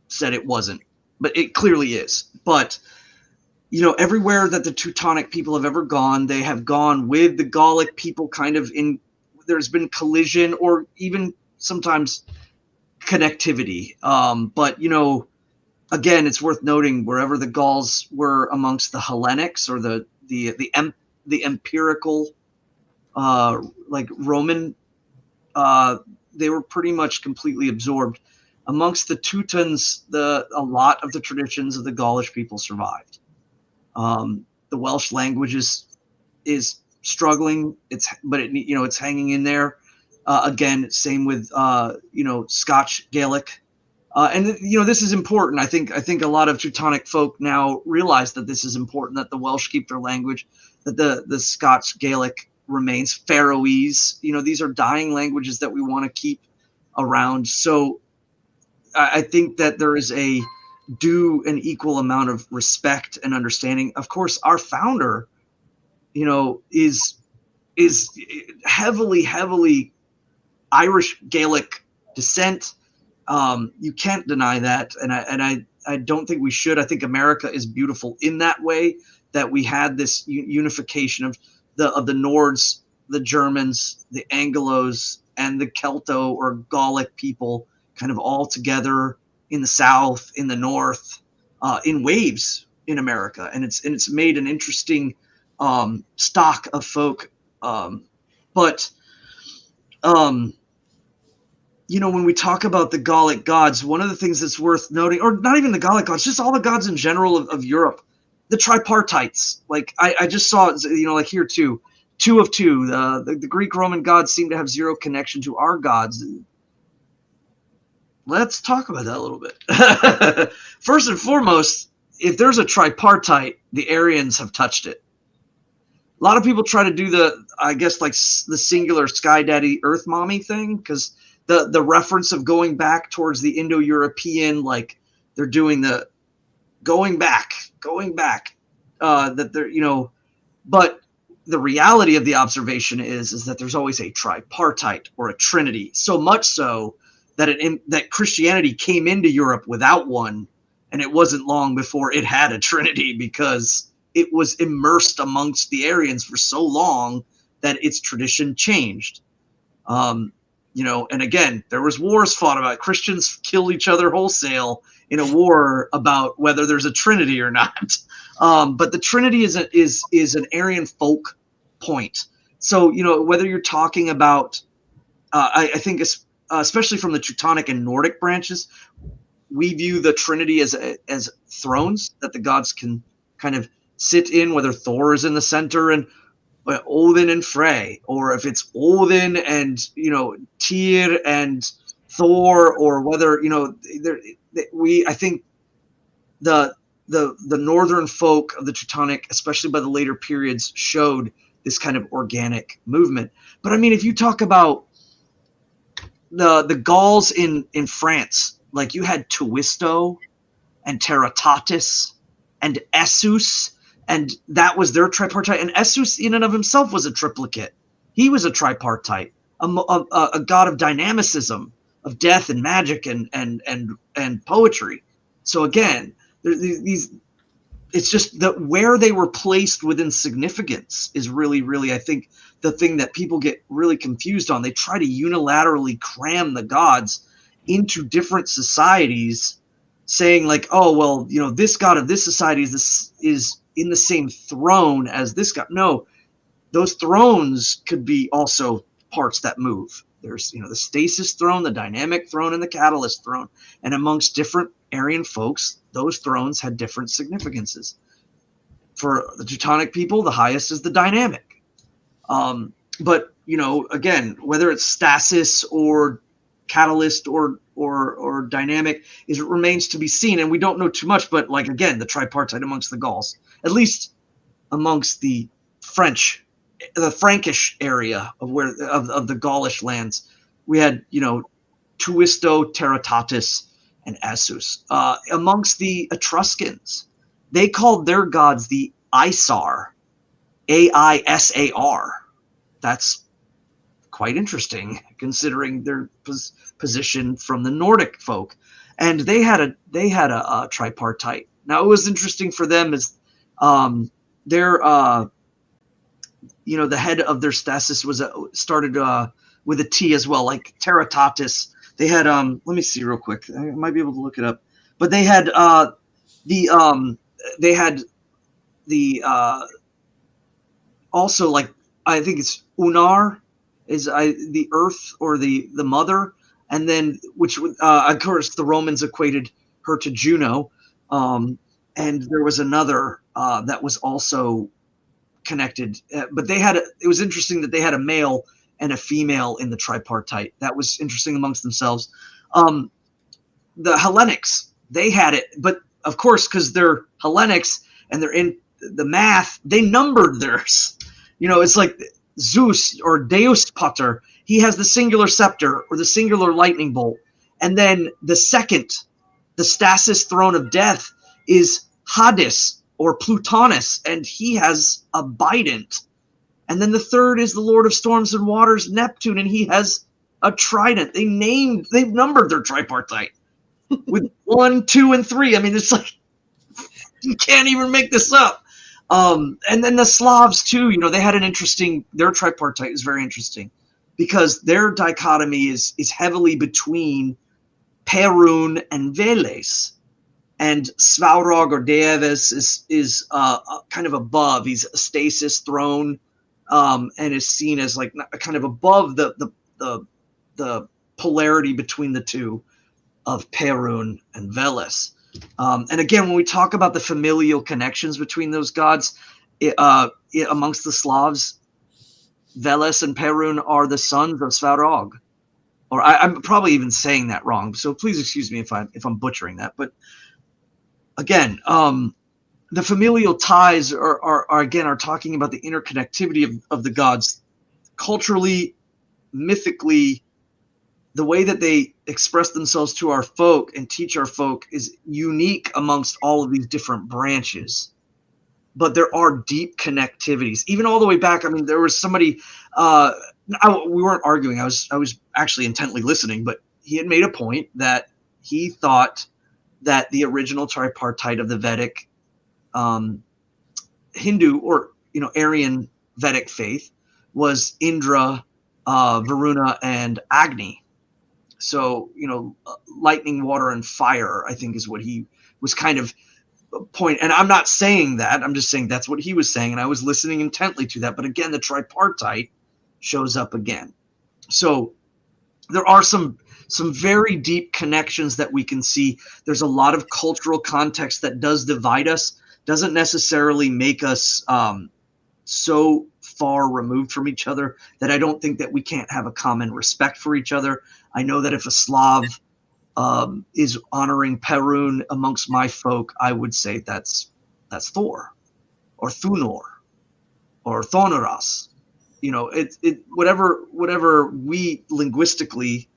said it wasn't, but it clearly is. But everywhere that the Teutonic people have ever gone, they have gone with the Gallic people kind of in. There's been collision or even sometimes connectivity. But again, it's worth noting wherever the Gauls were amongst the Hellenics or the empirical like Roman, they were pretty much completely absorbed. Amongst the Teutons, a lot of the traditions of the Gaulish people survived. The Welsh language is struggling. It's hanging in there. Again, same with Scotch Gaelic, and this is important. I think a lot of Teutonic folk now realize that this is important, that the Welsh keep their language, that the Scotch Gaelic remains. Faroese, these are dying languages that we want to keep around. So I think that there is a due and equal amount of respect and understanding. Of course, our founder, is heavily Irish Gaelic descent. You can't deny that, and I don't think we should. I think America is beautiful in that way, that we had this unification of the Nords, the Germans, the Anglos, and the Celto or Gallic people, kind of all together in the South, in the North, in waves in America, and it's made an interesting stock of folk. But when we talk about the Gallic gods, one of the things that's worth noting, or not even the Gallic gods, just all the gods in general of Europe, the tripartites. Like I just saw, like here too, two of two. The Greek Roman gods seem to have zero connection to our gods. Let's talk about that a little bit. First and foremost, if there's a tripartite, the Aryans have touched it. A lot of people try to do the singular Sky Daddy Earth Mommy thing, because the reference of going back towards the Indo-European, like they're doing the going back, that they're, but the reality of the observation is that there's always a tripartite or a trinity, so much so that that Christianity came into Europe without one, and it wasn't long before it had a trinity, because it was immersed amongst the Aryans for so long that its tradition changed. And again, there was wars fought about it. Christians killed each other wholesale in a war about whether there's a Trinity or not. But the Trinity is an Aryan folk point. So, whether you're talking about, I think especially from the Teutonic and Nordic branches, we view the Trinity as thrones that the gods can kind of sit in, whether Thor is in the center and Odin and Frey, or if it's Odin and Tyr and Thor, or whether I think the northern folk of the Teutonic, especially by the later periods, showed this kind of organic movement. But I mean, if you talk about the Gauls in France, like you had Tuisto and Teratatis and Essus, and that was their tripartite. And Essus in and of himself was a triplicate. He was a tripartite, a god of dynamicism, of death and magic and poetry. So again, it's just that where they were placed within significance is really, really, I think, the thing that people get really confused on. They try to unilaterally cram the gods into different societies, saying like, oh, well, this god of this society is in the same throne as this god. No, those thrones could be also parts that move. There's, the stasis throne, the dynamic throne, and the catalyst throne. And amongst different Aryan folks, those thrones had different significances. For the Teutonic people, the highest is the dynamic. But, again, whether it's stasis or catalyst or dynamic, it remains to be seen. And we don't know too much, but like, again, the tripartite amongst the Gauls, at least amongst the Frankish area of the Gaulish lands, we had, Tuisto, Teratatis, and Essus. Amongst the Etruscans, they called their gods the Aisar, Aisar. That's quite interesting, considering their position from the Nordic folk. And they had a tripartite. Now, it was interesting for them is their the head of their stasis was started with a T as well, like Teratatis. They had let me see real quick. I might be able to look it up. But they had also, like, I think it's Ullr is the earth or the mother, and then which of course the Romans equated her to Juno, and there was another that was also connected, but it was interesting that they had a male and a female in the tripartite. That was interesting amongst themselves. The Hellenics, they had it, but of course, because they're Hellenics and they're in the math, they numbered theirs. It's like Zeus or Deus Pater, he has the singular scepter or the singular lightning bolt. And then the second, the stasis throne of death, is Hades or Plutonus, and he has a bident. And then the third is the Lord of Storms and Waters, Neptune, and he has a trident. They've numbered their tripartite with 1, 2, and 3. I mean, it's like, you can't even make this up. And then the Slavs too, they had their tripartite is very interesting because their dichotomy is heavily between Perun and Veles. And Svarog or Deves is kind of above. He's a stasis throne, and is seen as like kind of above the polarity between the two of Perun and Veles. And again, when we talk about the familial connections between those gods, amongst the Slavs, Veles and Perun are the sons of Svarog. Or I'm probably even saying that wrong, so please excuse me if I'm butchering that. But again, the familial ties are talking about the interconnectivity of the gods, culturally, mythically. The way that they express themselves to our folk and teach our folk is unique amongst all of these different branches. But there are deep connectivities, even all the way back. I mean, there was somebody, we weren't arguing. I was actually intently listening, but he had made a point that he thought that the original tripartite of the Vedic Hindu or Aryan Vedic faith was Indra, Varuna and Agni. So, lightning, water, and fire, I think, is what he was kind of point. And I'm not saying that. I'm just saying that's what he was saying. And I was listening intently to that. But again, the tripartite shows up again. So there are some very deep connections that we can see. There's a lot of cultural context that does divide us, doesn't necessarily make us so far removed from each other that I don't think that we can't have a common respect for each other. I know that if a Slav is honoring Perun amongst my folk, I would say that's Thor or Thunor or Thonoras. Whatever we linguistically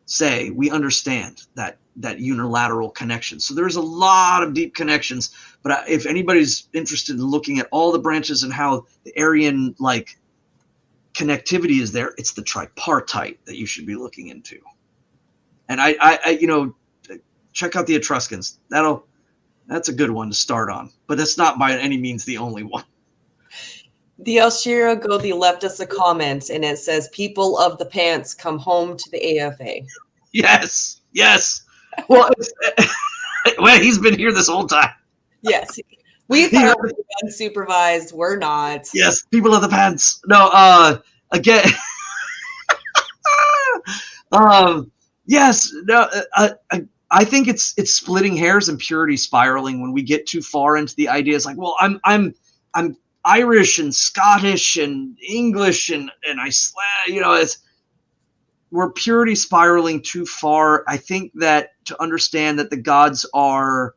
say, we understand that unilateral connection. So there's a lot of deep connections. But if anybody's interested in looking at all the branches and how the Aryan connectivity is there, it's the tripartite that you should be looking into. And I check out the Etruscans. That's a good one to start on. But that's not by any means the only one.
The Alshira Godi left us a comment, and it says, "People of the pants, come home to the AFA."
Yes. Well, well, he's been here this whole time.
Yes. We thought we were unsupervised. We're not.
Yes, people of the pants. No, again. Yes, no, I think it's splitting hairs and purity spiraling when we get too far into the ideas like, well, I'm Irish and Scottish and English and Iceland, we're purity spiraling too far. I think that to understand that the gods are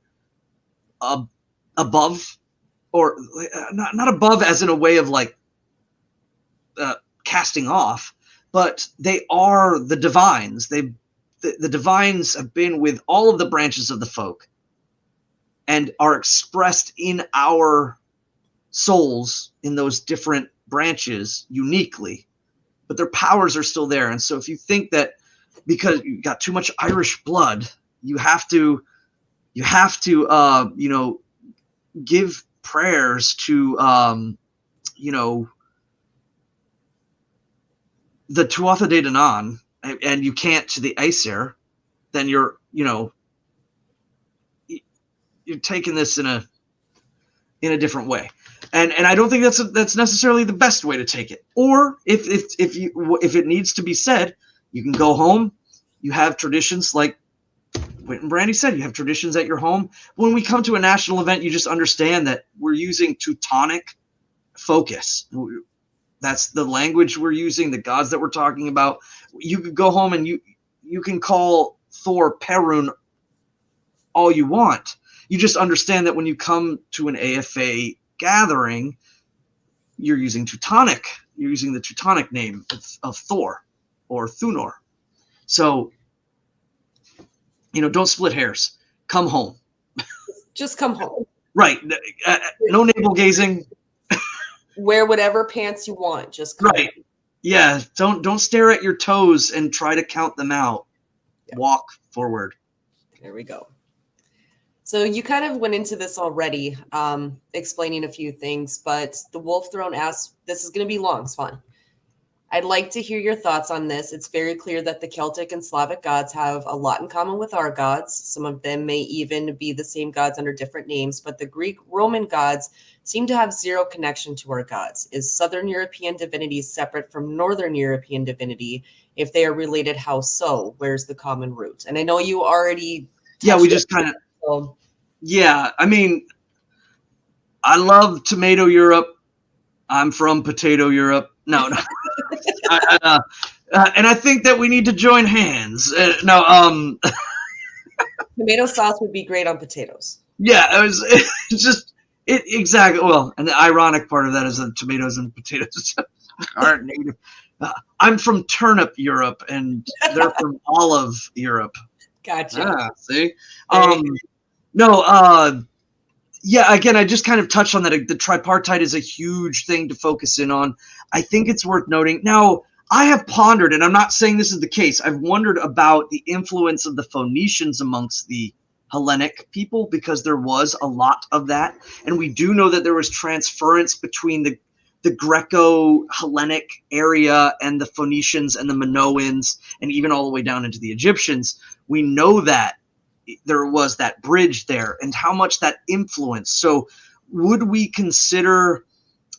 above, or not above as in a way of like casting off, but they are the divines. The divines have been with all of the branches of the folk and are expressed in our souls in those different branches uniquely, but their powers are still there. And so if you think that because you got too much Irish blood, you have to give prayers to the Tuatha De Danann, and you can't to the Aesir, then you're taking this in a different way. And I don't think that's necessarily the best way to take it. Or if it needs to be said, you can go home. You have traditions like Whit and Brandy said. You have traditions at your home. When we come to a national event, you just understand that we're using Teutonic focus. That's the language we're using. The gods that we're talking about. You could go home and you can call Thor Perun all you want. You just understand that when you come to an AFA gathering, you're using Teutonic. You're using the Teutonic name of Thor or Thunor. So, don't split hairs. Come home.
Just come home.
Right. No navel gazing.
Wear whatever pants you want. Just come
right. Home. Yeah. Don't stare at your toes and try to count them out. Yeah. Walk forward.
There we go. So you kind of went into this already, explaining a few things, but the Wolf Throne asks, this is going to be long, Svan. I'd like to hear your thoughts on this. It's very clear that the Celtic and Slavic gods have a lot in common with our gods. Some of them may even be the same gods under different names, but the Greek Roman gods seem to have zero connection to our gods. Is Southern European divinity separate from Northern European divinity? If they are related, how so? Where's the common root? And I know you already...
Yeah, we just kind of... Yeah, I mean, I love tomato Europe. I'm from potato Europe. No. And I think that we need to join hands.
Tomato sauce would be great on potatoes.
Yeah, exactly. Well, and the ironic part of that is that tomatoes and potatoes aren't native. I'm from turnip Europe, and they're from olive Europe.
Gotcha.
See? Yeah, again, I just kind of touched on that. The tripartite is a huge thing to focus in on. I think it's worth noting. Now, I have pondered, and I'm not saying this is the case, I've wondered about the influence of the Phoenicians amongst the Hellenic people, because there was a lot of that. And we do know that there was transference between the Greco-Hellenic area and the Phoenicians and the Minoans and even all the way down into the Egyptians, we know that there was that bridge there and how much that influenced. So would we consider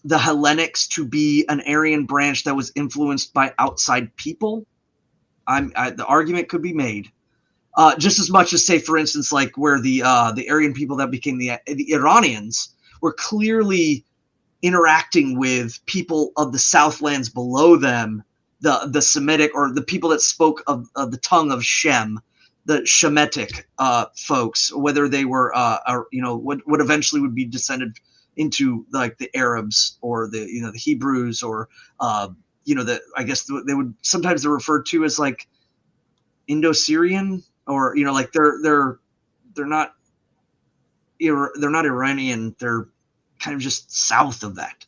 the Hellenics to be an Aryan branch that was influenced by outside people? The argument could be made. Just as much as, say, for instance, like where the Aryan people that became the Iranians were clearly interacting with people of the Southlands below them, the Semitic, or the people that spoke of the tongue of Shem, the Shemitic folks, whether they were, what eventually would be descended into like the Arabs or the Hebrews, or I guess they would sometimes they're referred to as like Indo-Syrian, or like they're not Iranian, they're kind of just south of that,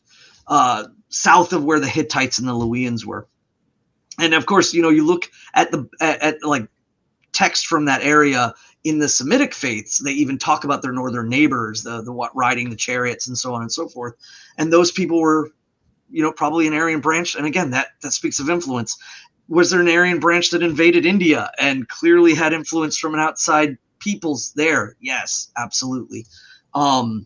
south of where the Hittites and the Luwians were. And of course, you look at like text from that area in the Semitic faiths, they even talk about their northern neighbors, the riding the chariots and so on and so forth. And those people were, probably an Aryan branch. And again, that speaks of influence. Was there an Aryan branch that invaded India and clearly had influence from an outside peoples there? Yes, absolutely. So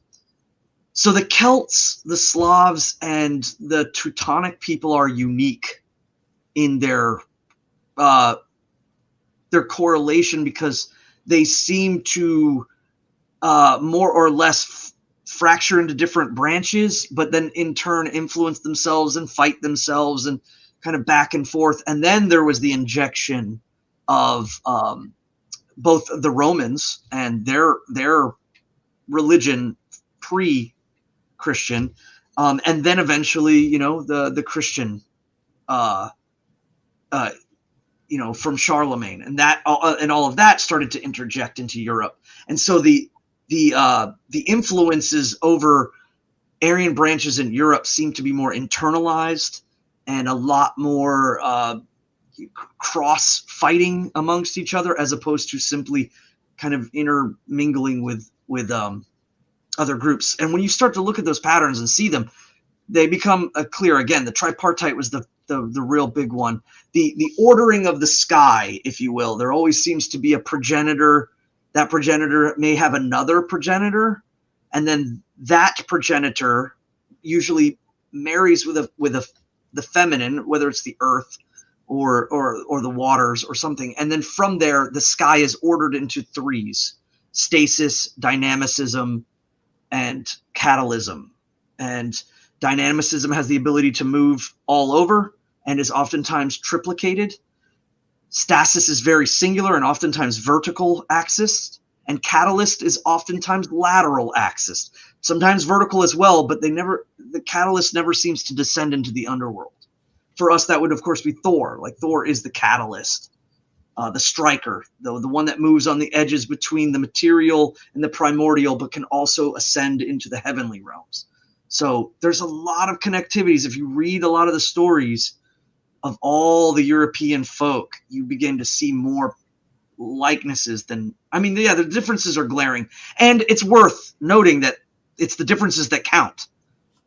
the Celts, the Slavs, and the Teutonic people are unique in their correlation, because they seem to more or less fracture into different branches, but then in turn influence themselves and fight themselves and kind of back and forth. And then there was the injection of both the Romans and their religion pre-Christian, and then eventually, the Christian, from Charlemagne, and that and all of that started to interject into Europe. And so the influences over Aryan branches in Europe seem to be more internalized and a lot more cross fighting amongst each other, as opposed to simply kind of intermingling with other groups. And when you start to look at those patterns and see them, they become clear. Again, the tripartite was the real big one. The ordering of the sky, if you will. There always seems to be a progenitor. That progenitor may have another progenitor, and then that progenitor usually marries with the feminine, whether it's the earth or the waters or something. And then from there, the sky is ordered into threes: stasis, dynamicism, and catalysm. And dynamicism has the ability to move all over and is oftentimes triplicated. Stasis is very singular and oftentimes vertical axis, and catalyst is oftentimes lateral axis, sometimes vertical as well, but the catalyst never seems to descend into the underworld. For us, that would of course be Thor. Like Thor is the catalyst, the striker, the one that moves on the edges between the material and the primordial, but can also ascend into the heavenly realms. So there's a lot of connectivities. If you read a lot of the stories of all the European folk, you begin to see more likenesses than, the differences are glaring. And it's worth noting that it's the differences that count.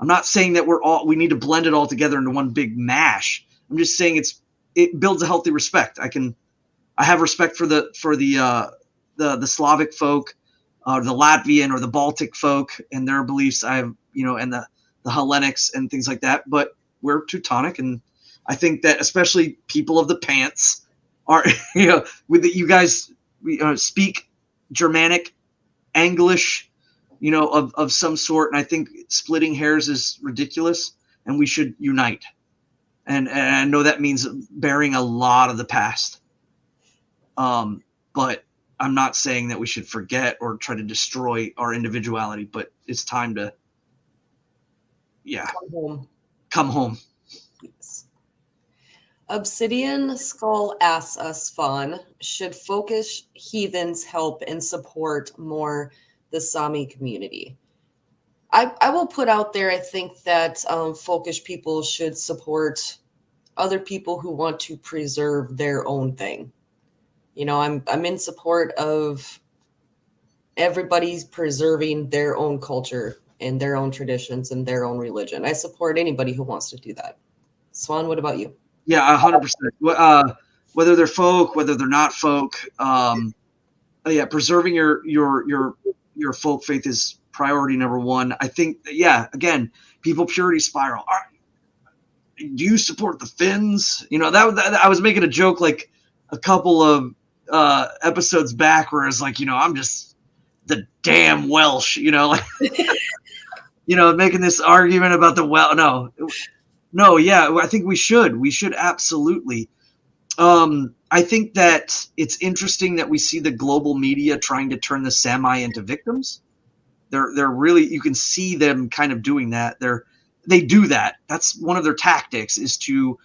I'm not saying that we need to blend it all together into one big mash. I'm just saying it builds a healthy respect. I have respect for the Slavic folk, the Latvian or the Baltic folk and their beliefs. I have, and the Hellenics and things like that. But we're Teutonic, and I think that especially people of the pants are, you guys speak Germanic, English, of some sort. And I think splitting hairs is ridiculous, and we should unite. And I know that means bearing a lot of the past. But I'm not saying that we should forget or try to destroy our individuality, but it's time to, come home.
Yes. Obsidian Skull asks us, Svan, should Folkish heathens help and support more the Sami community? I will put out there, I think that Folkish people should support other people who want to preserve their own thing. I'm in support of everybody's preserving their own culture in their own traditions and their own religion. I support anybody who wants to do that. Swan, what about you?
Yeah, 100%. Whether they're folk, whether they're not folk, yeah, preserving your folk faith is priority number one. I think, yeah, again, people purity spiral. Do you support the Finns? That I was making a joke like a couple of episodes back, where it's like, I'm just the damn Welsh, like, making this argument about the no, yeah, I think we should absolutely. I think that it's interesting that we see the global media trying to turn the Sami into victims. They're really, you can see them kind of doing that. They do that. That's one of their tactics, is to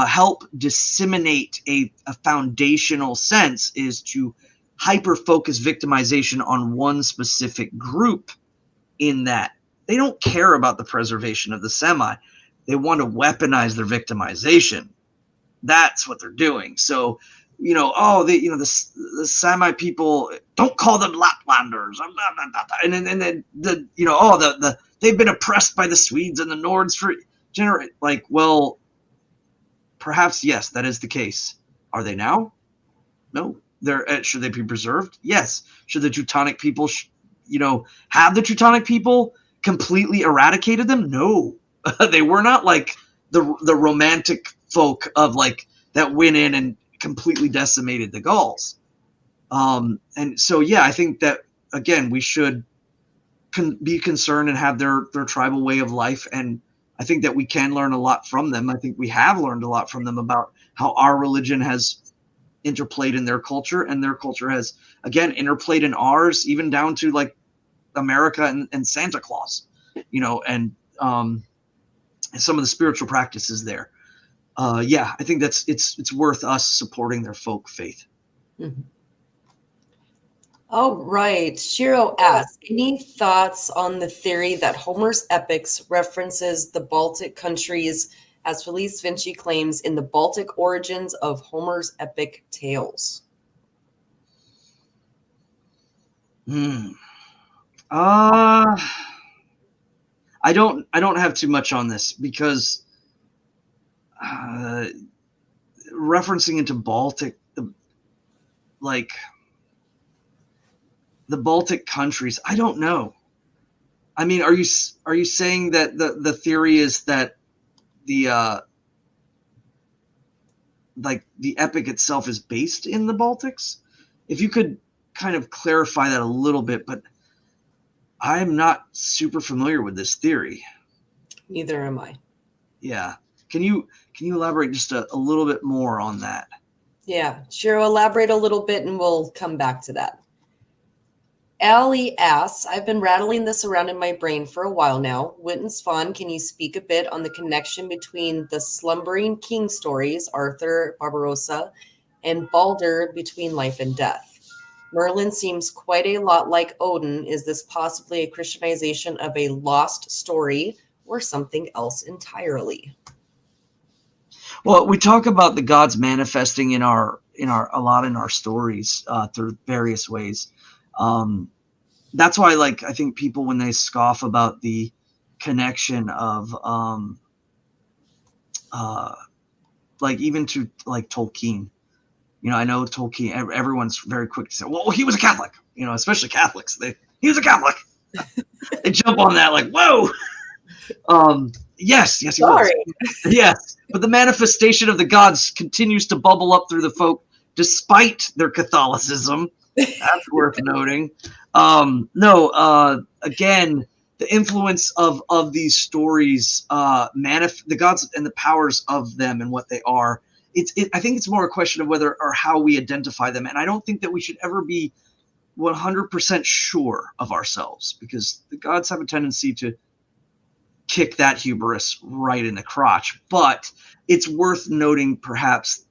help disseminate a foundational sense, is to hyper focus victimization on one specific group. In that they don't care about the preservation of the Sami, they want to weaponize their victimization. That's what they're doing. So, the Sami people, don't call them Laplanders, and then they've been oppressed by the Swedes and the Nords for well, perhaps yes, that is the case. Are they now? No. Should they be preserved? Yes. Should the Teutonic people, have the Teutonic people completely eradicated them? No. They were not like the romantic folk of that went in and completely decimated the Gauls. And so, yeah, I think that, again, we should be concerned and have their tribal way of life. And I think that we can learn a lot from them. I think we have learned a lot from them about how our religion has interplayed in their culture, and their culture has, again, interplayed in ours, even down to America and Santa Claus, and some of the spiritual practices there. Yeah, I think it's worth us supporting their folk faith.
Mm-hmm. All right. Shiro asks, any thoughts on the theory that Homer's epics references the Baltic countries, as Felice Vinci claims, in the Baltic origins of Homer's epic tales?
I don't have too much on this, because referencing into Baltic, the Baltic countries, I don't know. I mean, are you saying that the theory is that the the epic itself is based in the Baltics? If you could kind of clarify that a little bit, but I'm not super familiar with this theory.
Neither am I.
Yeah. Can you elaborate just a little bit more on that?
Yeah, sure. Elaborate a little bit and we'll come back to that. Allie asks, I've been rattling this around in my brain for a while now. Witan Svan, can you speak a bit on the connection between the slumbering king stories, Arthur, Barbarossa, and Balder, between life and death? Merlin seems quite a lot like Odin. Is this possibly a Christianization of a lost story or something else entirely?
Well, we talk about the gods manifesting in our a lot in our stories through various ways. That's why, I think people, when they scoff about the connection of even to Tolkien, I know Tolkien, everyone's very quick to say, well, he was a Catholic, especially Catholics. He was a Catholic. They jump on that whoa. Yes, he was. Yes, but the manifestation of the gods continues to bubble up through the folk despite their Catholicism. That's worth noting. Again, the influence of these stories, the gods and the powers of them and what they are. I think it's more a question of whether or how we identify them, and I don't think that we should ever be 100% sure of ourselves, because the gods have a tendency to kick that hubris right in the crotch. But it's worth noting, perhaps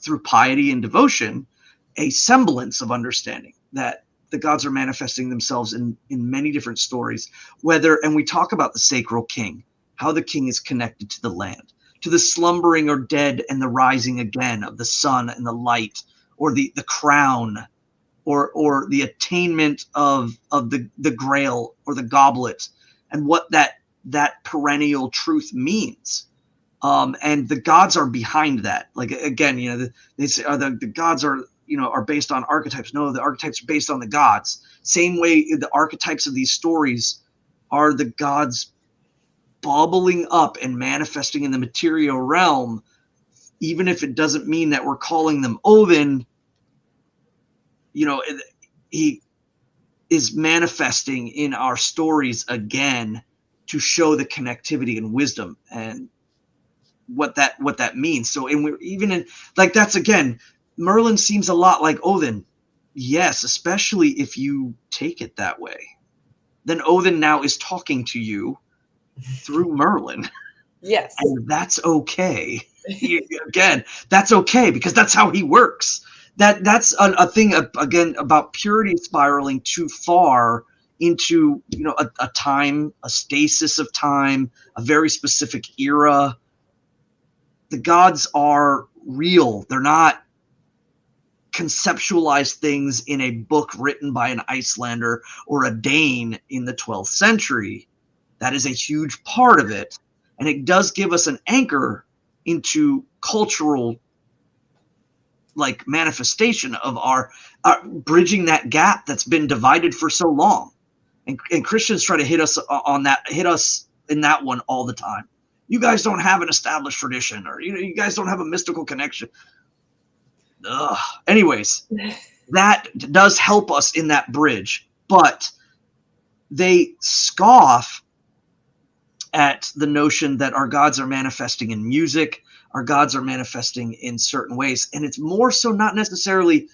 through piety and devotion, a semblance of understanding that the gods are manifesting themselves in many different stories, and we talk about the sacral king, how the king is connected to the land, to the slumbering or dead and the rising again of the sun and the light, or the crown, or the attainment of the grail or the goblet, and what that perennial truth means. And the gods are behind that. Like, again, they say the gods are are based on archetypes. No, the archetypes are based on the gods. Same way the archetypes of these stories are the gods bubbling up and manifesting in the material realm, even if it doesn't mean that we're calling them Odin. He is manifesting in our stories again to show the connectivity and wisdom and what that means. So, and we're even in, like, that's, again, Merlin seems a lot like Odin. Yes, especially if you take it that way. Then Odin now is talking to you through Merlin.
Yes.
And that's okay. Again, that's okay, because that's how he works. That's a thing, again, about purity spiraling too far into a time, a stasis of time, a very specific era. The gods are real. They're not conceptualized things in a book written by an Icelander or a Dane in the 12th century. That is a huge part of it. And it does give us an anchor into cultural, like, manifestation of our bridging that gap that's been divided for so long. And Christians try to hit us in that one all the time. You guys don't have an established tradition, or you guys don't have a mystical connection. Ugh. Anyways, that does help us in that bridge, but they scoff at the notion that our gods are manifesting in music, our gods are manifesting in certain ways, and it's more so not necessarily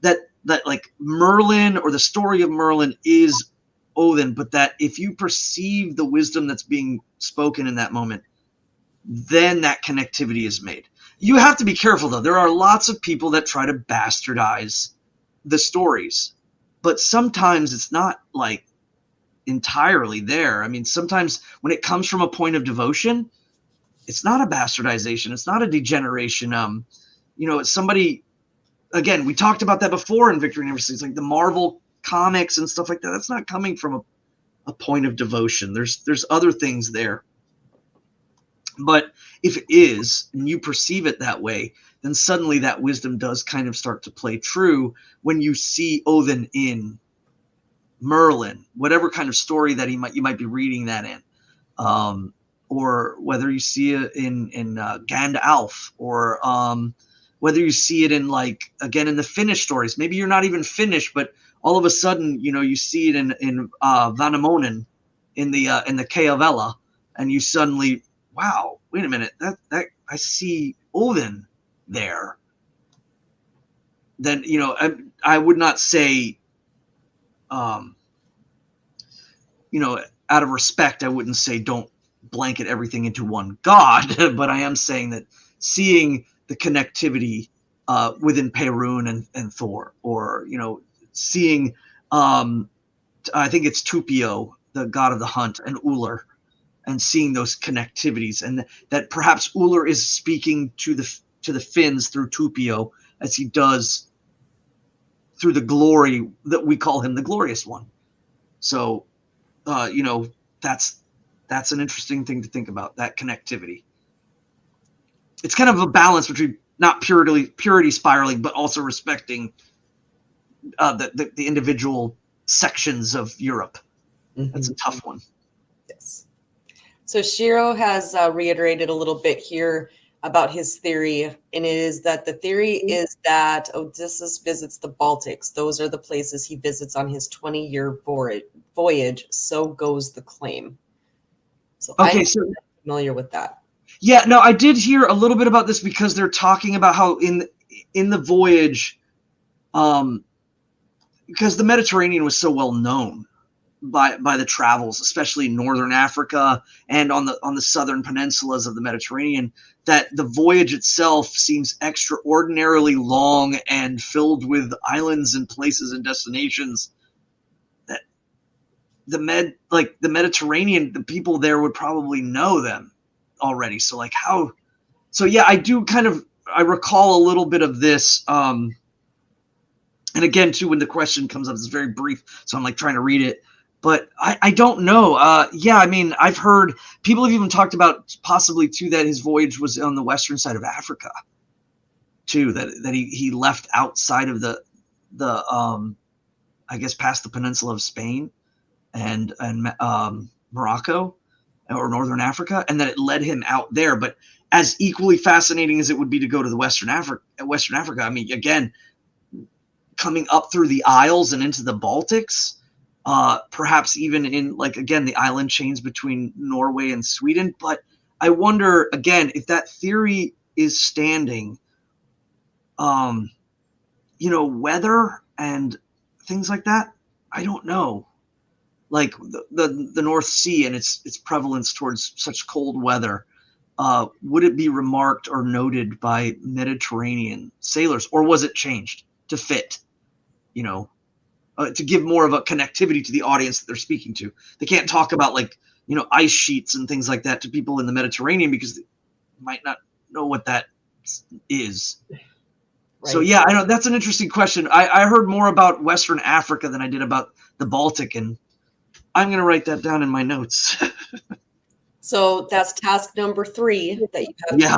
that like Merlin or the story of Merlin is Odin, but that if you perceive the wisdom that's being spoken in that moment, then that connectivity is made. You have to be careful, though. There are lots of people that try to bastardize the stories, but sometimes it's not like entirely there. I mean, sometimes when it comes from a point of devotion, it's not a bastardization. It's not a degeneration. It's somebody, again, we talked about that before in Victory Never Sleeps, like the Marvel comics and stuff like that. That's not coming from a point of devotion. There's other things there. But if it is, and you perceive it that way, then suddenly that wisdom does kind of start to play true when you see Odin in Merlin, whatever kind of story that you might be reading that in, or whether you see it in Gandalf, or whether you see it in, like, again, in the Finnish stories. Maybe you're not even Finnish, but all of a sudden, you see it in Vanamonen, in the Kalevala, and you suddenly, wow, wait a minute, that I see Odin there. Then I would not say, out of respect, I wouldn't say don't blanket everything into one god, but I am saying that seeing the connectivity within Perun and Thor, or seeing I think it's Tupio, the god of the hunt, and Ullr, and seeing those connectivities, and that perhaps Ullr is speaking to the Finns through Tupio, as he does through the glory that we call him, the Glorious One. So, that's an interesting thing to think about, that connectivity. It's kind of a balance between not purity spiraling, but also respecting the individual sections of Europe. Mm-hmm. That's a tough one.
Yes. So Shiro has reiterated a little bit here about his theory, and it is that the theory is that Odysseus visits the Baltics. Those are the places he visits on his 20-year voyage. So goes the claim. So okay, I'm familiar with that.
Yeah, no, I did hear a little bit about this, because they're talking about how in the voyage, because the Mediterranean was so well known by the travels, especially in northern Africa and on the southern peninsulas of the Mediterranean, that the voyage itself seems extraordinarily long and filled with islands and places and destinations, that the Mediterranean, the people there would probably know them already. So yeah, I recall a little bit of this And again, too, when the question comes up, it's very brief, so I'm like trying to read it. But I don't know. Yeah, I mean, I've heard people have even talked about possibly too that his voyage was on the western side of Africa, too. That he left outside of the I guess past the peninsula of Spain and Morocco or northern Africa, and that it led him out there. But as equally fascinating as it would be to go to the Western Africa, I mean, again, coming up through the Isles and into the Baltics, perhaps even in, like, again, the island chains between Norway and Sweden. But I wonder, again, if that theory is standing, weather and things like that, I don't know. Like the North Sea and its prevalence towards such cold weather, would it be remarked or noted by Mediterranean sailors, or was it changed to fit, to give more of a connectivity to the audience that they're speaking to? They can't talk about, like, ice sheets and things like that to people in the Mediterranean because they might not know what that is. Right. So yeah, I know that's an interesting question. I heard more about Western Africa than I did about the Baltic, and I'm going to write that down in my notes.
So that's task number 3 that you have.
Yeah.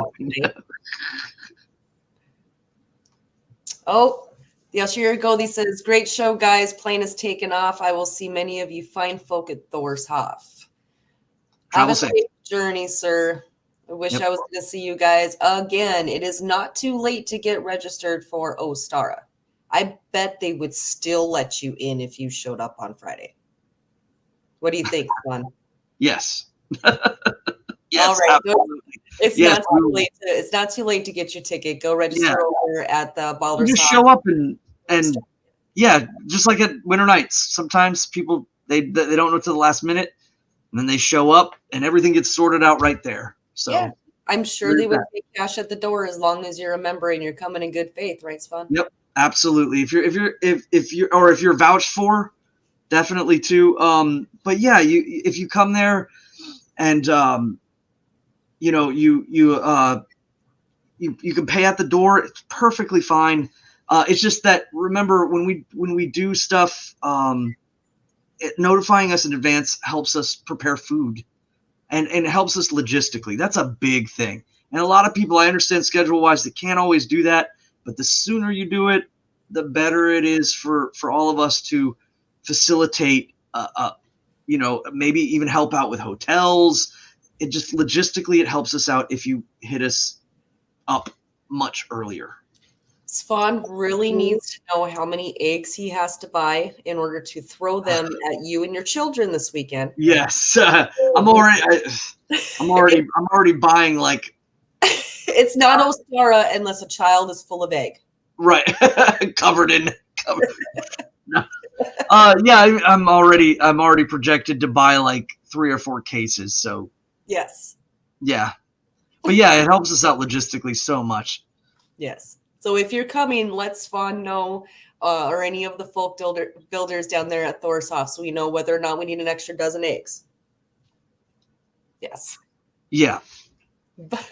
Oh, yes, here you go. He says, great show, guys. Plane is taken off. I will see many of you fine folk at Thorshof. Have a safe journey, sir. I wish I was going to see you guys again. It is not too late to get registered for Ostara. I bet they would still let you in if you showed up on Friday. What do you think, Svan?
Yes.
Yes, all right. Absolutely. It's not too late to get your ticket. Go register over at the Balder.
Just show up and yeah, just like at Winter Nights. Sometimes people they don't know till the last minute, and then they show up and everything gets sorted out right there. So yeah,
I'm sure they would take cash at the door as long as you're a member and you're coming in good faith, right, Svan?
Yep, absolutely. If you're vouched for, definitely too. But yeah, if you come there and you can pay at the door, it's perfectly fine. It's just that, remember, when we do stuff, notifying us in advance helps us prepare food, and it helps us logistically. That's a big thing. And a lot of people, I understand schedule wise, they can't always do that, but the sooner you do it, the better it is for all of us to facilitate, maybe even help out with hotels. It just logistically, it helps us out if you hit us up much earlier.
Svan really needs to know how many eggs he has to buy in order to throw them at you and your children this weekend.
Yes, I'm already buying, like.
It's not Ostara unless a child is full of egg.
Right, covered. No. Yeah, I'm already projected to buy like 3 or 4 cases. So.
Yes.
Yeah, but yeah, it helps us out logistically so much.
Yes. So if you're coming, let Svan know, or any of the folk builders down there at Thorshof, so we know whether or not we need an extra dozen eggs. Yes.
Yeah.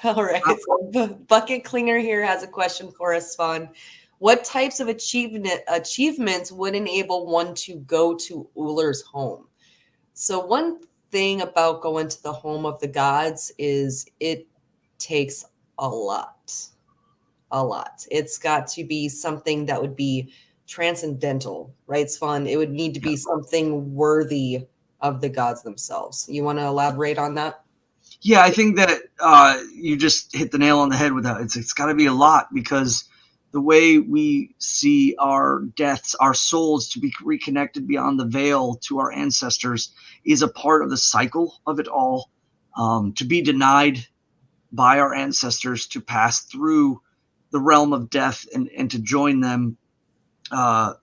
All right. So Bucket Clinger here has a question for us, Svan. What types of achievements would enable one to go to Ullr's home? So one thing about going to the home of the gods is it takes a lot. It's got to be something that would be transcendental, right, Svan? It would need to be something worthy of the gods themselves. You want to elaborate on that?
Yeah, I think that you just hit the nail on the head with that. It's got to be a lot, because the way we see our deaths, our souls to be reconnected beyond the veil to our ancestors, is a part of the cycle of it all. To be denied by our ancestors to pass through the realm of death and to join them, to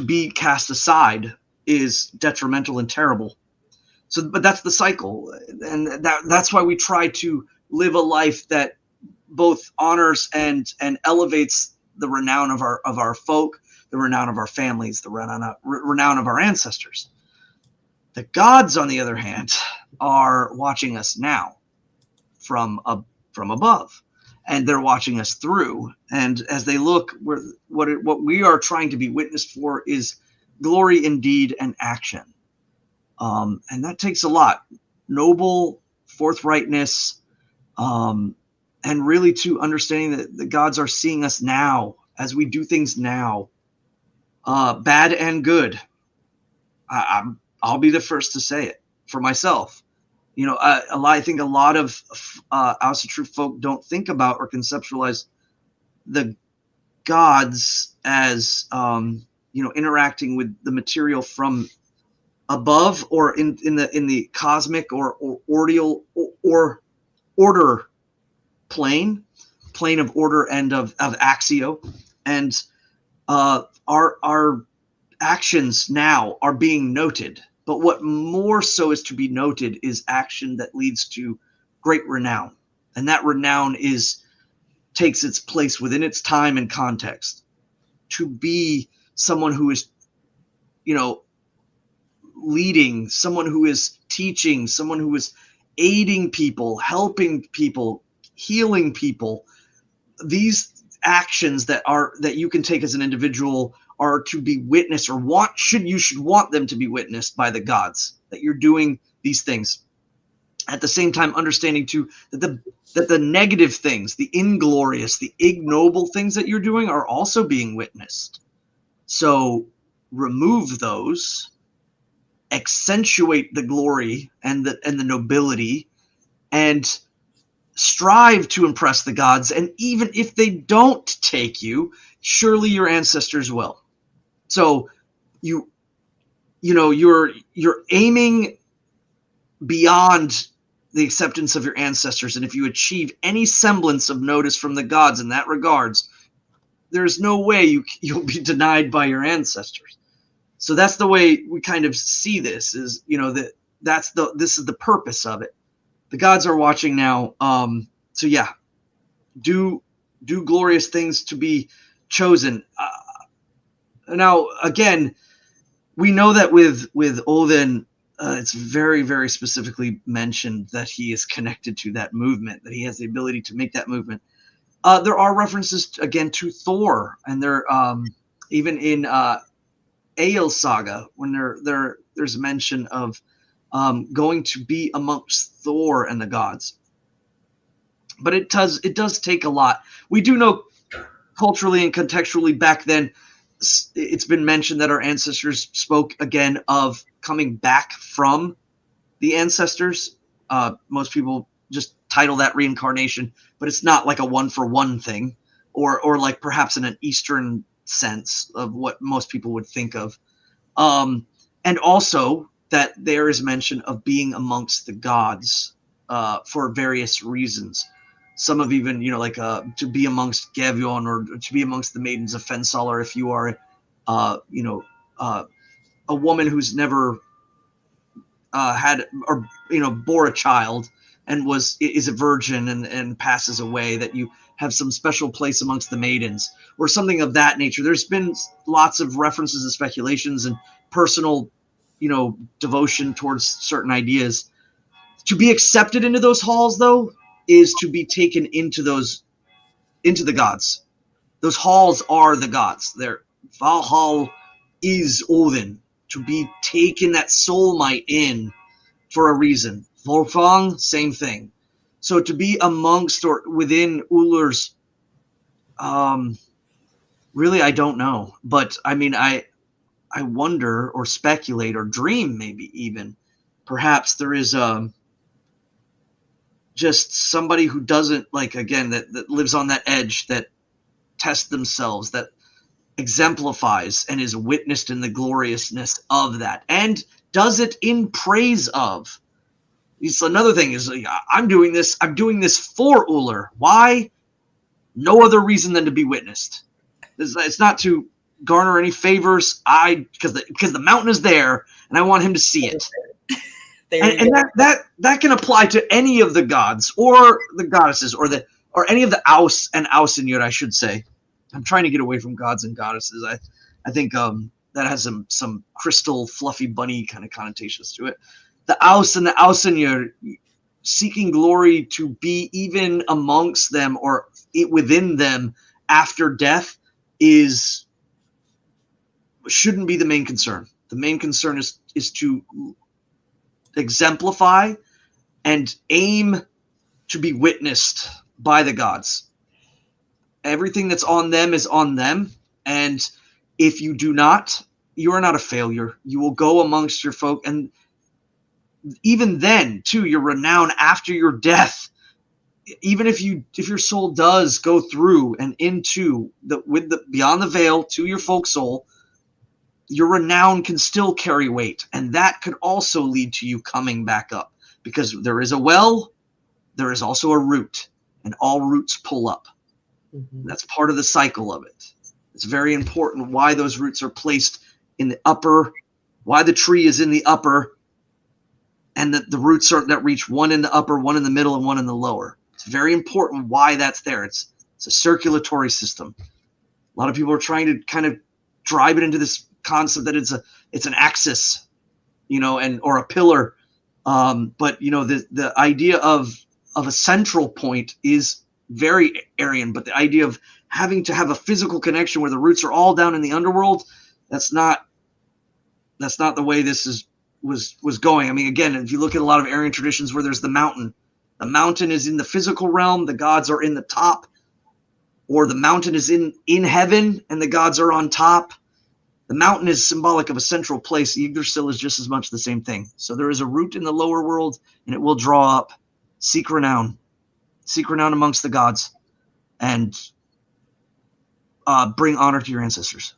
be cast aside, is detrimental and terrible. So, but that's the cycle, and that's why we try to live a life that both honors and elevates the renown of our folk, the renown of our families, the renown of our ancestors. The gods, on the other hand, are watching us now from above, and they're watching us through. And as they look, what we are trying to be witnessed for is glory in deed and action. And that takes a lot. Noble forthrightness, and really to understanding that the gods are seeing us now as we do things now, bad and good. I'll be the first to say it for myself. I think a lot of Asatru folk don't think about or conceptualize the gods as interacting with the material from above, or in the cosmic or ordeal or order plane of order and of axio, and our actions now are being noted. But what more so is to be noted is action that leads to great renown, and that renown takes its place within its time and context. To be someone who is, leading, someone who is teaching, someone who is aiding people, helping people, healing people. These actions that you can take as an individual are to be witnessed, or you should want them to be witnessed by the gods, that you're doing these things. At the same time, understanding too that the negative things, the inglorious, the ignoble things that you're doing are also being witnessed. So remove those, accentuate the glory and the nobility, and strive to impress the gods. And even if they don't take you, surely your ancestors will. So you're aiming beyond the acceptance of your ancestors, and if you achieve any semblance of notice from the gods in that regards, there's no way you'll be denied by your ancestors. So that's the way we kind of see this, is this is the purpose of it. The gods are watching now. So yeah, do glorious things to be chosen. Now again, we know that with Odin, it's very, very specifically mentioned that he is connected to that movement, that he has the ability to make that movement. There are references again to Thor, and they're even in Egil saga, when there's mention of going to be amongst Thor and the gods. But it does take a lot. We do know culturally and contextually back then, it's been mentioned that our ancestors spoke again of coming back from the ancestors. Most people just title that reincarnation, but it's not like a one-for-one thing, or like perhaps in an Eastern sense of what most people would think of. And also that there is mention of being amongst the gods for various reasons. Some have even, to be amongst Gevion, or to be amongst the maidens of Fensalar, if you are, a woman who's never had, or bore a child and is a virgin and passes away, that you have some special place amongst the maidens, or something of that nature. There's been lots of references and speculations and personal, devotion towards certain ideas. To be accepted into those halls, though, is to be taken into the gods. Those halls are the gods. Valhall is Odin. To be taken that soul might in for a reason. Volfang, same thing. So to be amongst or within Ullr's, really, I don't know. But I mean, I wonder, or speculate, or dream maybe even. Perhaps there is just somebody who doesn't, that lives on that edge, that tests themselves, that exemplifies and is witnessed in the gloriousness of that, and does it in praise of. It's another thing is, I'm doing this for Ullr. Why? No other reason than to be witnessed. It's not to garner any favors. Because the mountain is there, and I want him to see it. And that can apply to any of the gods or the goddesses, or any of the Aus and Ausenjur, I should say. I'm trying to get away from gods and goddesses. I think that has some crystal fluffy bunny kind of connotations to it. The Aus and the Ausenjur, seeking glory to be even amongst them or within them after death shouldn't be the main concern. The main concern is to exemplify and aim to be witnessed by the gods. Everything that's on them is on them, and if you do not, you are not a failure. You will go amongst your folk, and even then, too, your renown after your death, even if your soul does go through and into beyond the veil to your folk soul, your renown can still carry weight, and that could also lead to you coming back up, because there is a well, there is also a root, and all roots pull up. Mm-hmm. That's part of the cycle of it. It's very important why those roots are placed in the upper, why the tree is in the upper, and that the roots that reach one in the upper, one in the middle, and one in the lower. It's very important why that's there. It's a circulatory system. A lot of people are trying to kind of drive it into this concept that it's an axis, or a pillar. But the idea of a central point is very Aryan, but the idea of having to have a physical connection where the roots are all down in the underworld, that's not the way this was going. I mean, again, if you look at a lot of Aryan traditions where there's the mountain is in the physical realm, the gods are in the top, or the mountain is in heaven and the gods are on top. The mountain is symbolic of a central place. The Yggdrasil is just as much the same thing. So there is a root in the lower world, and it will draw up. Seek renown amongst the gods, and bring honor to your ancestors.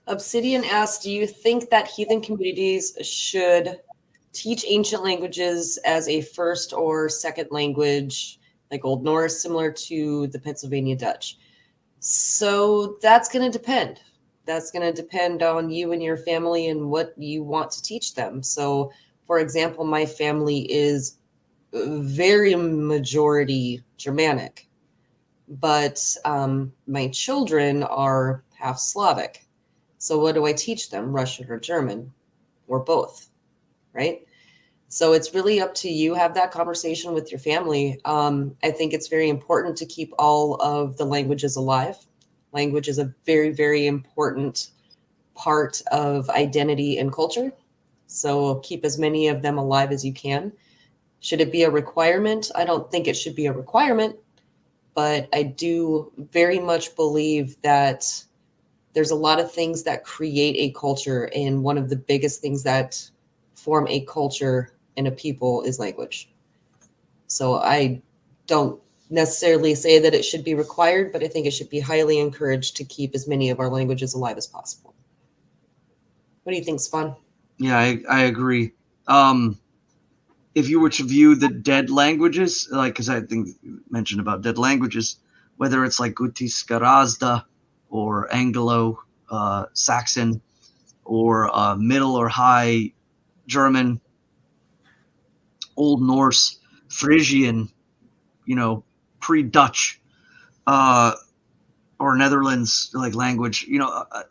Obsidian asks, do you think that heathen communities should teach ancient languages as a first or second language, like Old Norse, similar to the Pennsylvania Dutch? So that's going to depend. That's going to depend on you and your family and what you want to teach them. So, for example, my family is very majority Germanic, but my children are half Slavic. So what do I teach them? Russian or German, or both, right? So it's really up to you. Have that conversation with your family. I think it's very important to keep all of the languages alive. Language is a very, very important part of identity and culture. So keep as many of them alive as you can. Should it be a requirement? I don't think it should be a requirement, but I do very much believe that there's a lot of things that create a culture, and one of the biggest things that form a culture and a people is language. So I don't necessarily say that it should be required, but I think it should be highly encouraged to keep as many of our languages alive as possible. What do you think, Svan?
Yeah, I agree. If you were to view the dead languages, because I think you mentioned about dead languages, whether it's like Gutis Garazda or Anglo-Saxon or Middle or High German, Old Norse, Frisian, pre-Dutch, or Netherlands language,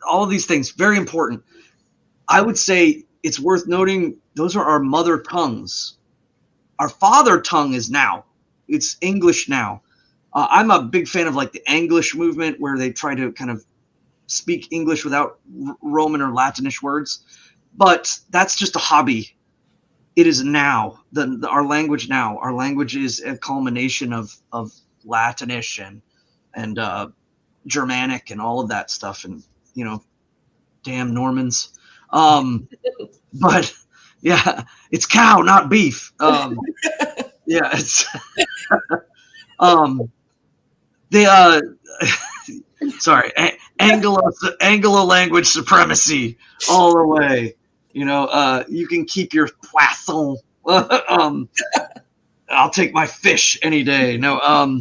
all of these things, very important. I would say it's worth noting those are our mother tongues. Our father tongue it's English now. I'm a big fan of the English movement, where they try to kind of speak English without Roman or Latinish words, but that's just a hobby. It is now our language now. Our language is a culmination of Latinish and Germanic and all of that stuff, and damn Normans. But yeah, it's cow, not beef. Yeah, it's sorry, Anglo language supremacy all the way. You can keep your poisson. I'll take my fish any day. No,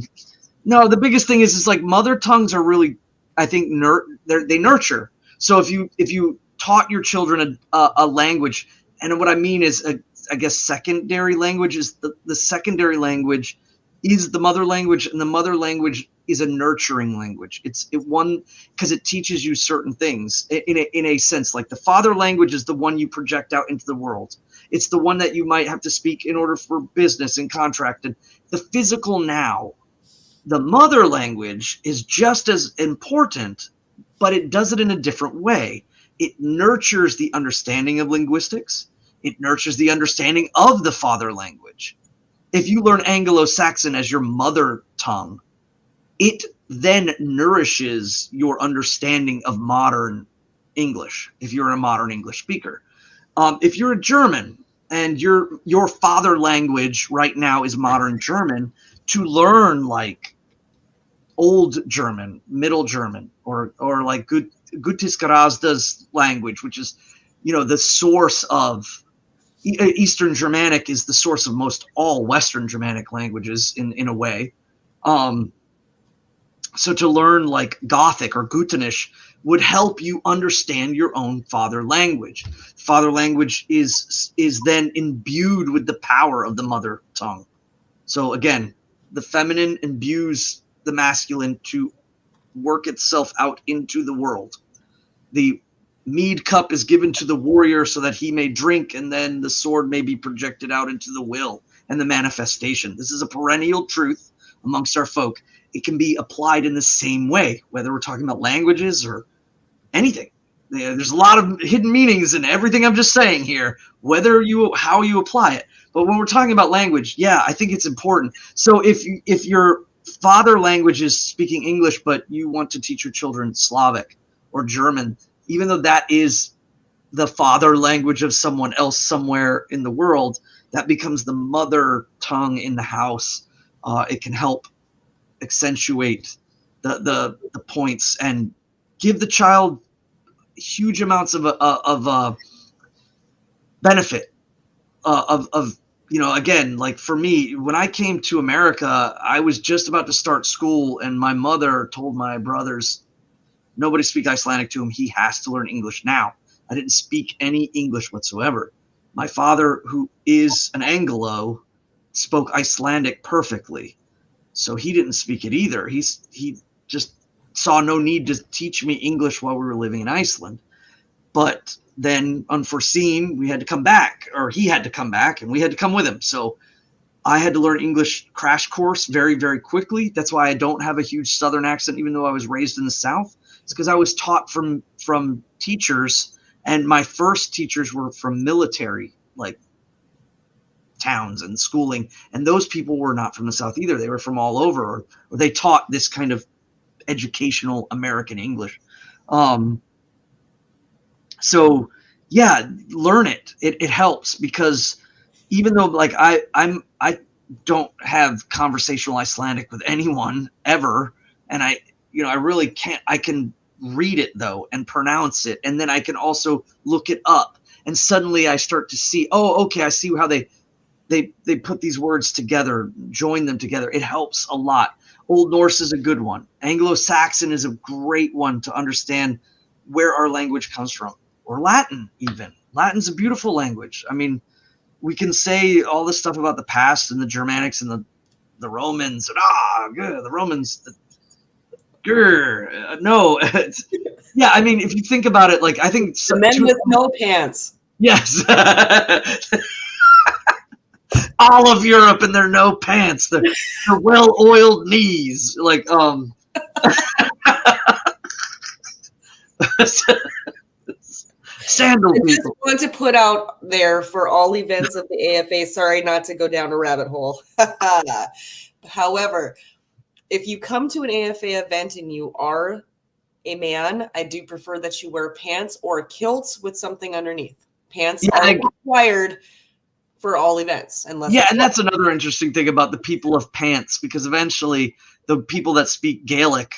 the biggest thing is mother tongues are really, I think, they nurture. So if you taught your children a language, and what I mean is, I guess secondary language is the secondary language is the mother language, and the mother language is a nurturing language. It's one because it teaches you certain things in a sense. Like the father language is the one you project out into the world. It's the one that you might have to speak in order for business and contract and the physical now. The mother language is just as important, but it does it in a different way. It nurtures the understanding of linguistics. It nurtures the understanding of the father language. If you learn Anglo-Saxon as your mother tongue, it then nourishes your understanding of modern English, if you're a modern English speaker. If you're a German and your father language right now is modern German, to learn like old German, middle German, or like Gutes language, which is, the source of Eastern Germanic is the source of most all Western Germanic languages in a way. So to learn like Gothic or Gutenish would help you understand your own father language. Father language is then imbued with the power of the mother tongue. So again, the feminine imbues the masculine to work itself out into the world. The mead cup is given to the warrior so that he may drink, and then the sword may be projected out into the will and the manifestation. This is a perennial truth amongst our folk. It can be applied in the same way, whether we're talking about languages or anything. There's a lot of hidden meanings in everything I'm just saying here, how you apply it. But when we're talking about language, yeah, I think it's important. So if your father language is speaking English, but you want to teach your children Slavic or German, even though that is the father language of someone else somewhere in the world, that becomes the mother tongue in the house. It can help accentuate the points and give the child huge amounts of benefit of again, like for me, when I came to America, I was just about to start school, and my mother told my brothers, nobody speak Icelandic to him. He has to learn English now. I didn't speak any English whatsoever. My father, who is an Anglo, spoke Icelandic perfectly. So he didn't speak it either. He just saw no need to teach me English while we were living in Iceland. But then unforeseen, we had to come back, or he had to come back, and we had to come with him. So I had to learn English crash course very, very quickly. That's why I don't have a huge Southern accent, even though I was raised in the South. It's because I was taught from teachers, and my first teachers were from military, like towns and schooling, and those people were not from the South either. They were from all over, or they taught this kind of educational American English. So yeah, learn it. It helps, because even though like I don't have conversational Icelandic with anyone ever, and I really can't. I can read it though and pronounce it, and then I can also look it up, and suddenly I start to see, oh, okay, I see how they put these words together, join them together. It helps a lot. Old Norse is a good one. Anglo-Saxon is a great one to understand where our language comes from. Or Latin, even. Latin's a beautiful language. I mean, we can say all this stuff about the past and the Germanics and the Romans, and the Romans. No. Yeah, I mean, if you think about it, like I think
the men with no pants.
Yes. All of Europe and their no pants, their well-oiled knees, like sandal people.
I just want to put out there for all events of the AFA, sorry not to go down a rabbit hole. However, if you come to an AFA event and you are a man, I do prefer that you wear pants or kilts with something underneath. Pants are required for all events. And that's
another interesting thing about the people of pants, because eventually the people that speak Gaelic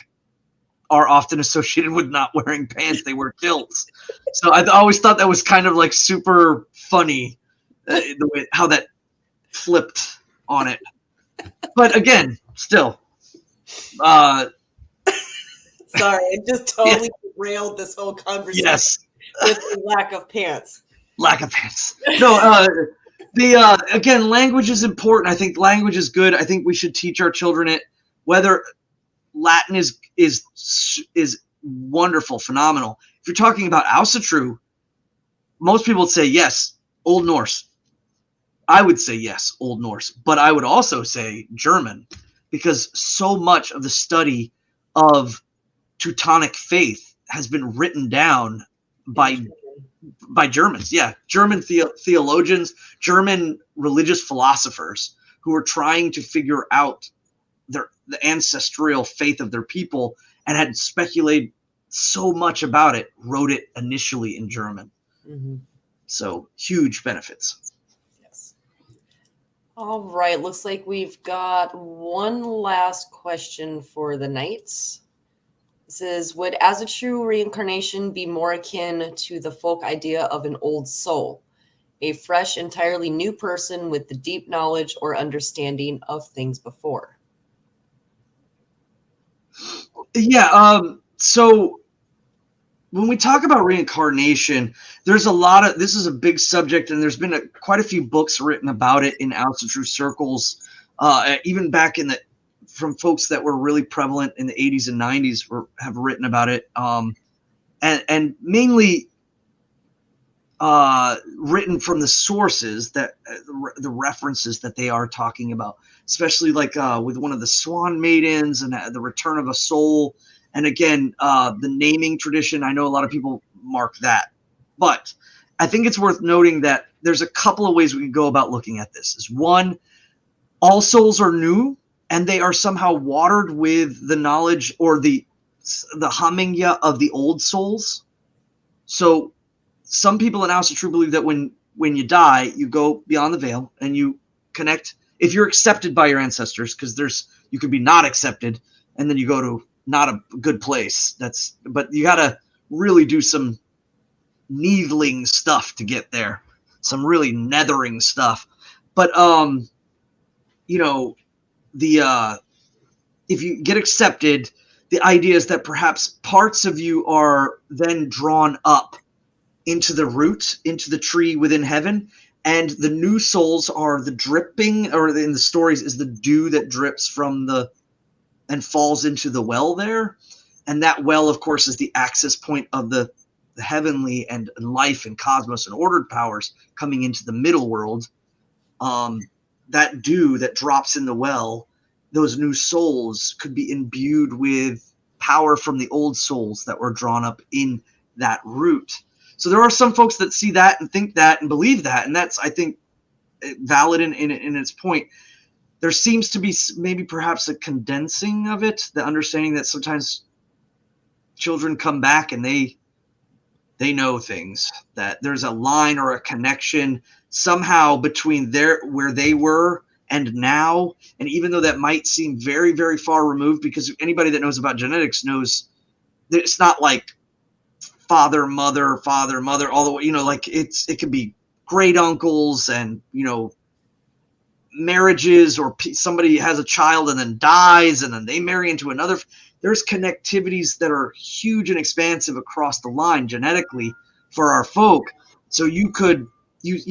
are often associated with not wearing pants. They wear kilts. So I always thought that was kind of like super funny, the way how that flipped on it. But again, still.
Sorry, I just totally derailed this whole conversation with the lack of pants.
Lack of pants. No, Again, language is important. I think language is good. I think we should teach our children it. Whether Latin is wonderful, phenomenal. If you're talking about Asatru, most people would say yes, Old Norse. I would say yes, Old Norse, but I would also say German, because so much of the study of Teutonic faith has been written down by Germans. Yeah, German theologians, German religious philosophers who are trying to figure out the ancestral faith of their people and had speculated so much about it, wrote it initially in German.
Mm-hmm.
So huge benefits.
Yes. All right. Looks like we've got one last question for the night. This is, would Asatru reincarnation be more akin to the folk idea of an old soul, a fresh, entirely new person with the deep knowledge or understanding of things before?
Yeah. So when we talk about reincarnation, there's a lot of, this is a big subject, and there's been quite a few books written about it in Asatru circles, even back in from folks that were really prevalent in the 80s and 90s have written about it, and mainly written from the sources that the references that they are talking about, especially like with one of the Swan Maidens and the return of a soul. And again, the naming tradition, I know a lot of people mark that. But I think it's worth noting that there's a couple of ways we can go about looking at this. Is one, all souls are new, and they are somehow watered with the knowledge or the hamingya of the old souls. So some people in Asatru believe that when you die, you go beyond the veil and you connect. If you're accepted by your ancestors, because you could be not accepted, and then you go to not a good place. But you got to really do some needling stuff to get there, some really nethering stuff. But if you get accepted, the idea is that perhaps parts of you are then drawn up into the root, into the tree within heaven, and the new souls are the dripping, or in the stories is the dew that drips from and falls into the well there. And that well, of course, is the access point of the heavenly and life and cosmos and ordered powers coming into the middle world. That dew that drops in the well, those new souls could be imbued with power from the old souls that were drawn up in that root. So there are some folks that see that and think that and believe that, and that's, I think, valid in its point. There seems to be maybe perhaps a condensing of it, the understanding that sometimes children come back and they know things, that there's a line or a connection somehow between where they were and now. And even though that might seem very, very far removed, because anybody that knows about genetics knows that it's not like father, mother, all the way, like it could be great uncles and, marriages, or somebody has a child and then dies and then they marry into another. There's connectivities that are huge and expansive across the line genetically for our folk. So you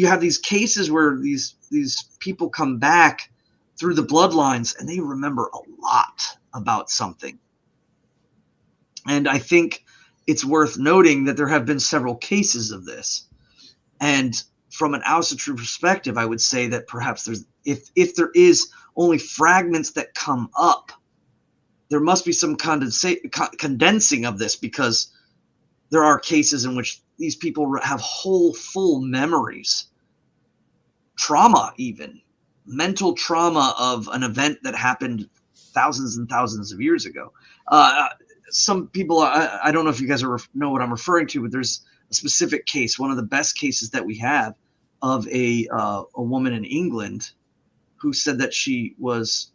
have these cases where these people come back through the bloodlines and they remember a lot about something. And I think it's worth noting that there have been several cases of this. And from an Asatru perspective, I would say that perhaps if there is only fragments that come up, there must be some condensing of this, because there are cases in which these people have full memories, trauma, even mental trauma of an event that happened thousands and thousands of years ago. Some people, I don't know if you guys know what I'm referring to, but there's a specific case, one of the best cases that we have, of a woman in England who said that she was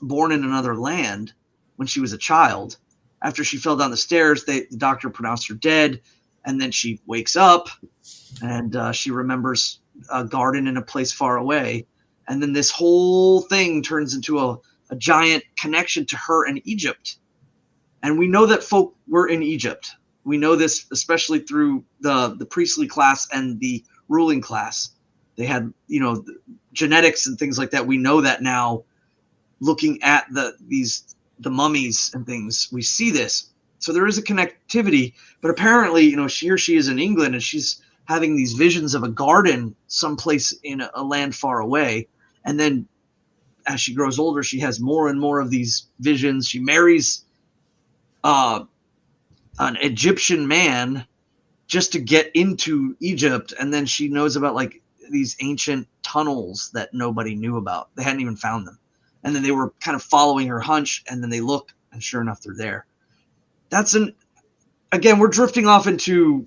born in another land when she was a child. After she fell down the stairs, the doctor pronounced her dead, and then she wakes up and she remembers a garden in a place far away. And then this whole thing turns into a giant connection to her and Egypt. And we know that folk were in Egypt. We know this especially through the priestly class and the ruling class. They had, genetics and things like that. We know that now, looking at the mummies and things, we see this. So there is a connectivity, but apparently, she is in England and she's having these visions of a garden someplace in a land far away. And then as she grows older, she has more and more of these visions. She marries an Egyptian man just to get into Egypt. And then she knows about like these ancient tunnels that nobody knew about. They hadn't even found them. And then they were kind of following her hunch, and then they look, and sure enough, they're there. Again, we're drifting off into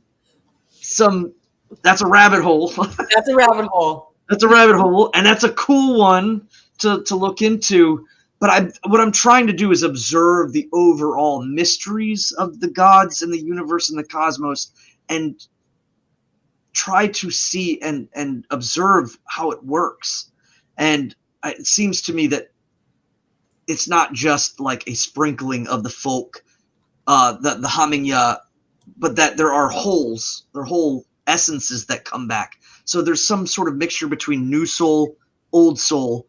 that's a rabbit hole.
That's a rabbit hole.
That's a rabbit hole, and that's a cool one to look into. But what I'm trying to do is observe the overall mysteries of the gods and the universe and the cosmos, and try to see and observe how it works. And it seems to me that it's not just like a sprinkling of the folk, the Hamingya, but that there are holes, there are whole essences that come back. So there's some sort of mixture between new soul, old soul,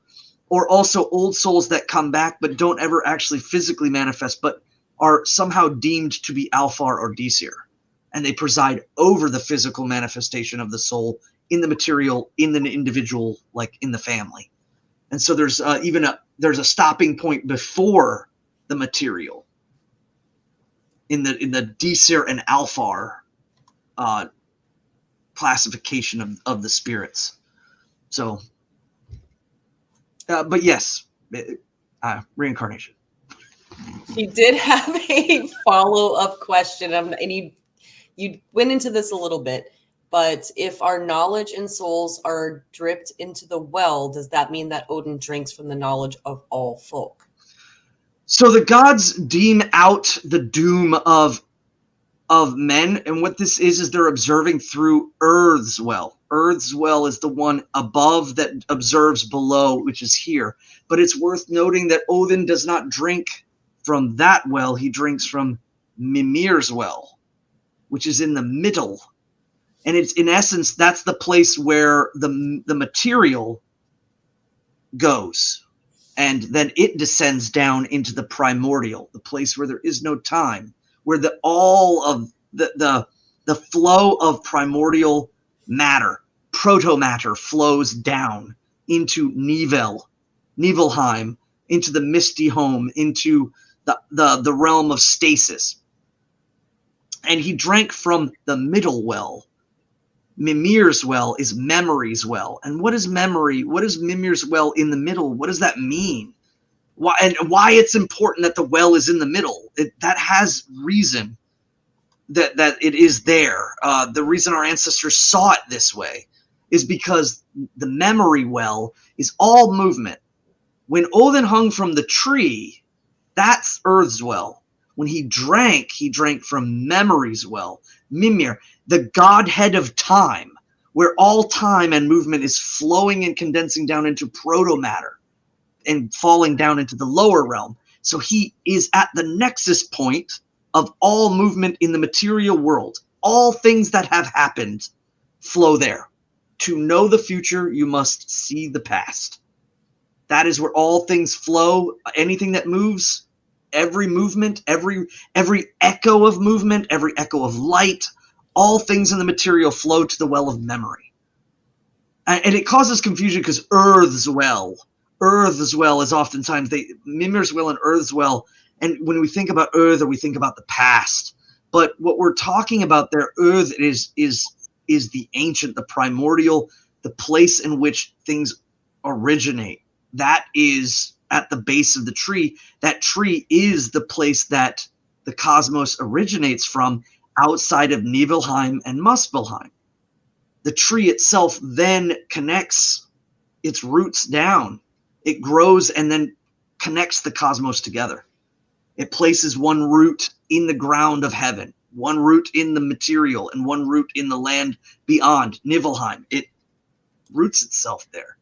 or also old souls that come back but don't ever actually physically manifest, but are somehow deemed to be Alfar or Disir. And they preside over the physical manifestation of the soul in the material, in the individual, like in the family. And so there's there's a stopping point before the material in the Disir and Alfar classification of the spirits. So, but yes, reincarnation.
She did have a follow-up question, and you went into this a little bit, but if our knowledge and souls are dripped into the well, does that mean that Odin drinks from the knowledge of all folk?
So the gods deem out the doom of men, and what this is they're observing through Earth's well. Earth's well is the one above that observes below, which is here. But it's worth noting that Odin does not drink from that well. He drinks from Mimir's well, which is in the middle. And it's, in essence, that's the place where the material goes. And then it descends down into the primordial, the place where there is no time, where all of the flow of primordial matter, proto-matter, flows down into Niflheim, into the misty home, into the realm of stasis. And he drank from the middle well. Mimir's well is memory's well. And what is memory? What is Mimir's well in the middle? What does that mean? Why it's important that the well is in the middle? That has reason that it is there. The reason our ancestors saw it this way is because the memory well is all movement. When Odin hung from the tree, that's Earth's well. When he drank from memory's well. Mimir, the godhead of time, where all time and movement is flowing and condensing down into proto-matter and falling down into the lower realm. So he is at the nexus point of all movement in the material world. All things that have happened flow there. To know the future, you must see the past. That is where all things flow. Anything that moves, every movement, every echo of movement, every echo of light, all things in the material flow to the well of memory. And it causes confusion because Earth's well is oftentimes Mimir's well and Earth's well. And when we think about Earth, we think about the past. But what we're talking about there, Earth is the ancient, the primordial, the place in which things originate. That is at the base of the tree. That tree is the place that the cosmos originates from, outside of Niflheim and Muspelheim. The tree itself then connects its roots down. It grows and then connects the cosmos together. It places one root in the ground of heaven, one root in the material, and one root in the land beyond Niflheim. It roots itself there.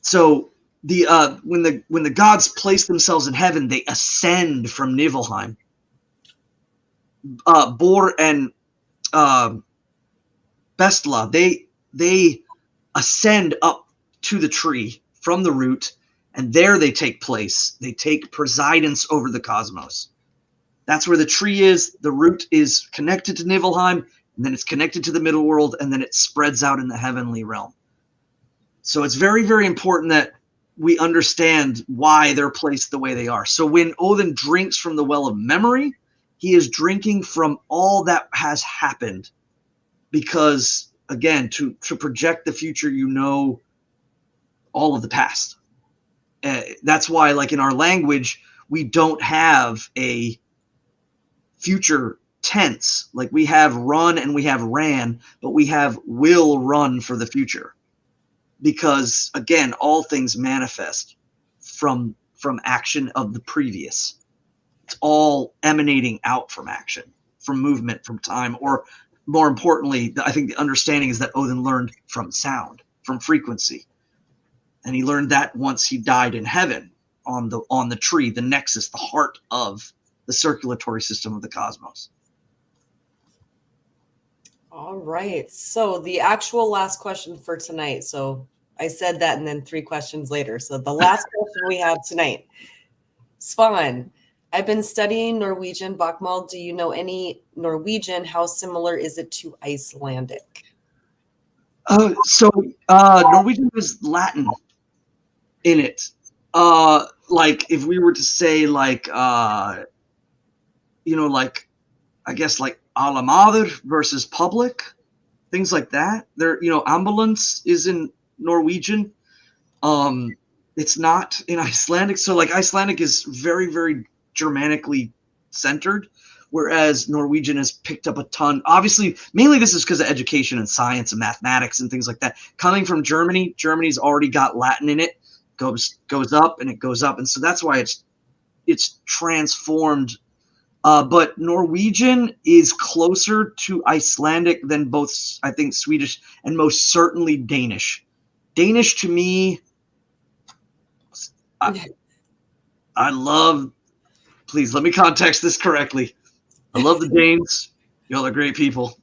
So when the gods place themselves in heaven, they ascend from Niflheim. Bor and Bestla, they ascend up to the tree from the root, and there they take place. They take presidence over the cosmos. That's where the tree is. The root is connected to Niflheim, and then it's connected to the middle world, and then it spreads out in the heavenly realm. So it's very, very important that we understand why they're placed the way they are. So when Odin drinks from the well of memory, he is drinking from all that has happened, because, again, to project the future, you know all of the past. That's why, like, in our language, we don't have a future tense. Like, we have run and we have ran, but we have will run for the future, because, again, all things manifest from action of the previous. It's all emanating out from action, from movement, from time, or more importantly, I think the understanding is that Odin learned from sound, from frequency. And he learned that once he died in heaven on the tree, the nexus, the heart of the circulatory system of the cosmos.
All right. So the actual last question for tonight. So I said that and then 3 questions later. So the last question we have tonight. Svan, I've been studying Norwegian. Bokmal, do you know any Norwegian? How similar is it to Icelandic?
Norwegian is Latin in it. Like, if we were to say, like, like, I guess, like, Alamader versus public, things like that. There, ambulance is in Norwegian. It's not in Icelandic. So, like, Icelandic is very, very Germanically centered, whereas Norwegian has picked up a ton. Obviously, mainly this is because of education and science and mathematics and things like that. Coming from Germany, Germany's already got Latin in it. Goes up and it goes up, and so that's why it's transformed. But Norwegian is closer to Icelandic than both, I think, Swedish and most certainly Danish. Danish, to me, I love, please let me context this correctly. I love the Danes. Y'all are great people.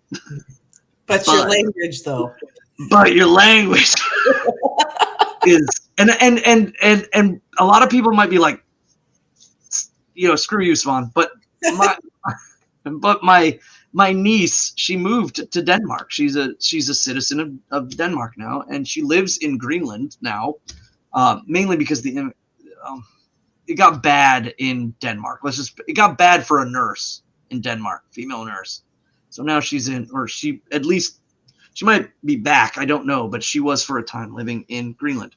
But your language, though.
But your language is, and a lot of people might be like, screw you, Svan. But my niece, she moved to Denmark. She's a citizen of Denmark now, and she lives in Greenland now, mainly because it got bad in Denmark. It got bad for a nurse in Denmark, female nurse. So now she's she might be back. I don't know, but she was for a time living in Greenland.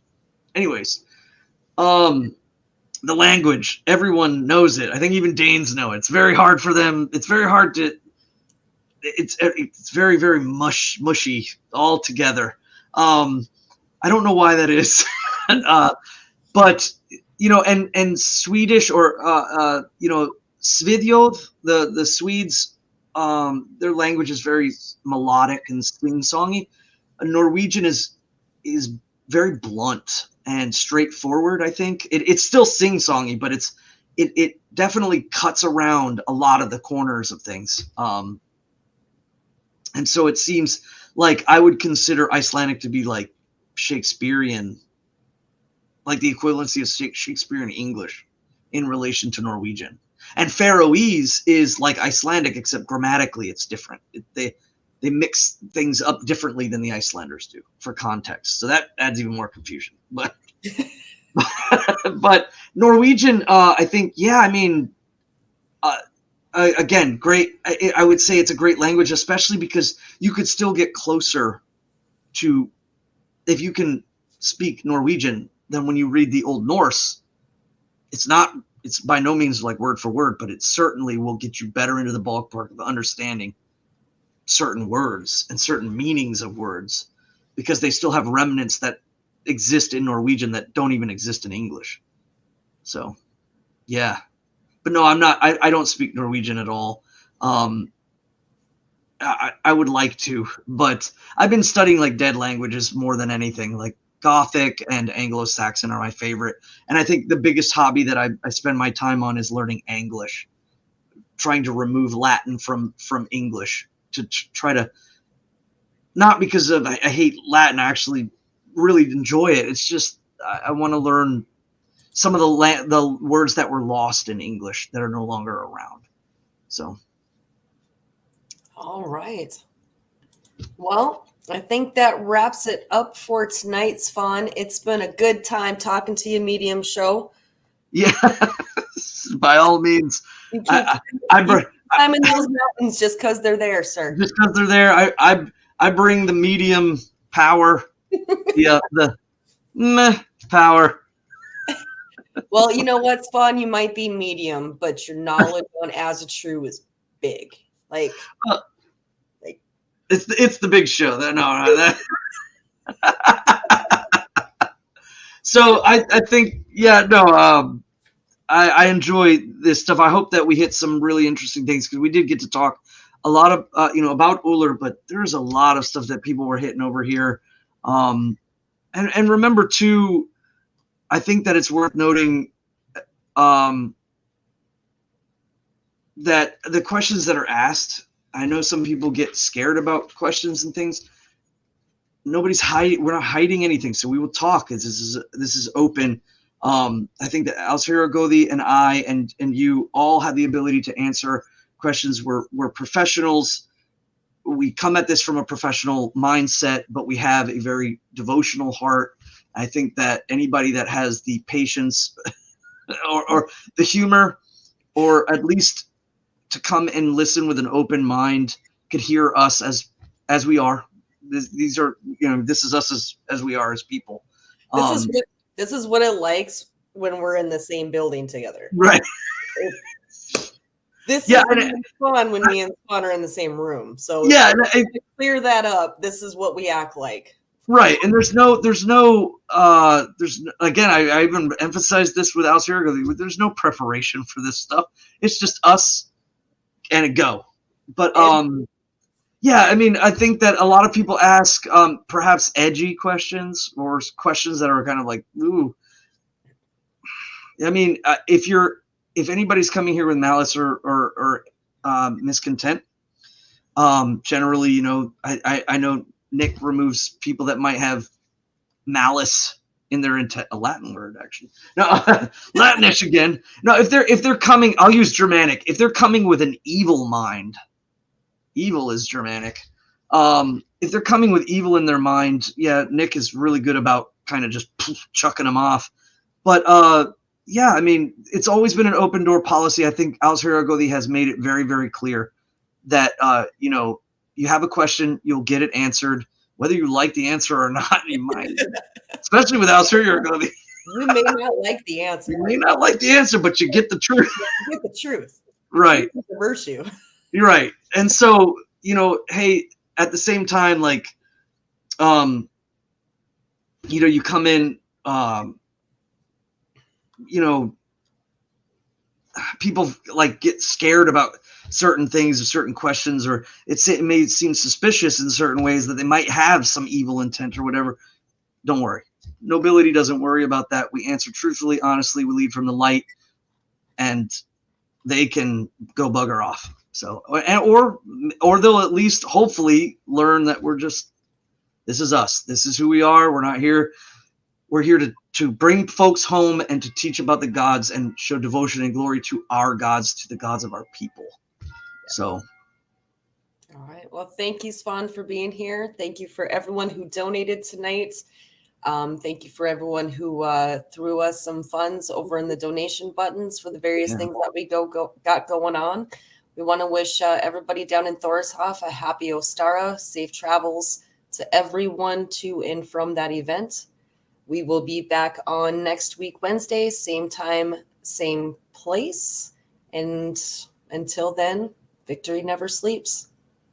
Anyways, the language, everyone knows it. I think even Danes know it. It's very hard for them. It's very hard to. It's very, very mushy all together. I don't know why that is, but and Swedish or Svedjod, the Swedes, their language is very melodic and sing-songy. Norwegian is very blunt and straightforward. I think it's still sing-songy, but it definitely cuts around a lot of the corners of things. And so it seems like I would consider Icelandic to be like Shakespearean, like the equivalency of Shakespearean English in relation to Norwegian. And Faroese is like Icelandic, except grammatically it's different. They mix things up differently than the Icelanders do for context. So that adds even more confusion. But but Norwegian, I think, again, great. I would say it's a great language, especially because you could still get closer to, if you can speak Norwegian, then when you read the Old Norse, it's by no means like word for word, but it certainly will get you better into the ballpark of understanding certain words and certain meanings of words, because they still have remnants that exist in Norwegian that don't even exist in English. So, yeah. But no, I'm not. I don't speak Norwegian at all. I would like to, but I've been studying like dead languages more than anything. Like Gothic and Anglo-Saxon are my favorite. And I think the biggest hobby that I spend my time on is learning English, trying to remove Latin from English, to try to, not because of I hate Latin. I actually really enjoy it. It's just I want to learn some of the words that were lost in English that are no longer around. So,
all right. Well, I think that wraps it up for tonight's fun. It's been a good time talking to you, Medium Show.
yeah, by all means,
You keep,
I
you keep climbing those mountains just because they're there, sir.
just because they're there. I bring the medium power, the meh power.
Well, you know what's fun? You might be medium, but your knowledge on Asatru is big. Like
It's the big show. So I think I enjoy this stuff. I hope that we hit some really interesting things because we did get to talk a lot of about Ullr, but there's a lot of stuff that people were hitting over here. And remember too, I think that it's worth noting that the questions that are asked, I know some people get scared about questions and things. Nobody's hiding. We're not hiding anything. So we will talk. This is open. I think that Alzhira Godi and I and you all have the ability to answer questions. We're professionals. We come at this from a professional mindset, but we have a very devotional heart. I think that anybody that has the patience or the humor, or at least to come and listen with an open mind, could hear us as we are. These are, this is us as we are as people.
This is what it likes when we're in the same building together.
Right.
This is fun when me and Spawn are in the same room. So to clear that up, this is what we act like.
Right. And there's again, I even emphasized this with Alzhira. There's no preparation for this stuff. It's just us and a go. But yeah, I mean, I think that a lot of people ask perhaps edgy questions or questions that are kind of like, ooh. I mean, if anybody's coming here with malice or miscontent, generally, I know Nick removes people that might have malice in their intent. A Latin word, actually. No, Latinish again. No, if they're coming, I'll use Germanic. If they're coming with an evil mind, evil is Germanic. If they're coming with evil in their mind, yeah, Nick is really good about kind of just chucking them off. But yeah, I mean, it's always been an open door policy. I think Alzhira Godi has made it very, very clear that you have a question, you'll get it answered, whether you like the answer or not. You might, especially with Alzhira Godi.
You may not like the answer.
You may not like the answer, but you get the truth.
You get the truth.
Right.
Reverse you.
You're right. And so, hey, at the same time, like, you come in, people like get scared about certain things or certain questions, or it may seem suspicious in certain ways that they might have some evil intent or whatever. Don't worry. Nobility doesn't worry about that. We answer truthfully, honestly. We lead from the light, and they can go bugger off. So, or they'll at least hopefully learn that this is us. This is who we are. We're not here. We're here to bring folks home and to teach about the gods and show devotion and glory to our gods, to the gods of our people. So.
All right. Well, thank you, Svan, for being here. Thank you for everyone who donated tonight. Thank you for everyone who threw us some funds over in the donation buttons for the various things that we got going on. We want to wish everybody down in Thorshof a happy Ostara, safe travels to everyone to and from that event. We will be back on next week, Wednesday, same time, same place. And until then, victory never sleeps.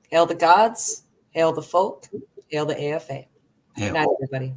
Hail the gods, hail the folk, hail the AFA. Good night, everybody.